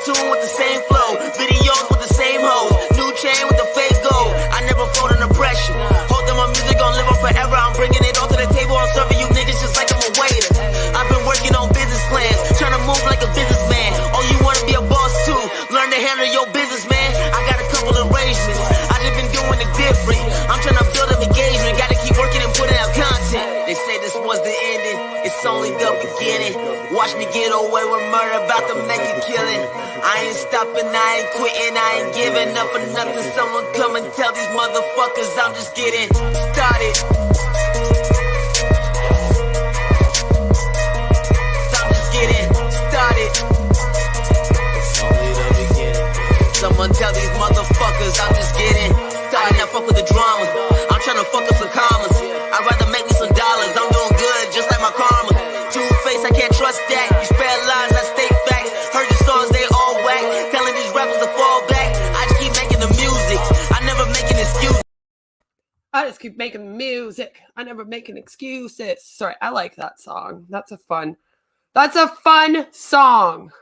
tune with the same flow. Videos with the same hoes. New chain with the fake gold. I never fold under pressure. Hope that my music gon' live on forever. I'm bringing it all to the table. I'm serving you niggas just like I'm a waiter. I've been working on business plans, trying to move like a businessman. Oh, you wanna be a boss too? Learn to handle your business, man. I got a couple arrangements. I just been doing it different. I'm trying to build up engagement. Gotta keep working and putting out content. They say this was the ending. It's only the beginning. Watch me get away with murder, about to make a killing. I ain't stopping, I ain't quitting, I ain't giving up for nothing. Someone come and tell these motherfuckers I'm just getting started. I'm just getting started. It's only the beginning. Someone tell these motherfuckers I'm just getting started. Not fuck with the drama. I'm trying to fuck up some commas. I'd rather make me some dollars. I'm doing good, just like my karma. Two-face, I can't trust that. You spread lies, I state facts. Heard your songs, they all whack. Telling these rappers to fall back. I just keep making the music. I never make an excuse. I just keep making music. I never making excuses. Sorry, I like that song. That's a fun song.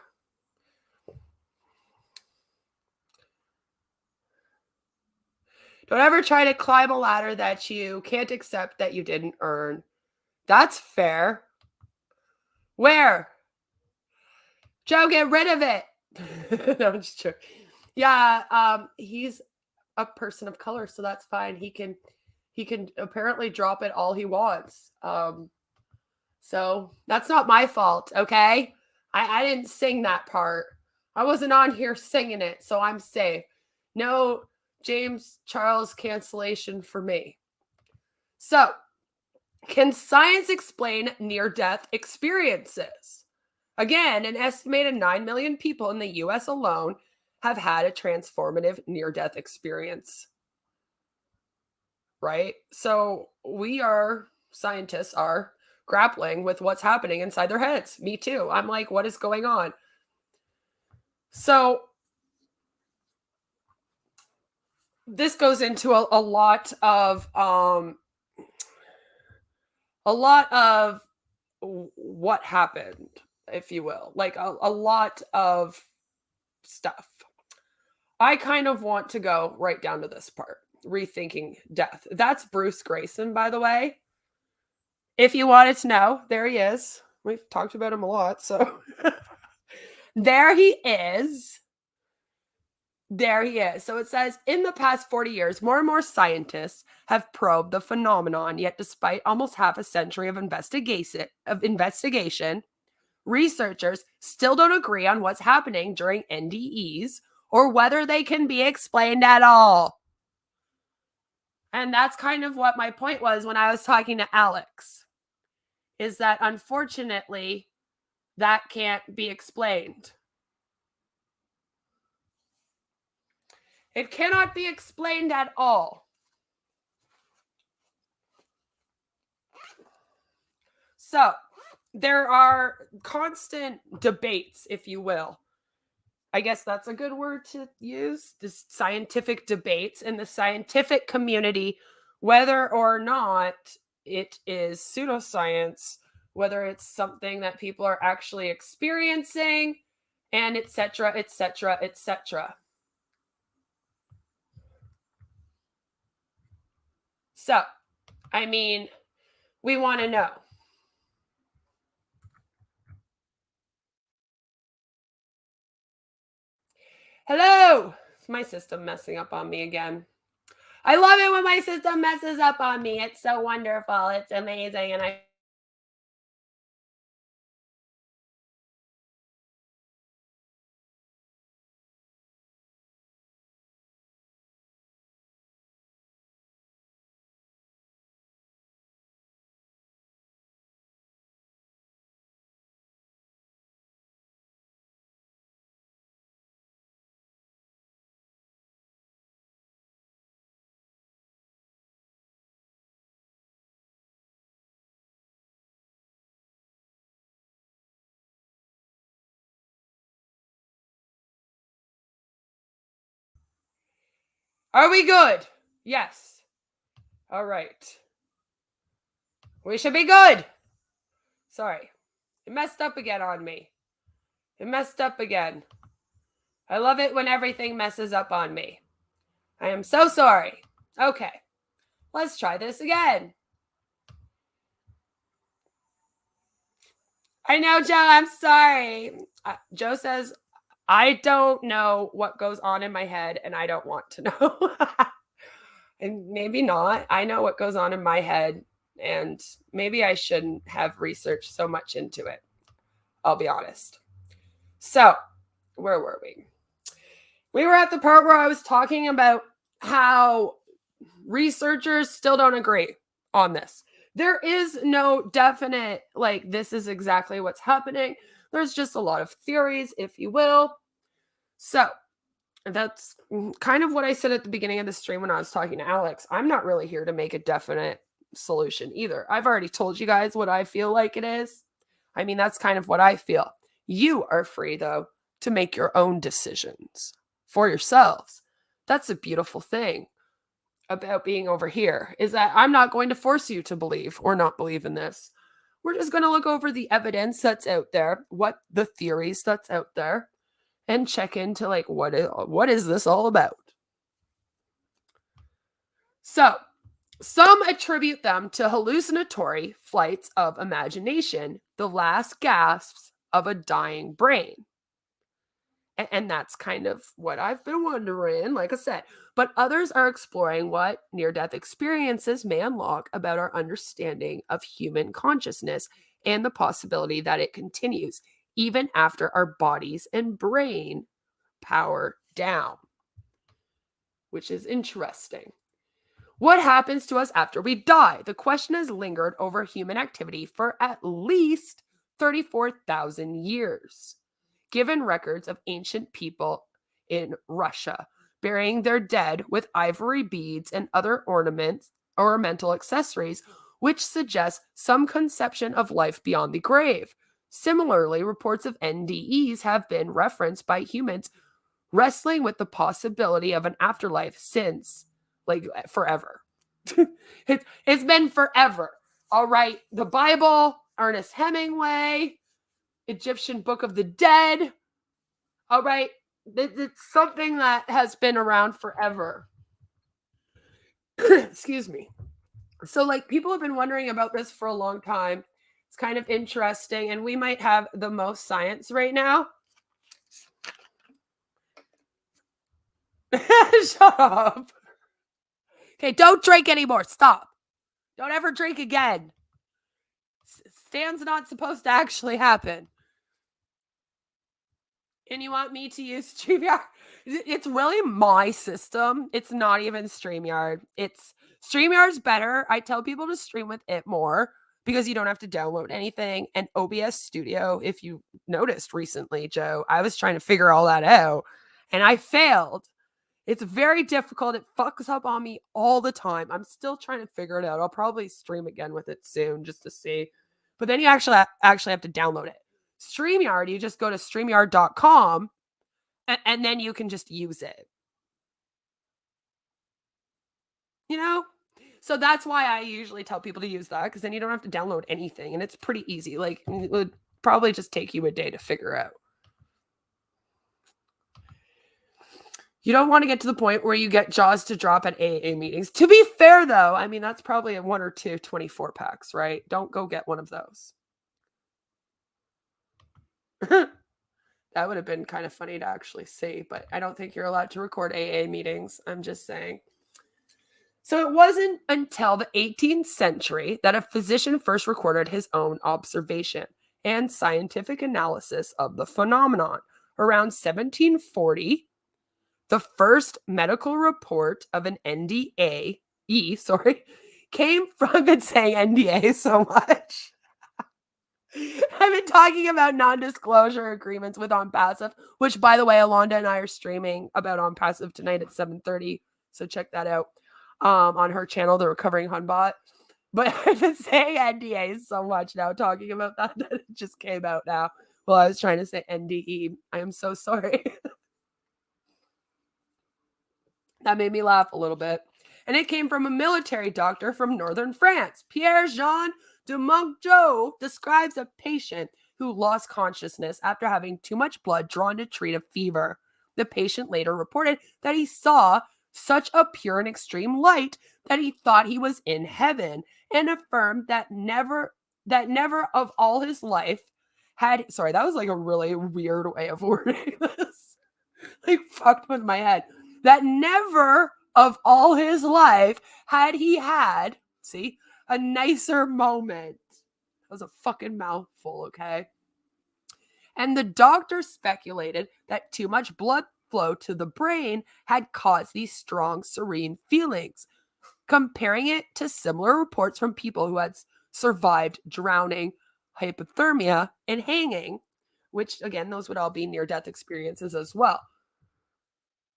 Don't ever try to climb a ladder that you can't accept that you didn't earn. That's fair. Where? Joe, get rid of it. No, I'm just joking. Yeah, he's a person of color, so that's fine. He can apparently drop it all he wants. So that's not my fault, okay? I didn't sing that part. I wasn't on here singing it, so I'm safe. No James Charles cancellation for me. So, can science explain near-death experiences? Again, an estimated 9 million people in the US alone have had a transformative near-death experience. Right? So scientists are grappling with what's happening inside their heads. Me too. I'm like, what is going on? So this goes into a lot of what happened, if you will, like a lot of stuff. I kind of want to go right down to this part, rethinking death. That's Bruce Grayson, by the way. If you wanted to know, there he is. We've talked about him a lot, so there he is. There he is. So it says, in the past 40 years, more and more scientists have probed the phenomenon, yet despite almost half a century of investigation, researchers still don't agree on what's happening during NDEs or whether they can be explained at all. And that's kind of what my point was when I was talking to Alex, is that unfortunately, that can't be explained. It cannot be explained at all. So, there are constant debates, if you will. I guess that's a good word to use. This scientific debates in the scientific community, whether or not it is pseudoscience, whether it's something that people are actually experiencing, and etc., etc., etc. So, I mean, we want to know. Hello! Is my system messing up on me again? I love it when my system messes up on me. It's so wonderful. It's amazing. And are we good? Yes. All right. We should be good. Sorry. It messed up again on me. It messed up again. I love it when everything messes up on me. I am so sorry. Okay, let's try this again. I know, Joe, I'm sorry. Joe says, I don't know what goes on in my head and I don't want to know. And maybe not. I know what goes on in my head and maybe I shouldn't have researched so much into it. I'll be honest. So, where were we? We were at the part where I was talking about how researchers still don't agree on this. There is no definite, like, this is exactly what's happening. There's just a lot of theories, if you will. So, that's kind of what I said at the beginning of the stream when I was talking to Alex. I'm not really here to make a definite solution either. I've already told you guys what I feel like it is. I mean, that's kind of what I feel. You are free, though, to make your own decisions for yourselves. That's a beautiful thing about being over here, is that I'm not going to force you to believe or not believe in this. We're just going to look over the evidence that's out there, what the theories that's out there, and check into like what is this all about. So, some attribute them to hallucinatory flights of imagination, the last gasps of a dying brain. And that's kind of what I've been wondering, like I said. But others are exploring what near-death experiences may unlock about our understanding of human consciousness and the possibility that it continues even after our bodies and brain power down, which is interesting. What happens to us after we die? The question has lingered over human activity for at least 34,000 years. Given records of ancient people in Russia burying their dead with ivory beads and other ornamental accessories, which suggest some conception of life beyond the grave. Similarly, reports of NDEs have been referenced by humans wrestling with the possibility of an afterlife since, like, forever. It's been forever. All right, the Bible, Ernest Hemingway, Egyptian Book of the Dead. All right, it's something that has been around forever. Excuse me. So, like, people have been wondering about this for a long time. It's kind of interesting, and we might have the most science right now. Shut up. Okay, don't drink anymore. Stop. Don't ever drink again. Stan's not supposed to actually happen. And you want me to use StreamYard? It's really my system. It's not even StreamYard. StreamYard's better. I tell people to stream with it more because you don't have to download anything. And OBS Studio, if you noticed recently, Joe, I was trying to figure all that out and I failed. It's very difficult. It fucks up on me all the time. I'm still trying to figure it out. I'll probably stream again with it soon just to see. But then you actually have to download it. StreamYard, you just go to StreamYard.com and then you can just use it. You know? So that's why I usually tell people to use that, because then you don't have to download anything and it's pretty easy. Like, it would probably just take you a day to figure out. You don't want to get to the point where you get jaws to drop at AA meetings. To be fair, though, I mean, that's probably a 1 or 2 24 packs, right? Don't go get one of those. That would have been kind of funny to actually see, but I don't think you're allowed to record AA meetings. I'm just saying. So it wasn't until the 18th century that a physician first recorded his own observation and scientific analysis of the phenomenon. Around 1740, the first medical report of an NDE, came from, I've been saying NDA so much. I've been talking about non-disclosure agreements with On Passive, which, by the way, Alonda and I are streaming about On Passive tonight at 7:30. So check that out on her channel, The Recovering Hunbot. But I've been saying NDA so much now, talking about that it just came out now. Well, I was trying to say NDE. I am so sorry. That made me laugh a little bit. And it came from a military doctor from northern France. Pierre-Jean de Montjo describes a patient who lost consciousness after having too much blood drawn to treat a fever. The patient later reported that he saw such a pure and extreme light that he thought he was in heaven, and affirmed that never of all his life had, sorry, that was like a really weird way of wording this. Like fucked with my head. That never of all his life had he had, see, a nicer moment. That was a fucking mouthful, okay? And the doctor speculated that too much blood flow to the brain had caused these strong, serene feelings, comparing it to similar reports from people who had survived drowning, hypothermia, and hanging, which, again, those would all be near-death experiences as well.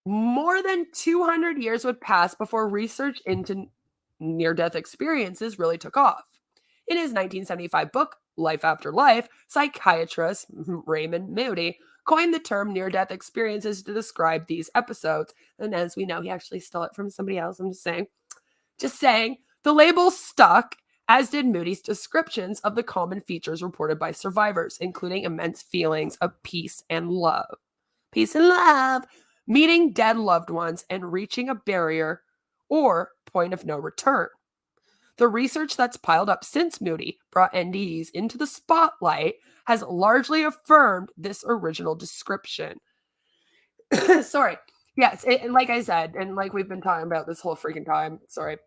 More than 200 years would pass before research into near-death experiences really took off. In his 1975 book, Life After Life, psychiatrist Raymond Moody coined the term near-death experiences to describe these episodes. And as we know, he actually stole it from somebody else. I'm just saying. The label stuck, as did Moody's descriptions of the common features reported by survivors, including immense feelings of peace and love. Peace and love, meeting dead loved ones, and reaching a barrier or point of no return. The research that's piled up since Moody brought NDEs into the spotlight has largely affirmed this original description. Sorry. Yes, like I said, and like we've been talking about this whole freaking time, sorry.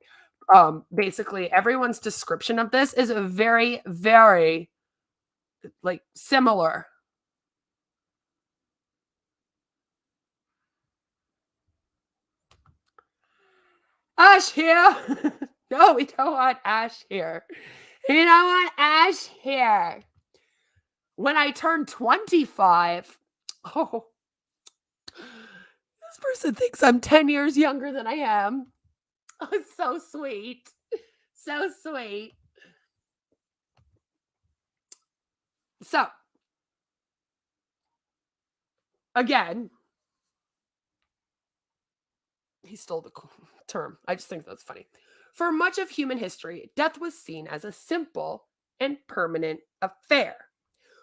Basically, everyone's description of this is a very, very, like, similar. Ash here. No, we don't want Ash here. We don't want Ash here. When I turned 25, oh, this person thinks I'm 10 years younger than I am. Oh, it's so sweet. So sweet. So, again, he stole the term. I just think that's funny. For much of human history, death was seen as a simple and permanent affair.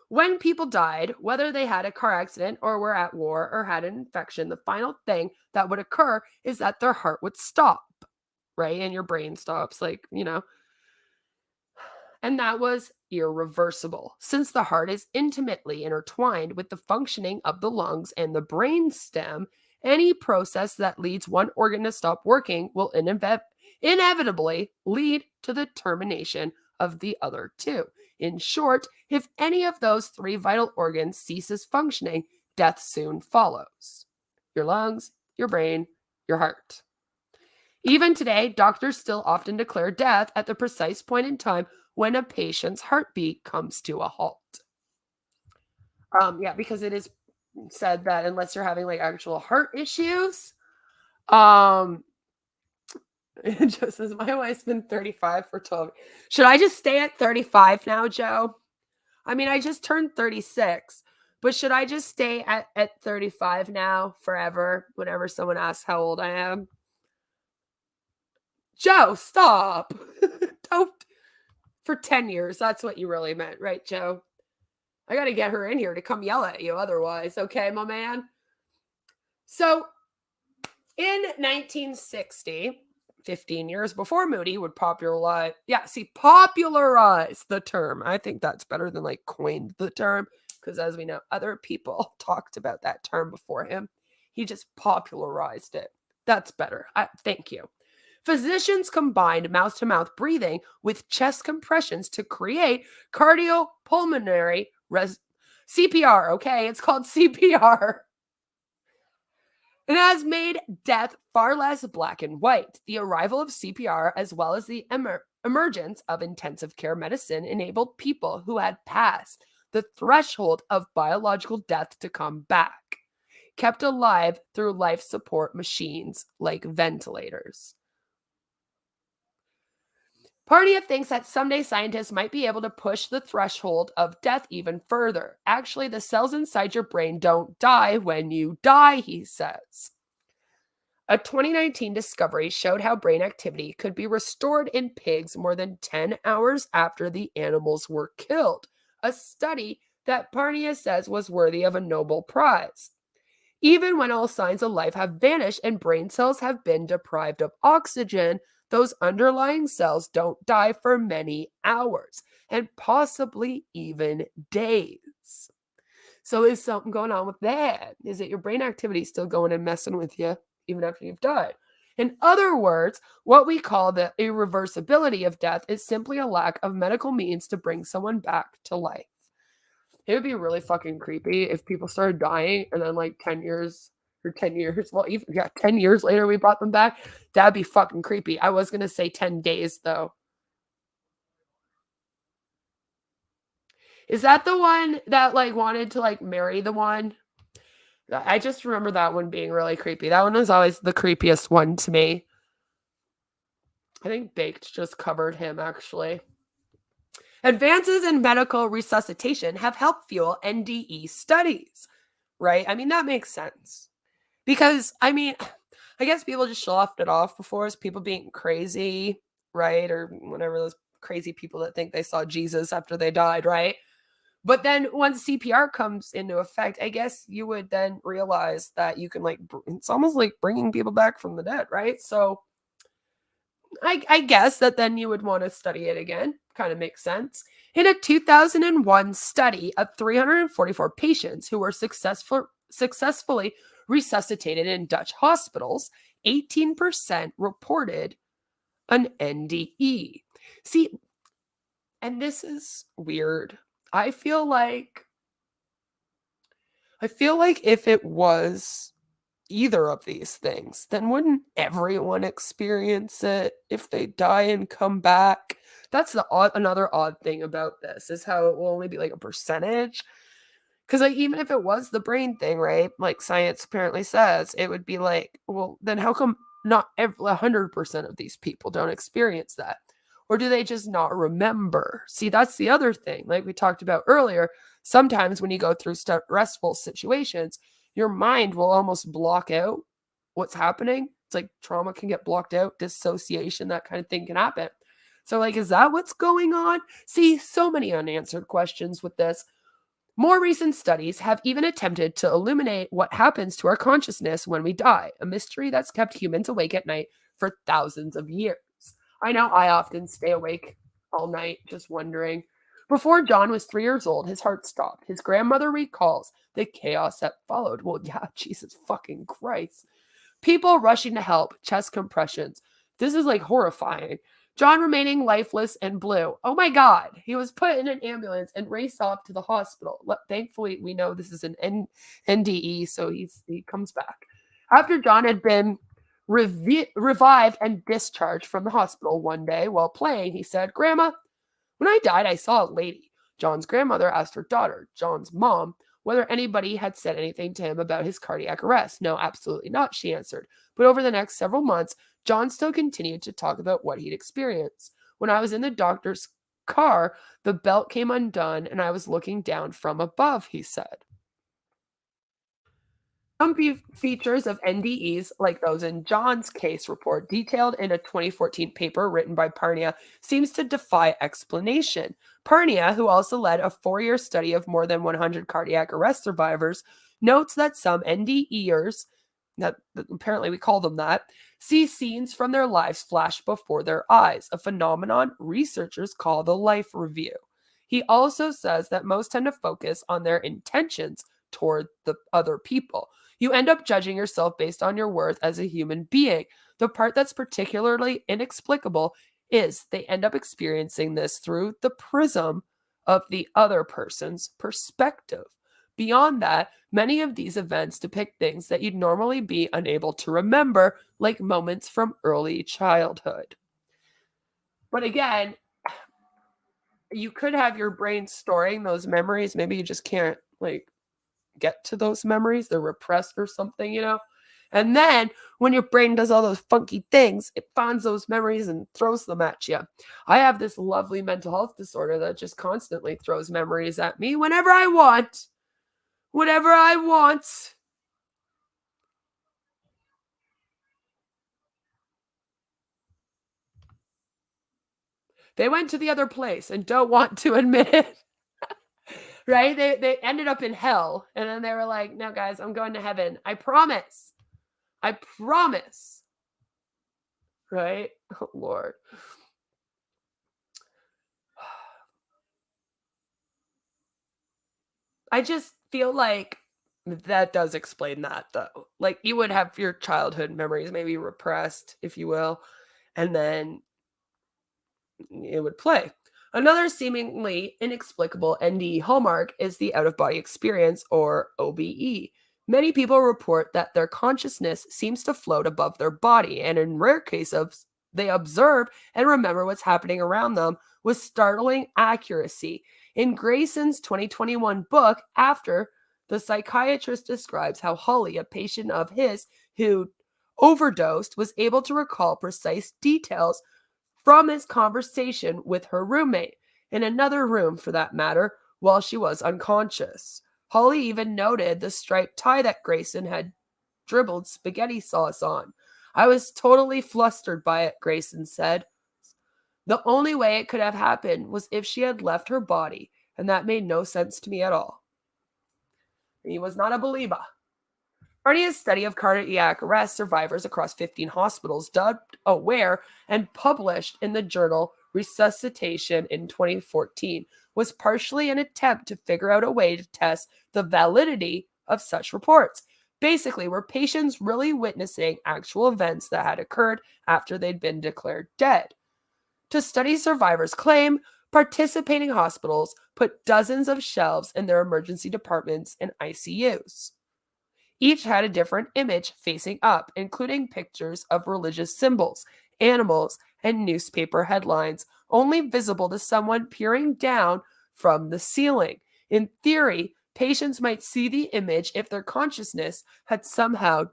When people died, whether they had a car accident or were at war or had an infection, the final thing that would occur is that their heart would stop, right? And your brain stops, like, you know. And that was irreversible, since the heart is intimately intertwined with the functioning of the lungs and the brain stem. Any process that leads one organ to stop working will inevitably lead to the termination of the other two. In short, if any of those three vital organs ceases functioning, death soon follows. Your lungs, your brain, your heart. Even today, doctors still often declare death at the precise point in time when a patient's heartbeat comes to a halt. Yeah, because it is said that unless you're having like actual heart issues, it just says my wife's been 35 for 12. Should I just stay at 35 now, Joe? I mean, I just turned 36, but should I just stay at 35 now forever whenever someone asks how old I am? Joe, stop. Don't. For 10 years, that's what you really meant, right, Joe? I got to get her in here to come yell at you otherwise, okay, my man? So, in 1960, 15 years before Moody would popularize the term. I think that's better than like coined the term, because as we know, other people talked about that term before him. He just popularized it. That's better. Thank you. Physicians combined mouth-to-mouth breathing with chest compressions to create cardiopulmonary CPR, okay? It's called CPR. It has made death far less black and white. The arrival of CPR, as well as the emergence of intensive care medicine, enabled people who had passed the threshold of biological death to come back, kept alive through life support machines like ventilators. Parnia thinks that someday scientists might be able to push the threshold of death even further. Actually, the cells inside your brain don't die when you die, he says. A 2019 discovery showed how brain activity could be restored in pigs more than 10 hours after the animals were killed, a study that Parnia says was worthy of a Nobel Prize. Even when all signs of life have vanished and brain cells have been deprived of oxygen, those underlying cells don't die for many hours and possibly even days. So is something going on with that? Is it your brain activity still going and messing with you even after you've died? In other words, what we call the irreversibility of death is simply a lack of medical means to bring someone back to life. It would be really fucking creepy if people started dying and then like 10 years or 10 years, well, even 10 years later we brought them back. That'd be fucking creepy. I was gonna say 10 days though. Is that the one that like wanted to like marry the one? I just remember that one being really creepy. That one was always the creepiest one to me. I think Baked just covered him actually. Advances in medical resuscitation have helped fuel NDE studies, right? I mean, that makes sense. Because, I mean, I guess people just laughed it off before as people being crazy, right? Or whatever, those crazy people that think they saw Jesus after they died, right? But then once CPR comes into effect, I guess you would then realize that you can like, it's almost like bringing people back from the dead, right? So I guess that then you would want to study it again. Kind of makes sense. In a 2001 study of 344 patients who were successfully resuscitated in Dutch hospitals, 18% reported an NDE. See, and this is weird. I feel like if it was either of these things, then wouldn't everyone experience it if they die and come back? That's another odd thing about this is how it will only be like a percentage. Because like even if it was the brain thing, right? Like science apparently says, it would be like, well, then how come not 100% of these people don't experience that? Or do they just not remember? See, that's the other thing. Like we talked about earlier, sometimes when you go through stressful situations, your mind will almost block out what's happening. It's like trauma can get blocked out, dissociation, that kind of thing can happen. So, like, is that what's going on? See, so many unanswered questions with this. More recent studies have even attempted to illuminate what happens to our consciousness when we die, a mystery that's kept humans awake at night for thousands of years. I know I often stay awake all night just wondering. Before John was 3 years old, his heart stopped. His grandmother recalls the chaos that followed. Well, yeah, Jesus fucking Christ. People rushing to help, chest compressions. This is like horrifying. John remaining lifeless and blue. Oh my God. He was put in an ambulance and raced off to the hospital. Thankfully, we know this is an NDE, so he comes back. After John had been revived and discharged from the hospital one day while playing, he said, "Grandma, when I died, I saw a lady." John's grandmother asked her daughter, John's mom, whether anybody had said anything to him about his cardiac arrest. "No, absolutely not," she answered. But over the next several months, John still continued to talk about what he'd experienced. "When I was in the doctor's car, the belt came undone and I was looking down from above," he said. Some features of NDEs, like those in John's case report, detailed in a 2014 paper written by Parnia, seems to defy explanation. Parnia, who also led a 4-year study of more than 100 cardiac arrest survivors, notes that some NDEers, that apparently we call them that, see scenes from their lives flash before their eyes, a phenomenon researchers call the life review. He also says that most tend to focus on their intentions toward the other people. You end up judging yourself based on your worth as a human being. The part that's particularly inexplicable is they end up experiencing this through the prism of the other person's perspective. Beyond that, many of these events depict things that you'd normally be unable to remember, like moments from early childhood. But again, you could have your brain storing those memories. Maybe you just can't like get to those memories. They're repressed or something, you know? And then when your brain does all those funky things, it finds those memories and throws them at you. I have this lovely mental health disorder that just constantly throws memories at me whenever I want. Whatever I want. They went to the other place and don't want to admit it. right? They ended up in hell, and then they were like, "No, guys, I'm going to heaven. I promise. I promise." Right? Oh, Lord. I just feel like that does explain that, though. Like, you would have your childhood memories maybe repressed, if you will, and then it would play. Another seemingly inexplicable NDE hallmark is the out of body experience, or OBE. Many people report that their consciousness seems to float above their body, and in rare cases, they observe and remember what's happening around them with startling accuracy. In Grayson's 2021 book, After, the psychiatrist describes how Holly, a patient of his who overdosed, was able to recall precise details from his conversation with her roommate, in another room for that matter, while she was unconscious. Holly even noted the striped tie that Grayson had dribbled spaghetti sauce on. "I was totally flustered by it," Grayson said. "The only way it could have happened was if she had left her body, and that made no sense to me at all." He was not a believer. Arnia's study of cardiac arrest survivors across 15 hospitals, dubbed Aware and published in the journal Resuscitation in 2014, was partially an attempt to figure out a way to test the validity of such reports. Basically, were patients really witnessing actual events that had occurred after they'd been declared dead? To study survivors' claim, participating hospitals put dozens of shelves in their emergency departments and ICUs. Each had a different image facing up, including pictures of religious symbols, animals, and newspaper headlines, only visible to someone peering down from the ceiling. In theory, patients might see the image if their consciousness had somehow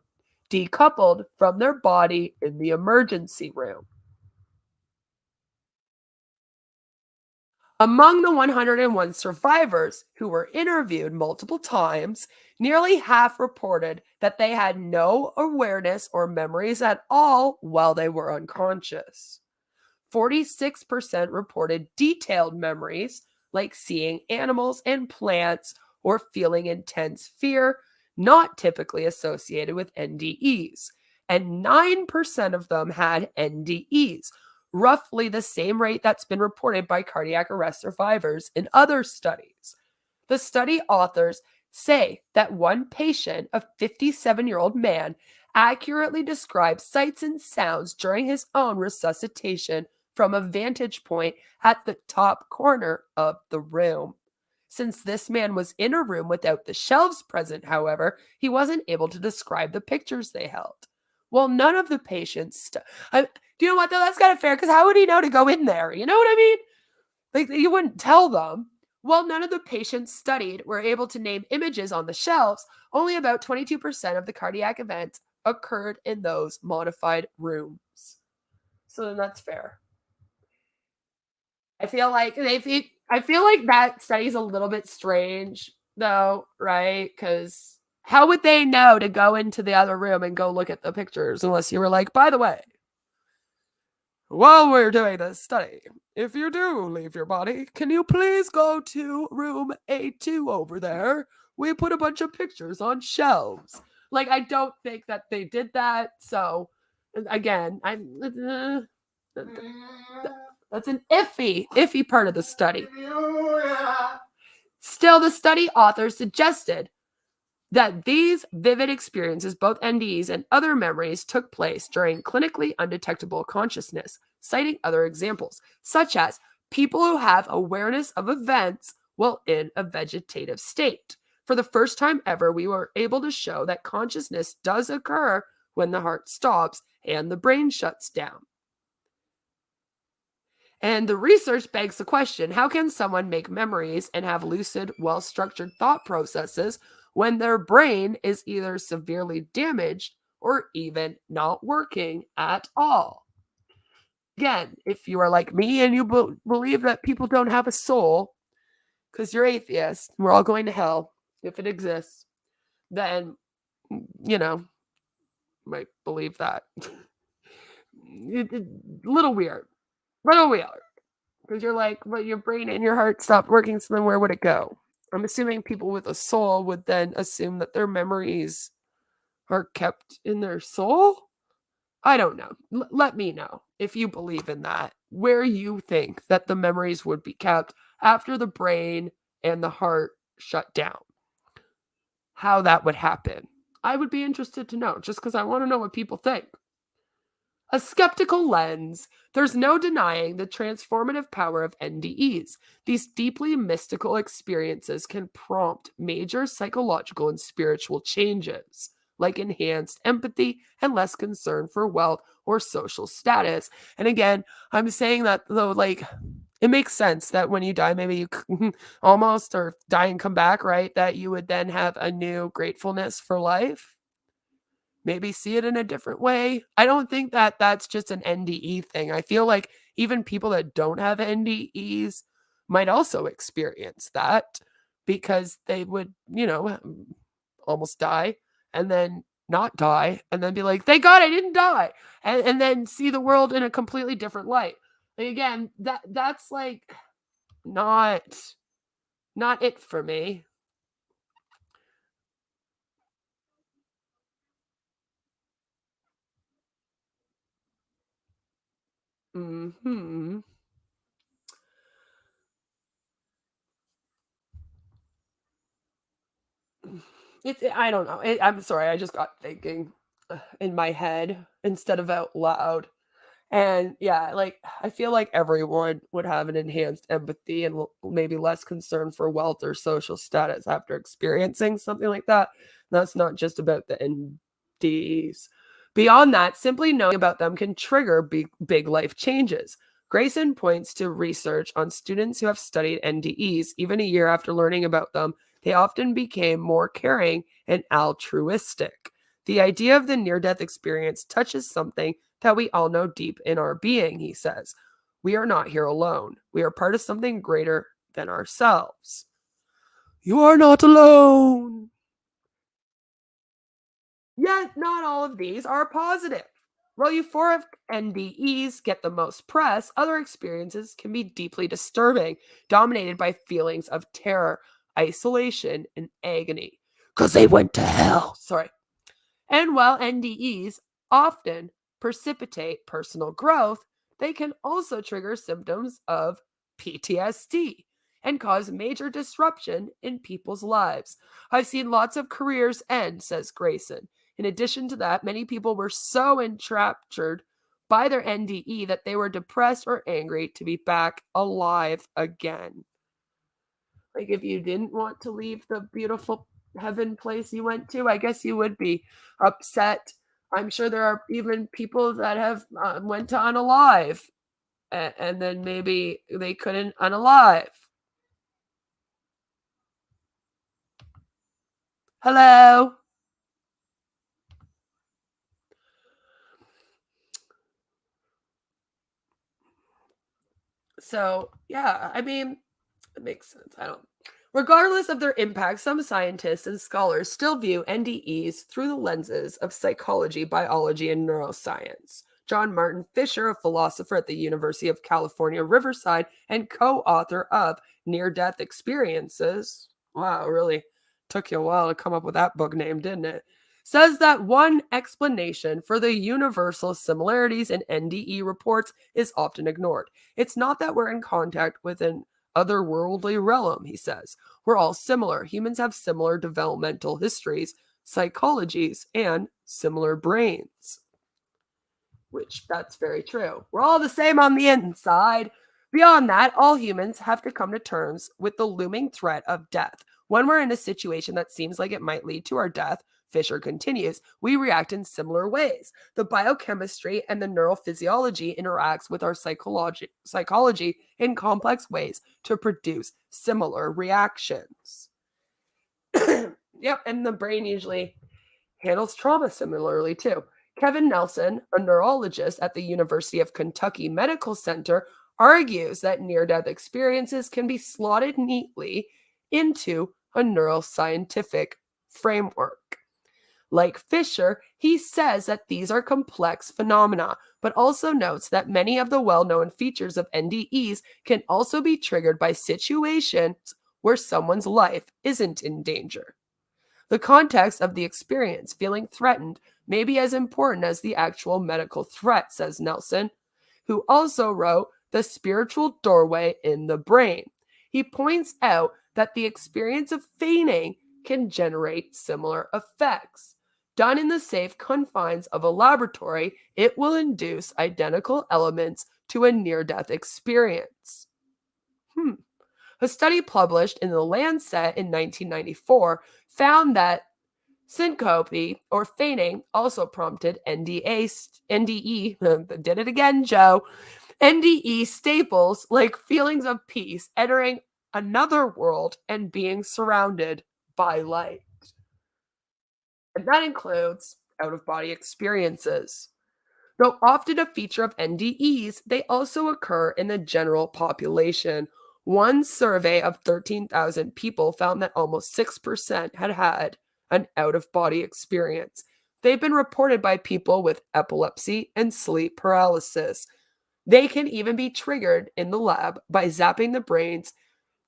decoupled from their body in the emergency room. Among the 101 survivors who were interviewed multiple times, nearly half reported that they had no awareness or memories at all while they were unconscious. 46% reported detailed memories, like seeing animals and plants or feeling intense fear, not typically associated with NDEs. And 9% of them had NDEs, roughly the same rate that's been reported by cardiac arrest survivors in other studies. The study authors say that one patient, a 57-year-old man, accurately described sights and sounds during his own resuscitation from a vantage point at the top corner of the room. Since this man was in a room without the shelves present, however, he wasn't able to describe the pictures they held. Well, none of the patients. Do you know what, though? That's kind of fair, because how would he know to go in there? You know what I mean? Like, you wouldn't tell them. While none of the patients studied were able to name images on the shelves, only about 22% of the cardiac events occurred in those modified rooms. So then that's fair. I feel like that study's a little bit strange, though, right? Because how would they know to go into the other room and go look at the pictures unless you were like, by the way, while we're doing this study, if you do leave your body, can you please go to room A2 over there? We put a bunch of pictures on shelves. Like, I don't think that they did that. So, again, that's an iffy part of the study. Still, the study authors suggested that these vivid experiences, both NDEs and other memories, took place during clinically undetectable consciousness, citing other examples, such as people who have awareness of events while in a vegetative state. For the first time ever, we were able to show that consciousness does occur when the heart stops and the brain shuts down. And the research begs the question, how can someone make memories and have lucid, well-structured thought processes when their brain is either severely damaged or even not working at all? Again, if you are like me and you believe that people don't have a soul, because you're atheist, we're all going to hell if it exists, then, might believe that. Little weird. Because you're like, well, your brain and your heart stopped working, so then where would it go? I'm assuming people with a soul would then assume that their memories are kept in their soul. I don't know. Let me know if you believe in that, where you think that the memories would be kept after the brain and the heart shut down. How that would happen. I would be interested to know, just because I want to know what people think. A skeptical lens. There's no denying the transformative power of NDEs. These deeply mystical experiences can prompt major psychological and spiritual changes, like enhanced empathy and less concern for wealth or social status. And again, I'm saying that though, like, it makes sense that when you die, maybe you almost or die and come back, right? That you would then have a new gratefulness for life. Maybe see it in a different way. I don't think that that's just an NDE thing. I feel like even people that don't have NDEs might also experience that because they would, almost die and then not die and then be like, thank God I didn't die. And then see the world in a completely different light. Like, again, that's like not it for me. Hmm. I don't know. I'm sorry. I just got thinking in my head instead of out loud. And yeah, like I feel like everyone would have an enhanced empathy and maybe less concern for wealth or social status after experiencing something like that. That's not just about the NDs. Beyond that, simply knowing about them can trigger big life changes. Grayson points to research on students who have studied NDEs. Even a year after learning about them, they often became more caring and altruistic. The idea of the near death experience touches something that we all know deep in our being, he says. We are not here alone. We are part of something greater than ourselves. You are not alone. Yet, not all of these are positive. While euphoric NDEs get the most press, other experiences can be deeply disturbing, dominated by feelings of terror, isolation, and agony. Because they went to hell. Sorry. And while NDEs often precipitate personal growth, they can also trigger symptoms of PTSD and cause major disruption in people's lives. I've seen lots of careers end, says Grayson. In addition to that, many people were so enraptured by their NDE that they were depressed or angry to be back alive again. Like if you didn't want to leave the beautiful heaven place you went to, I guess you would be upset. I'm sure there are even people that have went to unalive and then maybe they couldn't unalive. Hello. So, yeah, I mean, it makes sense. Regardless of their impact, some scientists and scholars still view NDEs through the lenses of psychology, biology, and neuroscience. John Martin Fisher, a philosopher at the University of California, Riverside, and co-author of Near-Death Experiences. Wow, really took you a while to come up with that book name, didn't it? Says that one explanation for the universal similarities in NDE reports is often ignored. It's not that we're in contact with an otherworldly realm, he says. We're all similar. Humans have similar developmental histories, psychologies, and similar brains. Which, that's very true. We're all the same on the inside. Beyond that, all humans have to come to terms with the looming threat of death. When we're in a situation that seems like it might lead to our death, Fisher continues, we react in similar ways. The biochemistry and the neurophysiology interacts with our psychology in complex ways to produce similar reactions. Yep, and the brain usually handles trauma similarly too. Kevin Nelson, a neurologist at the University of Kentucky Medical Center, argues that near-death experiences can be slotted neatly into a neuroscientific framework. Like Fisher, he says that these are complex phenomena, but also notes that many of the well-known features of NDEs can also be triggered by situations where someone's life isn't in danger. The context of the experience, feeling threatened, may be as important as the actual medical threat, says Nelson, who also wrote The Spiritual Doorway in the Brain. He points out that the experience of feigning can generate similar effects. Done in the safe confines of a laboratory, it will induce identical elements to a near-death experience. A study published in The Lancet in 1994 found that syncope or feigning also prompted NDE, did it again, Joe, NDE staples like feelings of peace, entering another world and being surrounded by light. And that includes out-of-body experiences. Though often a feature of NDEs, they also occur in the general population. One survey of 13,000 people found that almost 6% had had an out-of-body experience. They've been reported by people with epilepsy and sleep paralysis. They can even be triggered in the lab by zapping the brain's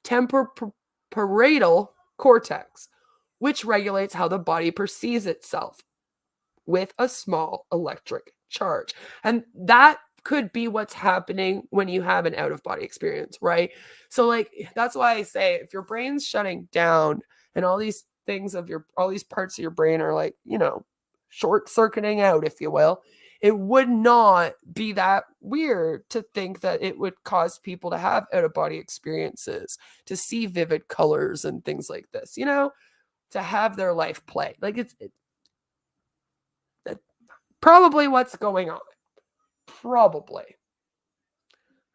temporal cortex, which regulates how the body perceives itself with a small electric charge. And that could be what's happening when you have an out-of-body experience, right? So like, that's why I say if your brain's shutting down and all these things of all these parts of your brain are like, short-circuiting out, if you will, it would not be that weird to think that it would cause people to have out-of-body experiences, to see vivid colors and things like this, to have their life play. Like it's probably what's going on. Probably.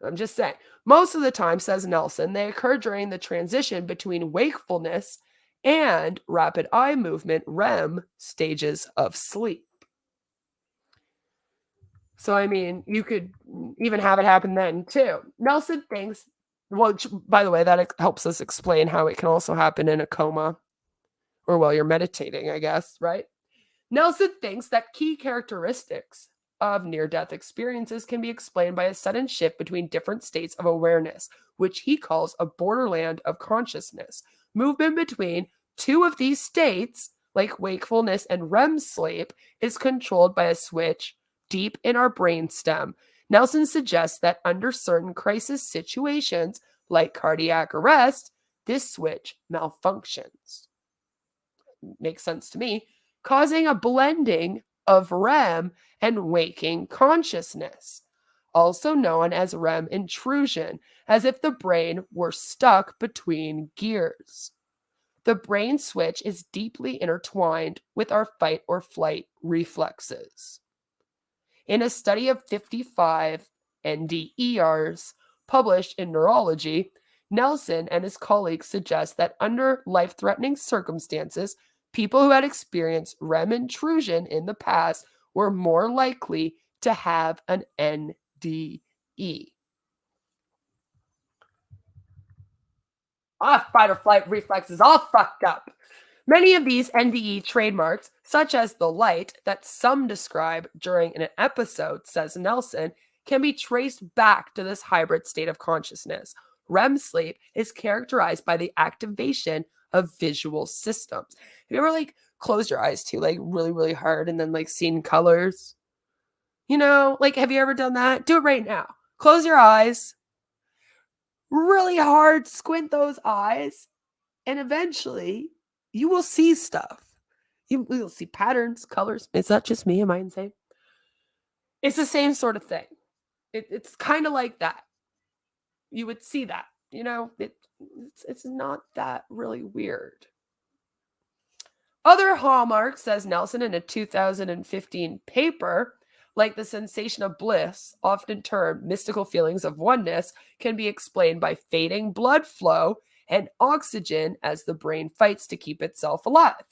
I'm just saying. Most of the time, says Nelson, they occur during the transition between wakefulness and rapid eye movement, REM, stages of sleep. So, I mean, you could even have it happen then, too. Nelson thinks, well, by the way, that helps us explain how it can also happen in a coma or while you're meditating, I guess, right? Nelson thinks that key characteristics of near-death experiences can be explained by a sudden shift between different states of awareness, which he calls a borderland of consciousness. Movement between two of these states, like wakefulness and REM sleep, is controlled by a switch deep in our brainstem. Nelson suggests that under certain crisis situations, like cardiac arrest, this switch malfunctions. Makes sense to me, causing a blending of REM and waking consciousness, also known as REM intrusion, as if the brain were stuck between gears. The brain switch is deeply intertwined with our fight or flight reflexes. In a study of 55 NDErs published in Neurology, Nelson and his colleagues suggest that under life-threatening circumstances, people who had experienced REM intrusion in the past were more likely to have an NDE. Our fight or flight reflexes all fucked up. Many of these NDE trademarks, such as the light that some describe during an episode, says Nelson, can be traced back to this hybrid state of consciousness. REM sleep is characterized by the activation of visual systems. Have you ever closed your eyes too, really, really hard and then seen colors? Have you ever done that? Do it right now. Close your eyes. Really hard, squint those eyes, and eventually you will see stuff. You will see patterns, colors. Is that just me? Am I insane? It's the same sort of thing. It's kind of like that. You would see that. It's not that really weird. Other hallmarks, says Nelson in a 2015 paper, like the sensation of bliss, often termed mystical feelings of oneness, can be explained by fading blood flow and oxygen as the brain fights to keep itself alive.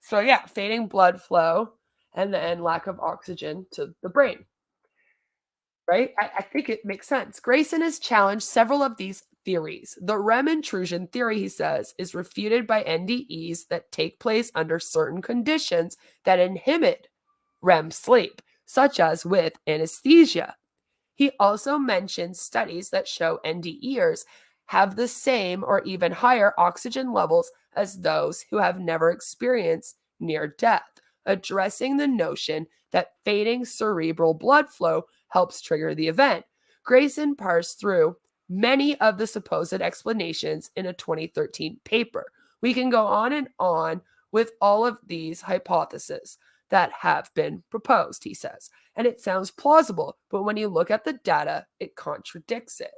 So yeah, fading blood flow and then lack of oxygen to the brain. Right? I think it makes sense. Grayson has challenged several of these theories. The REM intrusion theory, he says, is refuted by NDEs that take place under certain conditions that inhibit REM sleep, such as with anesthesia. He also mentions studies that show NDEers have the same or even higher oxygen levels as those who have never experienced near death, addressing the notion that fading cerebral blood flow helps trigger the event. Grayson parsed through many of the supposed explanations in a 2013 paper. We can go on and on with all of these hypotheses that have been proposed, he says. And it sounds plausible, but when you look at the data, it contradicts it.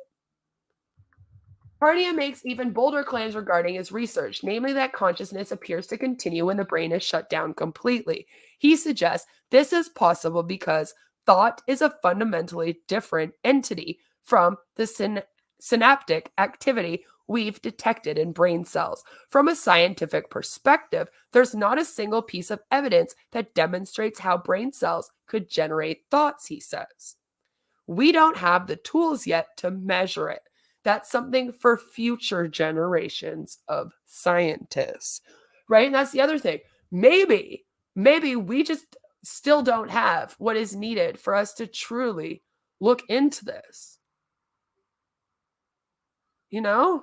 Parnia makes even bolder claims regarding his research, namely that consciousness appears to continue when the brain is shut down completely. He suggests this is possible because thought is a fundamentally different entity from the synaptic activity we've detected in brain cells. From a scientific perspective, there's not a single piece of evidence that demonstrates how brain cells could generate thoughts, he says. We don't have the tools yet to measure it. That's something for future generations of scientists, right? And that's the other thing. Maybe we just still don't have what is needed for us to truly look into this. You know?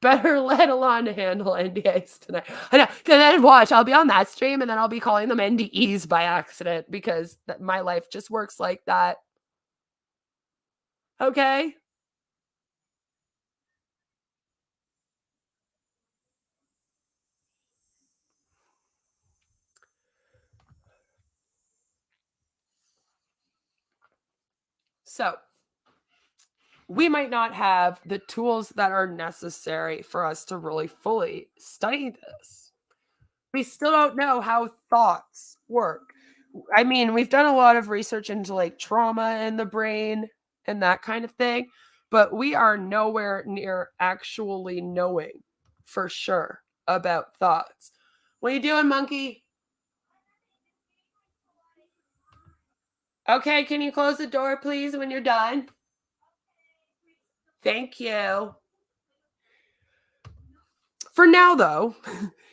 Better let alone to handle NDAs tonight. I know. And then watch, I'll be on that stream and then I'll be calling them NDEs by accident because my life just works like that. Okay? So, we might not have the tools that are necessary for us to really fully study this. We still don't know how thoughts work. I mean, we've done a lot of research into like trauma in the brain and that kind of thing, but we are nowhere near actually knowing for sure about thoughts. What are you doing, monkey? Okay, can you close the door, please, when you're done? Thank you. For now, though,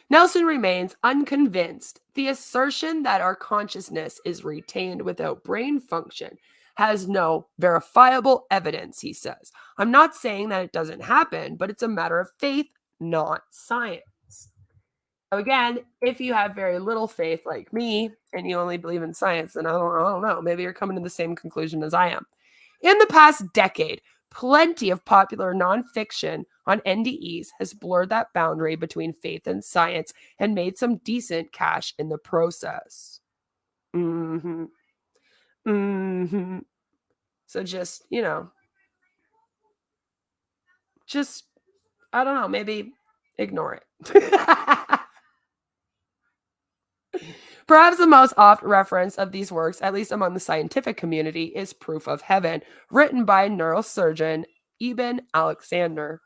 Nelson remains unconvinced. The assertion that our consciousness is retained without brain function has no verifiable evidence, he says. I'm not saying that it doesn't happen, but it's a matter of faith, not science. So again, if you have very little faith like me and you only believe in science, then I don't know. Maybe you're coming to the same conclusion as I am. In the past decade, plenty of popular nonfiction on NDEs has blurred that boundary between faith and science and made some decent cash in the process. So just, I don't know, maybe ignore it. Perhaps the most oft referenced of these works, at least among the scientific community, is Proof of Heaven, written by neurosurgeon Ibn Alexander.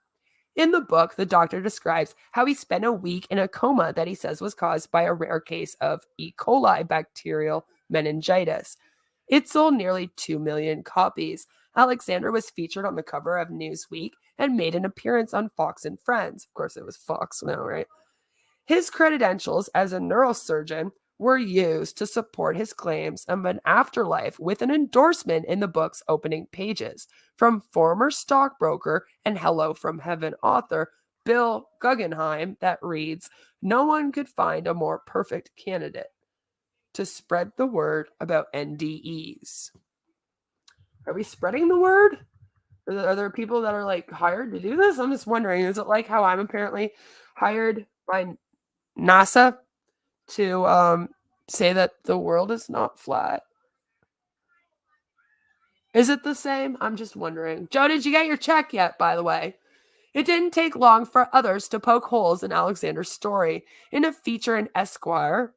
In the book, the doctor describes how he spent a week in a coma that he says was caused by a rare case of E. coli bacterial meningitis. It sold nearly 2 million copies. Alexander was featured on the cover of Newsweek and made an appearance on Fox and Friends. Of course, it was Fox now, right? His credentials as a neurosurgeon were used to support his claims of an afterlife with an endorsement in the book's opening pages from former stockbroker and Hello from Heaven author Bill Guggenheim that reads, "No one could find a more perfect candidate to spread the word about NDEs." Are we spreading the word? Are there people that are like hired to do this? I'm just wondering, is it like how I'm apparently hired by NASA to say that the world is not flat? Is it the same? I'm just wondering. Joe, did you get your check yet, by the way? It didn't take long for others to poke holes in Alexander's story. In a feature in Esquire,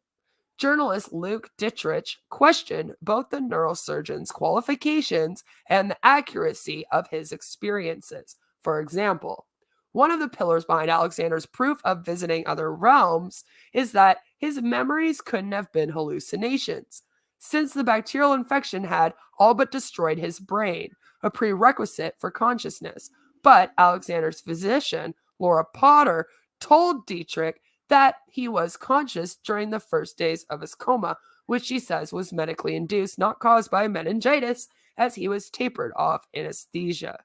journalist Luke Dittrich questioned both the neurosurgeon's qualifications and the accuracy of his experiences. For example, one of the pillars behind Alexander's proof of visiting other realms is that his memories couldn't have been hallucinations, since the bacterial infection had all but destroyed his brain, a prerequisite for consciousness. But Alexander's physician, Laura Potter, told Dietrich that he was conscious during the first days of his coma, which she says was medically induced, not caused by meningitis, as he was tapered off anesthesia.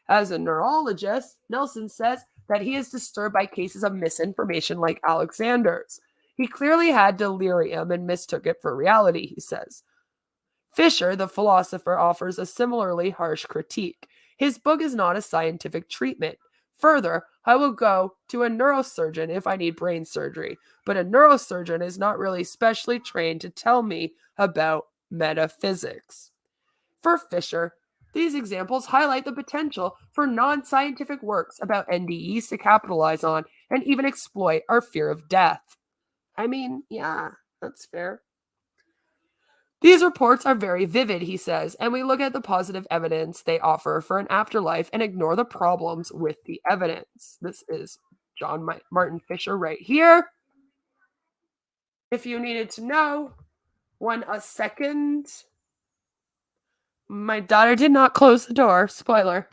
As a neurologist, Nelson says that he is disturbed by cases of misinformation like Alexander's. He clearly had delirium and mistook it for reality, he says. Fisher, the philosopher, offers a similarly harsh critique. His book is not a scientific treatment. Further, I will go to a neurosurgeon if I need brain surgery, but a neurosurgeon is not really specially trained to tell me about metaphysics. For Fisher, these examples highlight the potential for non-scientific works about NDEs to capitalize on and even exploit our fear of death. I mean, yeah, that's fair. These reports are very vivid, he says, and we look at the positive evidence they offer for an afterlife and ignore the problems with the evidence. This is John Martin Fisher right here. If you needed to know, a second. My daughter did not close the door. Spoiler.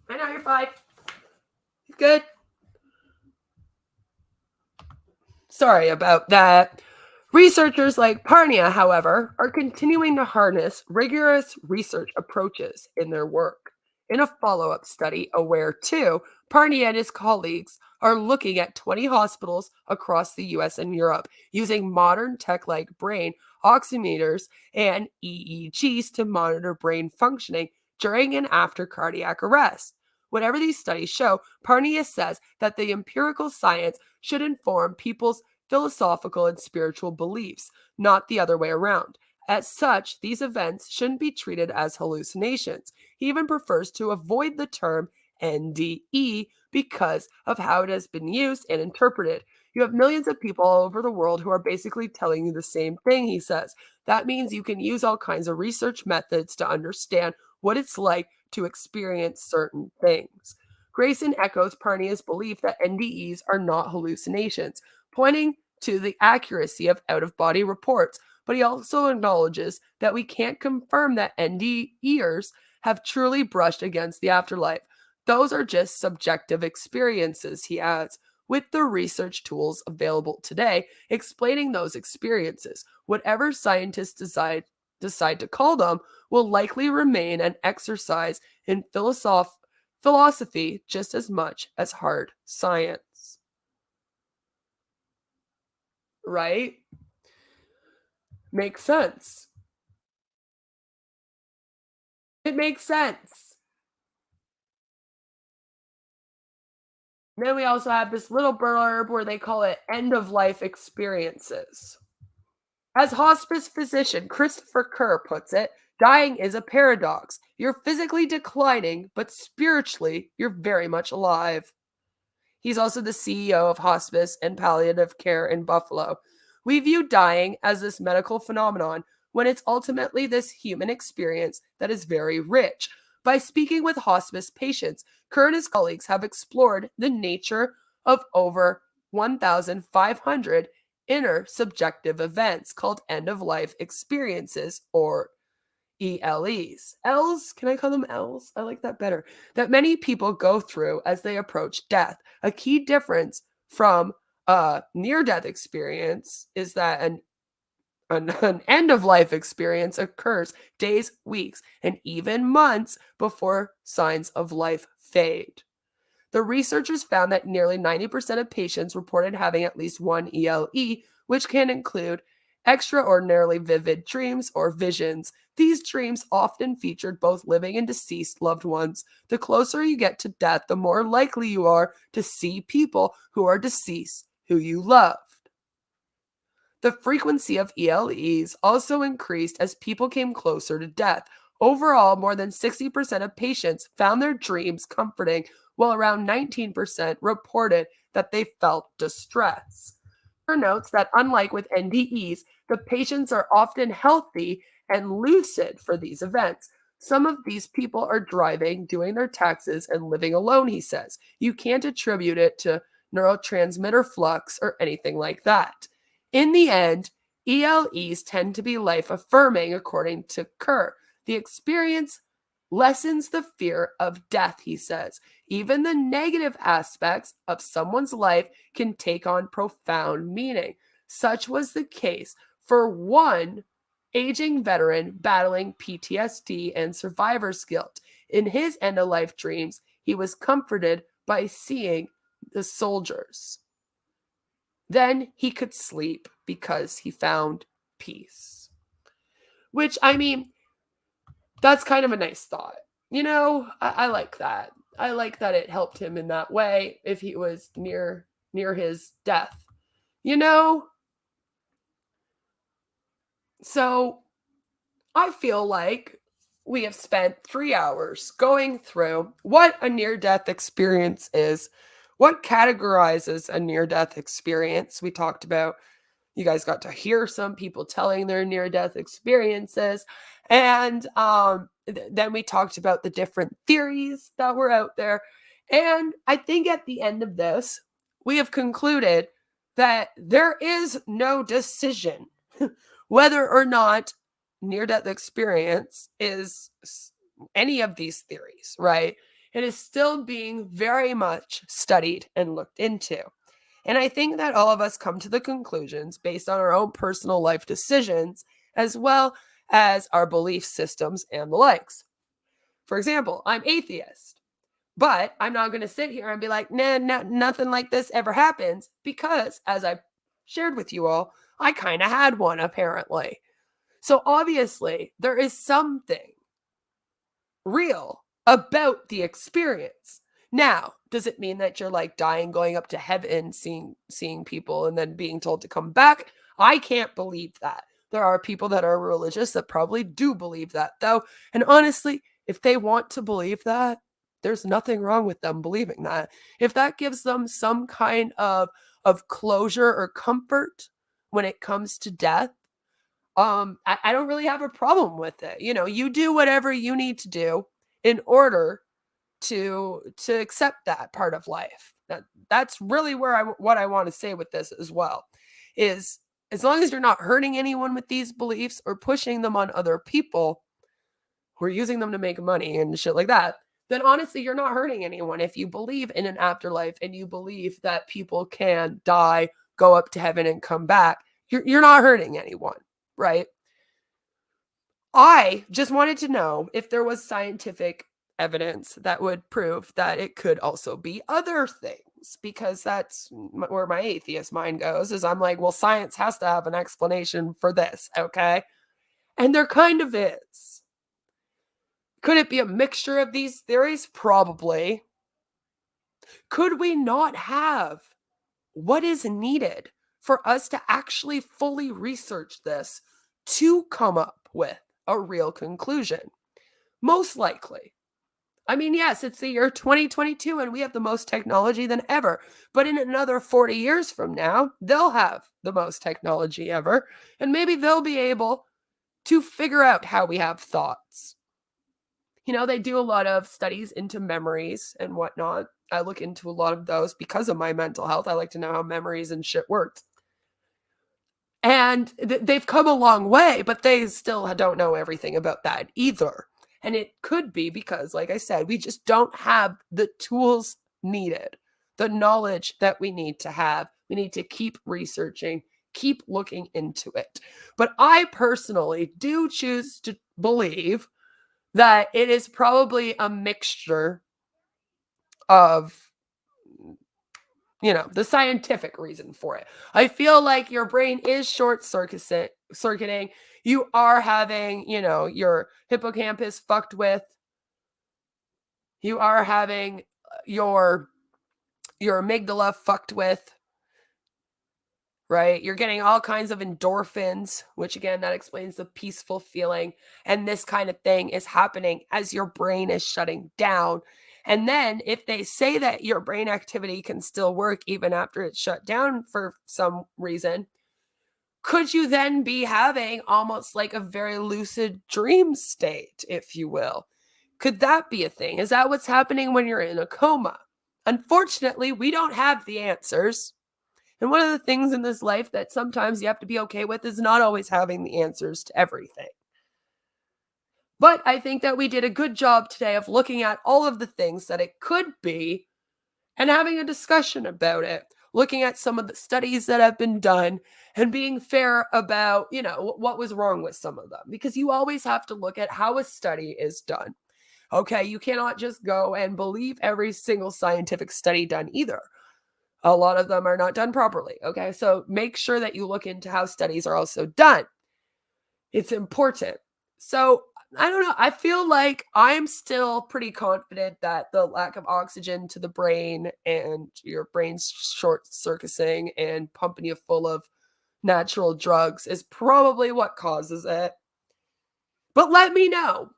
I know, you're fine. You're good. Sorry about that. Researchers like Parnia, however, are continuing to harness rigorous research approaches in their work. In a follow-up study, Aware 2, Parnia and his colleagues are looking at 20 hospitals across the US and Europe using modern tech-like brain oximeters and EEGs to monitor brain functioning during and after cardiac arrest. Whatever these studies show, Parnia says that the empirical science should inform people's philosophical and spiritual beliefs, not the other way around. As such, these events shouldn't be treated as hallucinations. He even prefers to avoid the term NDE because of how it has been used and interpreted. You have millions of people all over the world who are basically telling you the same thing, he says. That means you can use all kinds of research methods to understand what it's like to experience certain things. Grayson echoes Parnia's belief that NDEs are not hallucinations, pointing to the accuracy of out-of-body reports, but he also acknowledges that we can't confirm that NDEers have truly brushed against the afterlife. Those are just subjective experiences, he adds. With the research tools available today, explaining those experiences, whatever scientists decide to call them, will likely remain an exercise in philosophy just as much as hard science. Right? Makes sense. It makes sense. And then we also have this little blurb where they call it end-of-life experiences. As hospice physician Christopher Kerr puts it, dying is a paradox. You're physically declining, but spiritually, you're very much alive. He's also the CEO of hospice and palliative care in Buffalo. We view dying as this medical phenomenon when it's ultimately this human experience that is very rich. By speaking with hospice patients, Kerr and his colleagues have explored the nature of over 1,500 inner subjective events called end-of-life experiences, or ELEs. L's? Can I call them L's? I like that better. That many people go through as they approach death. A key difference from a near-death experience is that an end-of-life experience occurs days, weeks, and even months before signs of life fade. The researchers found that nearly 90% of patients reported having at least one ELE, which can include extraordinarily vivid dreams or visions. These dreams often featured both living and deceased loved ones. The closer you get to death, the more likely you are to see people who are deceased, who you loved. The frequency of ELEs also increased as people came closer to death. Overall, more than 60% of patients found their dreams comforting, while around 19% reported that they felt distress. Kerr notes that unlike with NDEs, the patients are often healthy and lucid for these events. Some of these people are driving, doing their taxes, and living alone, he says. You can't attribute it to neurotransmitter flux or anything like that. In the end, ELEs tend to be life-affirming, according to Kerr. The experience lessens the fear of death, he says. Even the negative aspects of someone's life can take on profound meaning. Such was the case for one aging veteran battling PTSD and survivor's guilt. In his end-of-life dreams, he was comforted by seeing the soldiers. Then he could sleep because he found peace. Which, I mean, that's kind of a nice thought. You know, I like that. I like that it helped him in that way if he was near his death. You know? So I feel like we have spent 3 hours going through what a near-death experience is, what categorizes a near-death experience. We talked about, you guys got to hear some people telling their near-death experiences. And then we talked about the different theories that were out there. And I think at the end of this, we have concluded that there is no decision whether or not near-death experience is any of these theories, right? It is still being very much studied and looked into. And I think that all of us come to the conclusions based on our own personal life decisions, as well as our belief systems and the likes. For example, I'm atheist, but I'm not going to sit here and be like, nah, nothing like this ever happens, because as I shared with you all, I kind of had one apparently. So obviously, there is something real about the experience. Now, does it mean that you're like dying, going up to heaven, seeing people, and then being told to come back? I can't believe that. There are people that are religious that probably do believe that, though. And honestly, if they want to believe that, there's nothing wrong with them believing that. If that gives them some kind of closure or comfort when it comes to death, I don't really have a problem with it. You know, you do whatever you need to do in order to accept that part of life. That's really what I want to say with this as well, is as long as you're not hurting anyone with these beliefs or pushing them on other people who are using them to make money and shit like that, then honestly, you're not hurting anyone. If you believe in an afterlife and you believe that people can die, go up to heaven and come back, you're not hurting anyone, right? I just wanted to know if there was scientific evidence that would prove that it could also be other things, because that's where my atheist mind goes, is I'm like, well, science has to have an explanation for this, okay? And there kind of is. Could it be a mixture of these theories? Probably. Could we not have what is needed for us to actually fully research this to come up with a real conclusion? Most likely. I mean, yes, it's the year 2022 and we have the most technology than ever. But in another 40 years from now, they'll have the most technology ever. And maybe they'll be able to figure out how we have thoughts. You know, they do a lot of studies into memories and whatnot. I look into a lot of those because of my mental health. I like to know how memories and shit works. And they've come a long way, but they still don't know everything about that either. And it could be because, like I said, we just don't have the tools needed, the knowledge that we need to have. We need to keep researching, keep looking into it. But I personally do choose to believe that it is probably a mixture of, you know, the scientific reason for it. I feel like your brain is short-circuiting. You are having, you know, your hippocampus fucked with. You are having your amygdala fucked with. Right? You're getting all kinds of endorphins, which again, that explains the peaceful feeling. And this kind of thing is happening as your brain is shutting down. And then if they say that your brain activity can still work even after it's shut down for some reason, could you then be having almost like a very lucid dream state, if you will? Could that be a thing? Is that what's happening when you're in a coma? Unfortunately, we don't have the answers. And one of the things in this life that sometimes you have to be okay with is not always having the answers to everything. But I think that we did a good job today of looking at all of the things that it could be and having a discussion about it, looking at some of the studies that have been done and being fair about, what was wrong with some of them. Because you always have to look at how a study is done. Okay, you cannot just go and believe every single scientific study done either. A lot of them are not done properly. Okay, so make sure that you look into how studies are also done. It's important. So I don't know. I feel like I'm still pretty confident that the lack of oxygen to the brain and your brain's short circuiting and pumping you full of natural drugs is probably what causes it. But let me know.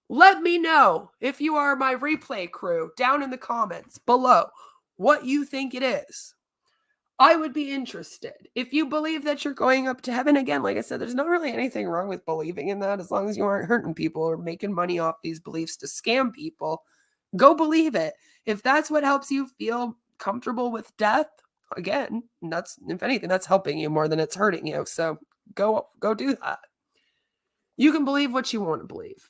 Let me know if you are my replay crew down in the comments below what you think it is. I would be interested. If you believe that you're going up to heaven, again, like I said, there's not really anything wrong with believing in that as long as you aren't hurting people or making money off these beliefs to scam people. Go believe it. If that's what helps you feel comfortable with death, again, that's, if anything, that's helping you more than it's hurting you. So go do that. You can believe what you want to believe.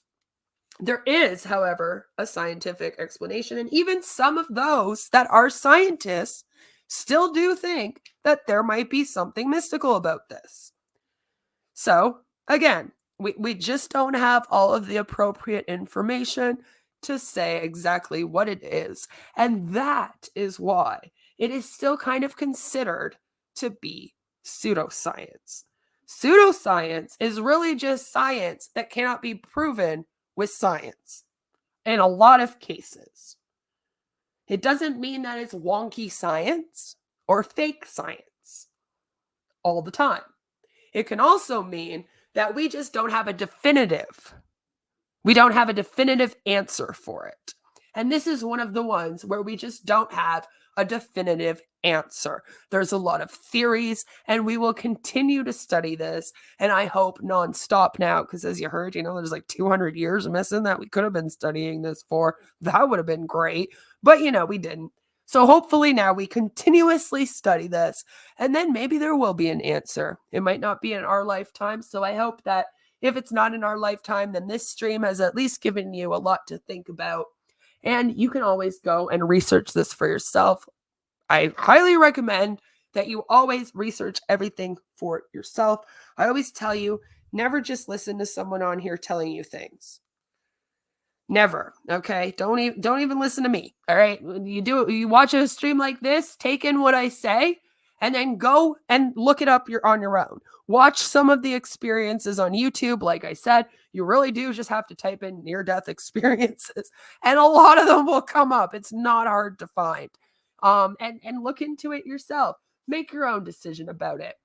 There is, however, a scientific explanation, and even some of those that are scientists still do think that there might be something mystical about this. So, again, we just don't have all of the appropriate information to say exactly what it is. And that is why it is still kind of considered to be pseudoscience. Pseudoscience is really just science that cannot be proven with science in a lot of cases. It doesn't mean that it's wonky science or fake science all the time. It can also mean that we just don't have a definitive. We don't have a definitive answer for it. And this is one of the ones where we just don't have a definitive answer. There's a lot of theories, and we will continue to study this. And I hope nonstop now, because as you heard, there's like 200 years missing that we could have been studying this for. That would have been great. But, we didn't. So hopefully now we continuously study this, and then maybe there will be an answer. It might not be in our lifetime. So I hope that if it's not in our lifetime, then this stream has at least given you a lot to think about. And you can always go and research this for yourself. I highly recommend that you always research everything for yourself. I always tell you, never just listen to someone on here telling you things. Never. Okay. Don't even listen to me. All right. You watch a stream like this, take in what I say, and then go and look it up on your own. Watch some of the experiences on YouTube. Like I said, you really do just have to type in near-death experiences, and a lot of them will come up. It's not hard to find. And look into it yourself. Make your own decision about it.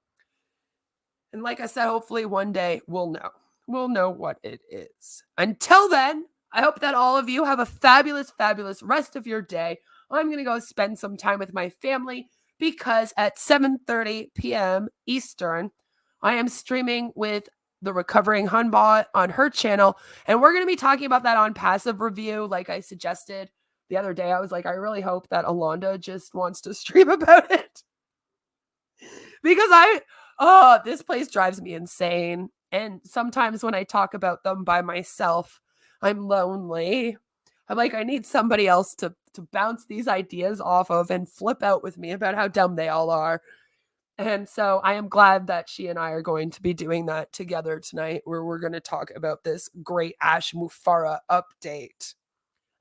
And like I said, hopefully one day we'll know. We'll know what it is. Until then, I hope that all of you have a fabulous, fabulous rest of your day. I'm going to go spend some time with my family because at 7:30 p.m. Eastern, I am streaming with the Recovering Hunbot on her channel. And we're going to be talking about that on Passive Review, like I suggested the other day. I was like, I really hope that Alonda just wants to stream about it. Because this place drives me insane. And sometimes when I talk about them by myself, I'm lonely. I'm like, I need somebody else to bounce these ideas off of and flip out with me about how dumb they all are. And so I am glad that she and I are going to be doing that together tonight, where we're going to talk about this great Ash Mufara update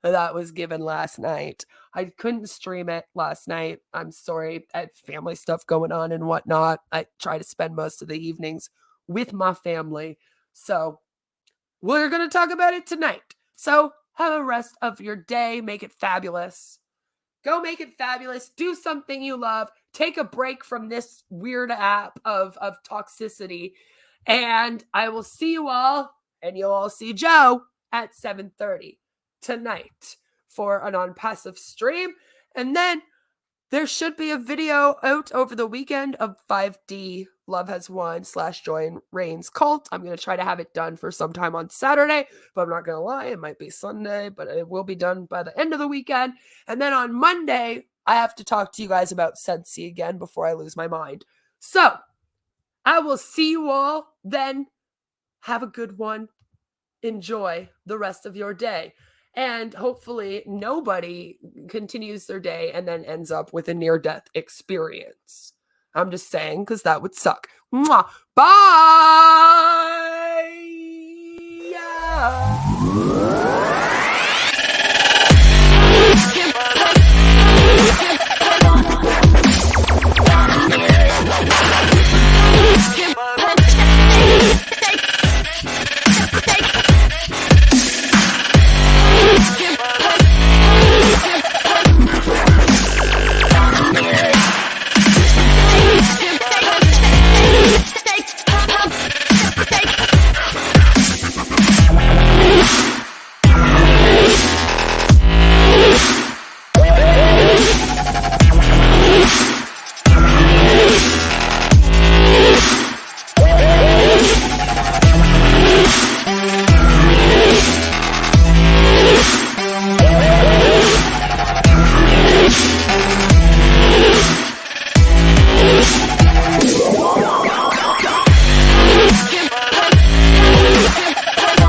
that was given last night. I couldn't stream it last night. I'm sorry. I had family stuff going on and whatnot. I try to spend most of the evenings with my family. So we're going to talk about it tonight. So have a rest of your day. Make it fabulous. Go make it fabulous. Do something you love. Take a break from this weird app of toxicity. And I will see you all, and you'll all see Joe at 7:30 tonight for an On Passive stream. And then there should be a video out over the weekend of 5D Love Has Won / Joy and Reign's Cult. I'm going to try to have it done for sometime on Saturday, but I'm not going to lie, it might be Sunday, but it will be done by the end of the weekend. And then on Monday, I have to talk to you guys about Sensi again before I lose my mind. So I will see you all then. Have a good one. enjoy the rest of your day. And hopefully nobody continues their day and then ends up with a near-death experience. I'm just saying, because that would suck. Mwah. Bye! Yeah.